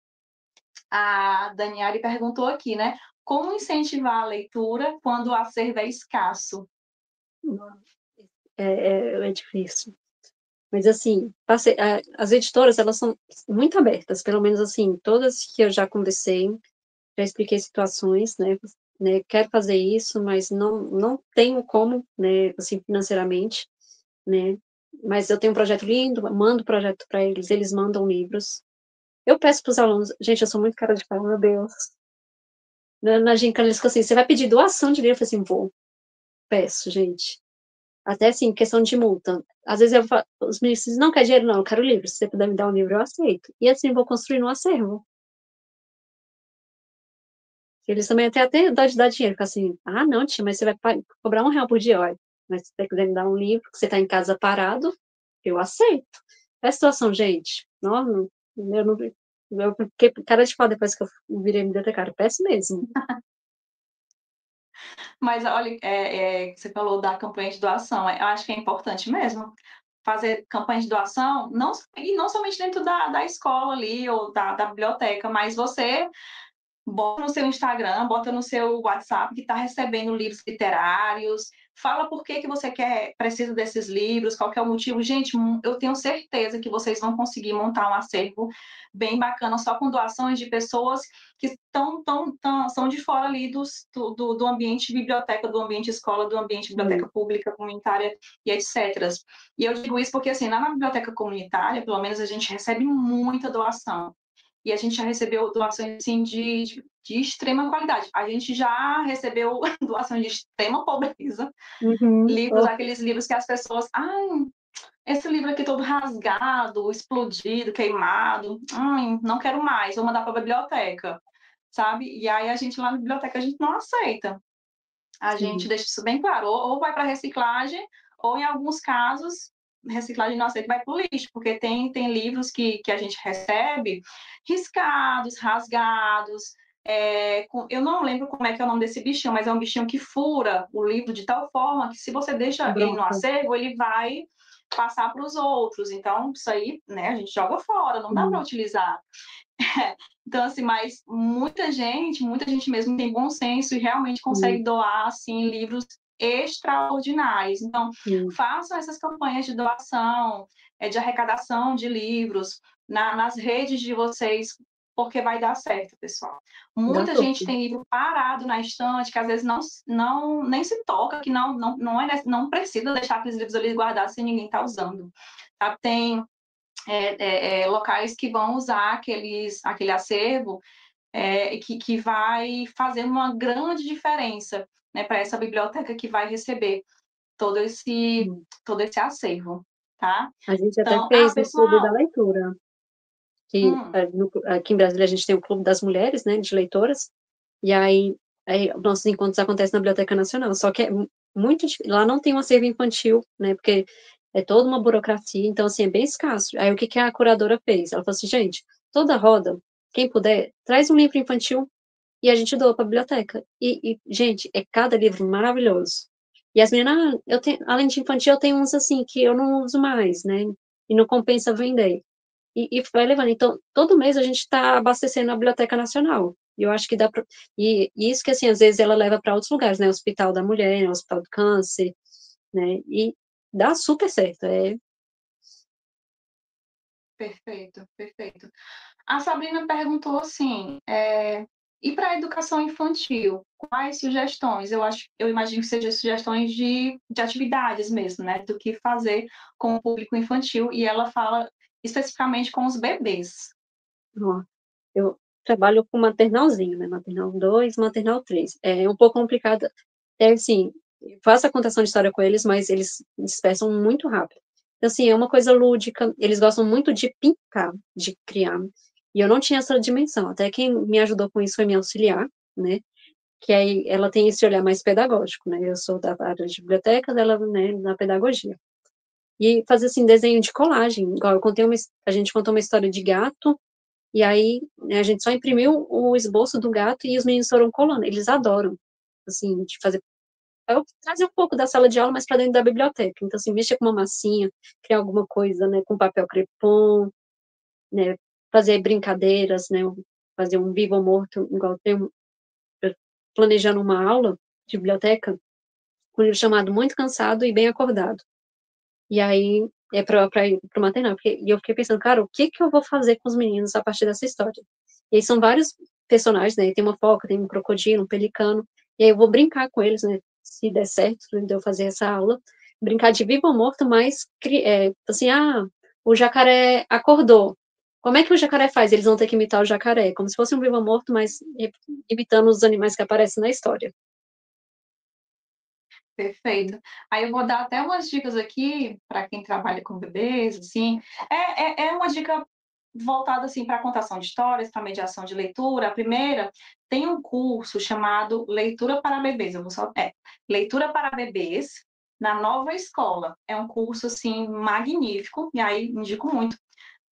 a Daniele perguntou aqui, né? Como incentivar a leitura quando o acervo é escasso? É difícil. Mas, assim, as editoras, elas são muito abertas, pelo menos, assim, todas que eu já conversei, já expliquei situações, né, quero fazer isso, mas não tenho como, né, assim, financeiramente, né, mas eu tenho um projeto lindo, mando o projeto para eles, eles mandam livros. Eu peço para os alunos, gente, eu sou muito cara de pau, meu Deus. Na gincana, eles ficam assim, você vai pedir doação de livro? Eu falei assim, vou, peço, gente. Até assim, questão de multa. Às vezes os meninos dizem, não quer dinheiro, não, eu quero livro. Se você puder me dar um livro, eu aceito. E assim, eu vou construir um acervo. Eles também até dó de dar dinheiro, ficam assim, ah, não, tia, mas você vai cobrar R$ 1 por dia, olha. Mas se você quiser me dar um livro, que você está em casa parado, eu aceito. É a situação, gente. Não, eu não. Eu fiquei cara de pau depois que eu virei bibliotecária. Peço mesmo. Mas olha, você falou da campanha de doação, eu acho que é importante mesmo fazer campanha de doação, e não somente dentro da escola ali, ou da biblioteca, mas você bota no seu Instagram, bota no seu WhatsApp que está recebendo livros literários, fala por que você precisa desses livros, qual que é o motivo. Gente, eu tenho certeza que vocês vão conseguir montar um acervo bem bacana, só com doações de pessoas que são de fora ali do ambiente biblioteca, do ambiente escola, do ambiente biblioteca pública, comunitária e etc. E eu digo isso porque, assim, lá na biblioteca comunitária, pelo menos a gente recebe muita doação. E a gente já recebeu doações assim, de extrema qualidade. A gente já recebeu doações de extrema pobreza, livros, aqueles livros que as pessoas. Esse livro aqui todo rasgado, explodido, queimado. Não quero mais, vou mandar para a biblioteca, sabe? E aí a gente lá na biblioteca a gente não aceita. A gente deixa isso bem claro. Ou vai para reciclagem, ou em alguns casos reciclagem não aceita, vai para o lixo, porque tem livros que a gente recebe riscados, rasgados. Eu não lembro como é que é o nome desse bichinho, mas é um bichinho que fura o livro de tal forma que se você deixa ele no acervo, ele vai passar para os outros. Então, isso aí, né, a gente joga fora, não dá para utilizar. Então, assim, mas muita gente mesmo tem bom senso e realmente consegue doar, assim, livros extraordinárias. Então, façam essas campanhas de doação, de arrecadação de livros nas redes de vocês, porque vai dar certo, pessoal. Muita gente tem livro parado na estante, que às vezes nem se toca, que não precisa deixar aqueles livros ali guardados se ninguém está usando. Sabe? Tem locais que vão usar aquele acervo que vai fazer uma grande diferença, né, para essa biblioteca que vai receber todo esse acervo, tá? A gente até Então, fez no Clube da pessoal... Leitura, que aqui em Brasília a gente tem o Clube das Mulheres, né, de leitoras, e aí nossos encontros acontecem na Biblioteca Nacional, só que muito lá não tem um acervo infantil, né, porque é toda uma burocracia, então, assim, é bem escasso. Aí, o que a curadora fez? Ela falou assim, gente, toda roda, quem puder, traz um livro infantil e a gente doa para a biblioteca. Gente, cada livro maravilhoso. E as meninas, além de infantil, eu tenho uns, assim, que eu não uso mais, né, e não compensa vender. E vai levando. Então, todo mês a gente está abastecendo a Biblioteca Nacional. E eu acho que dá para... E isso que, assim, às vezes ela leva para outros lugares, né? Hospital da Mulher, né? Hospital do Câncer, né? E dá super certo. Perfeito, perfeito. A Sabrina perguntou assim, e para a educação infantil, quais sugestões? Eu imagino que sejam sugestões de atividades mesmo, né? Do que fazer com o público infantil, e ela fala especificamente com os bebês. Ó, eu trabalho com maternalzinho, né? Maternal 2, maternal 3. É um pouco complicado. Assim, faço a contação de história com eles, mas eles dispersam muito rápido. Então, assim, é uma coisa lúdica. Eles gostam muito de pintar, de criar. E eu não tinha essa dimensão. Até quem me ajudou com isso foi minha auxiliar, né? Que aí ela tem esse olhar mais pedagógico, né? Eu sou da área de biblioteca, dela, né, na pedagogia. E fazer, assim, desenho de colagem. Igual a gente contou uma história de gato, e aí, né, a gente só imprimiu o esboço do gato e os meninos foram colando. Eles adoram, assim, de fazer. Eu trazer um pouco da sala de aula, mas para dentro da biblioteca. Então, assim, mexer com uma massinha, criar alguma coisa, né, com papel crepom, né, fazer brincadeiras, né, fazer um vivo ou morto, igual planejando uma aula de biblioteca, com um livro chamado Muito Cansado e Bem Acordado. E aí, para ir pro maternal, e eu fiquei pensando, cara, o que eu vou fazer com os meninos a partir dessa história? E aí são vários personagens, né? Tem uma foca, tem um crocodilo, um pelicano, e aí eu vou brincar com eles, né? Se der certo de eu fazer essa aula, brincar de vivo ou morto, mas assim, o jacaré acordou. Como é que o jacaré faz? Eles vão ter que imitar o jacaré, como se fosse um vivo ou morto, mas imitando os animais que aparecem na história. Perfeito. Aí eu vou dar até umas dicas aqui para quem trabalha com bebês, assim. É uma dica voltada assim para contação de histórias, para mediação de leitura. A primeira tem um curso chamado Leitura para Bebês. Leitura para Bebês na Nova Escola. É um curso assim magnífico e aí indico muito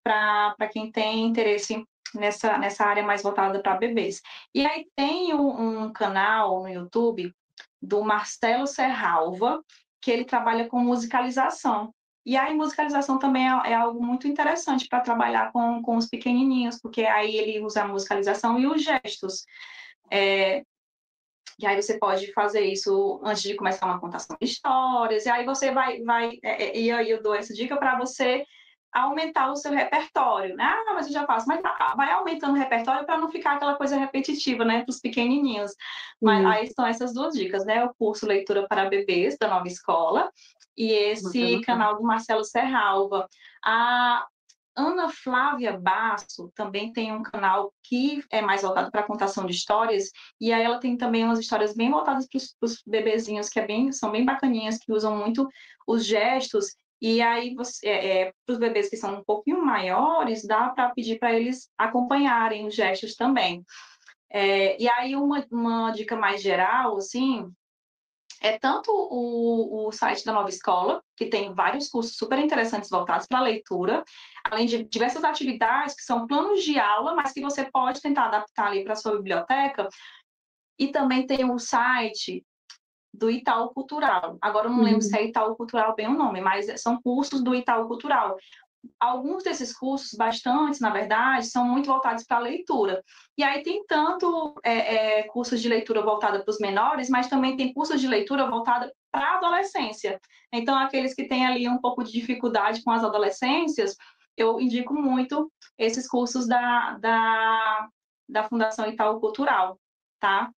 para quem tem interesse nessa área mais voltada para bebês. E aí tem um canal no YouTube do Marcelo Serralva, que ele trabalha com musicalização. E aí, musicalização também é algo muito interessante para trabalhar com os pequenininhos, porque aí ele usa a musicalização e os gestos. E aí você pode fazer isso antes de começar uma contação de histórias, e aí você e aí eu dou essa dica para você aumentar o seu repertório, né? Mas eu já faço, mas vai aumentando o repertório para não ficar aquela coisa repetitiva, né, para os pequenininhos. Mas aí são essas duas dicas, né? O curso Leitura para Bebês, da Nova Escola, e esse canal do Marcelo Serralva. A Ana Flávia Basso também tem um canal que é mais voltado para a contação de histórias, e aí ela tem também umas histórias bem voltadas para os bebezinhos, que são bem bacaninhas, que usam muito os gestos. E aí, para os bebês que são um pouquinho maiores, dá para pedir para eles acompanharem os gestos também. E aí, uma dica mais geral, assim, é tanto o site da Nova Escola, que tem vários cursos super interessantes voltados para a leitura, além de diversas atividades que são planos de aula, mas que você pode tentar adaptar ali para a sua biblioteca. E também tem o site do Itaú Cultural. Agora eu não lembro se é Itaú Cultural bem o nome, mas são cursos do Itaú Cultural. Alguns desses cursos, bastantes, na verdade, são muito voltados para a leitura. E aí tem tanto cursos de leitura voltada para os menores, mas também tem cursos de leitura voltada para a adolescência. Então, aqueles que têm ali um pouco de dificuldade com as adolescências, eu indico muito esses cursos da Fundação Itaú Cultural, tá?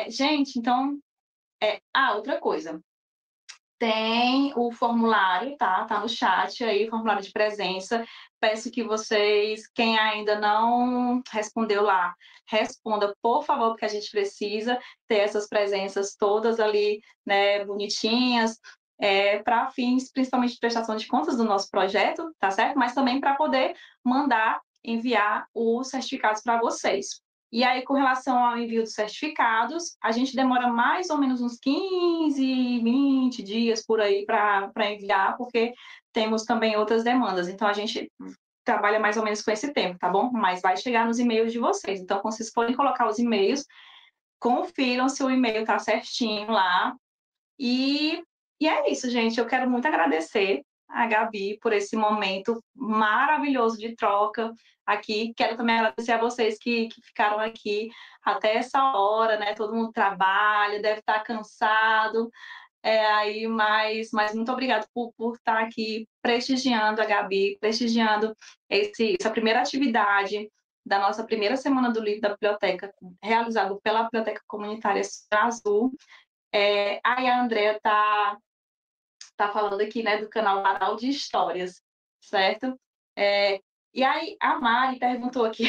Gente, então, outra coisa. Tem o formulário, tá? Tá no chat aí, o formulário de presença. Peço que vocês, quem ainda não respondeu lá, responda, por favor, porque a gente precisa ter essas presenças todas ali, né, bonitinhas, para fins, principalmente de prestação de contas do nosso projeto, tá certo? Mas também para poder mandar, enviar os certificados para vocês. E aí, com relação ao envio dos certificados, a gente demora mais ou menos uns 15, 20 dias por aí para enviar, porque temos também outras demandas. Então, a gente trabalha mais ou menos com esse tempo, tá bom? Mas vai chegar nos e-mails de vocês. Então, quando vocês forem colocar os e-mails, confiram se o e-mail está certinho lá. E é isso, gente. Eu quero muito agradecer a Gabi por esse momento maravilhoso de troca aqui. Quero também agradecer a vocês que ficaram aqui até essa hora, né? Todo mundo trabalha, deve estar cansado. Mas muito obrigada por estar aqui prestigiando a Gabi, prestigiando essa primeira atividade da nossa primeira Semana do Livro da Biblioteca, realizado pela Biblioteca Comunitária Azul. Aí a Andrea tá falando aqui, né, do canal Varal de Histórias, certo? E aí a Mari perguntou aqui,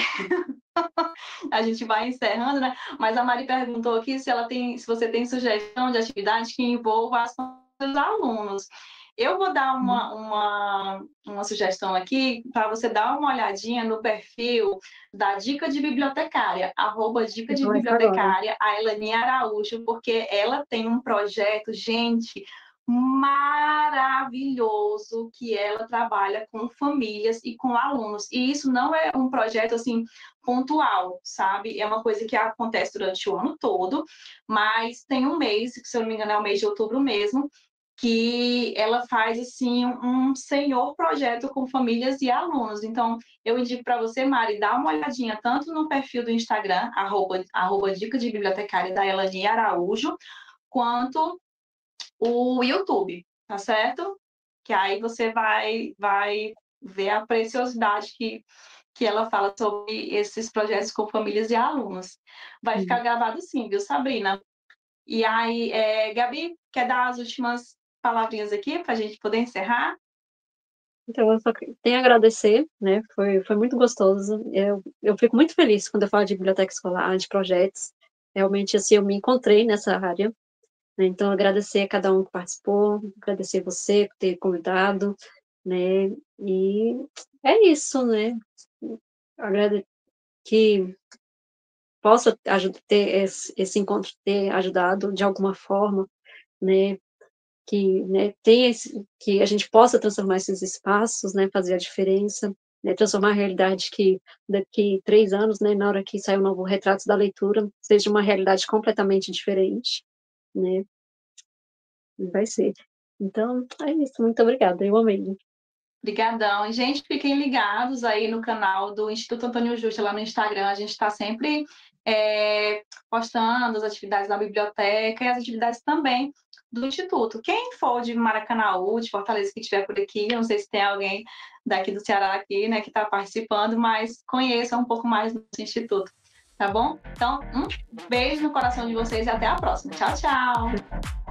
a gente vai encerrando, né? Mas a Mari perguntou aqui se você tem sugestão de atividade que envolva as dos alunos. Eu vou dar uma sugestão aqui para você dar uma olhadinha no perfil da Dica de Bibliotecária, @Dica de Bibliotecária, a Elaninha Araújo, porque ela tem um projeto, gente, maravilhoso, que ela trabalha com famílias e com alunos. E isso não é um projeto assim pontual, sabe? É uma coisa que acontece durante o ano todo, mas tem um mês, se eu não me engano é o mês de outubro mesmo, que ela faz assim um senhor projeto com famílias e alunos. Então, eu indico para você, Mari, dar uma olhadinha tanto no perfil do Instagram, @, Dica de Bibliotecária da Elaninha Araújo, quanto o YouTube, tá certo? Que aí você vai ver a preciosidade que ela fala sobre esses projetos com famílias e alunos. Vai ficar gravado sim, viu, Sabrina? E aí, Gabi, quer dar as últimas palavrinhas aqui para a gente poder encerrar? Então, eu só tenho a agradecer, né? Foi muito gostoso. Eu fico muito feliz quando eu falo de biblioteca escolar, de projetos. Realmente, assim, eu me encontrei nessa área, né? Então, agradecer a cada um que participou, agradecer você por ter convidado, né? E é isso, né? Que possa ter esse encontro ter ajudado de alguma forma, né? Que, né, que a gente possa transformar esses espaços, né, fazer a diferença, né, transformar a realidade que daqui 3 anos, né, na hora que sair o novo Retratos da Leitura, seja uma realidade completamente diferente, né, vai ser. Então, é isso, muito obrigada, eu amei. Obrigadão. Gente, fiquem ligados aí no canal do Instituto Antônio Justo, lá no Instagram. A gente está sempre postando as atividades da biblioteca e as atividades também do Instituto. Quem for de Maracanaú, de Fortaleza, que estiver por aqui, eu não sei se tem alguém daqui do Ceará aqui, né, que está participando, mas conheça um pouco mais do Instituto, tá bom? Então, um beijo no coração de vocês e até a próxima. Tchau, tchau!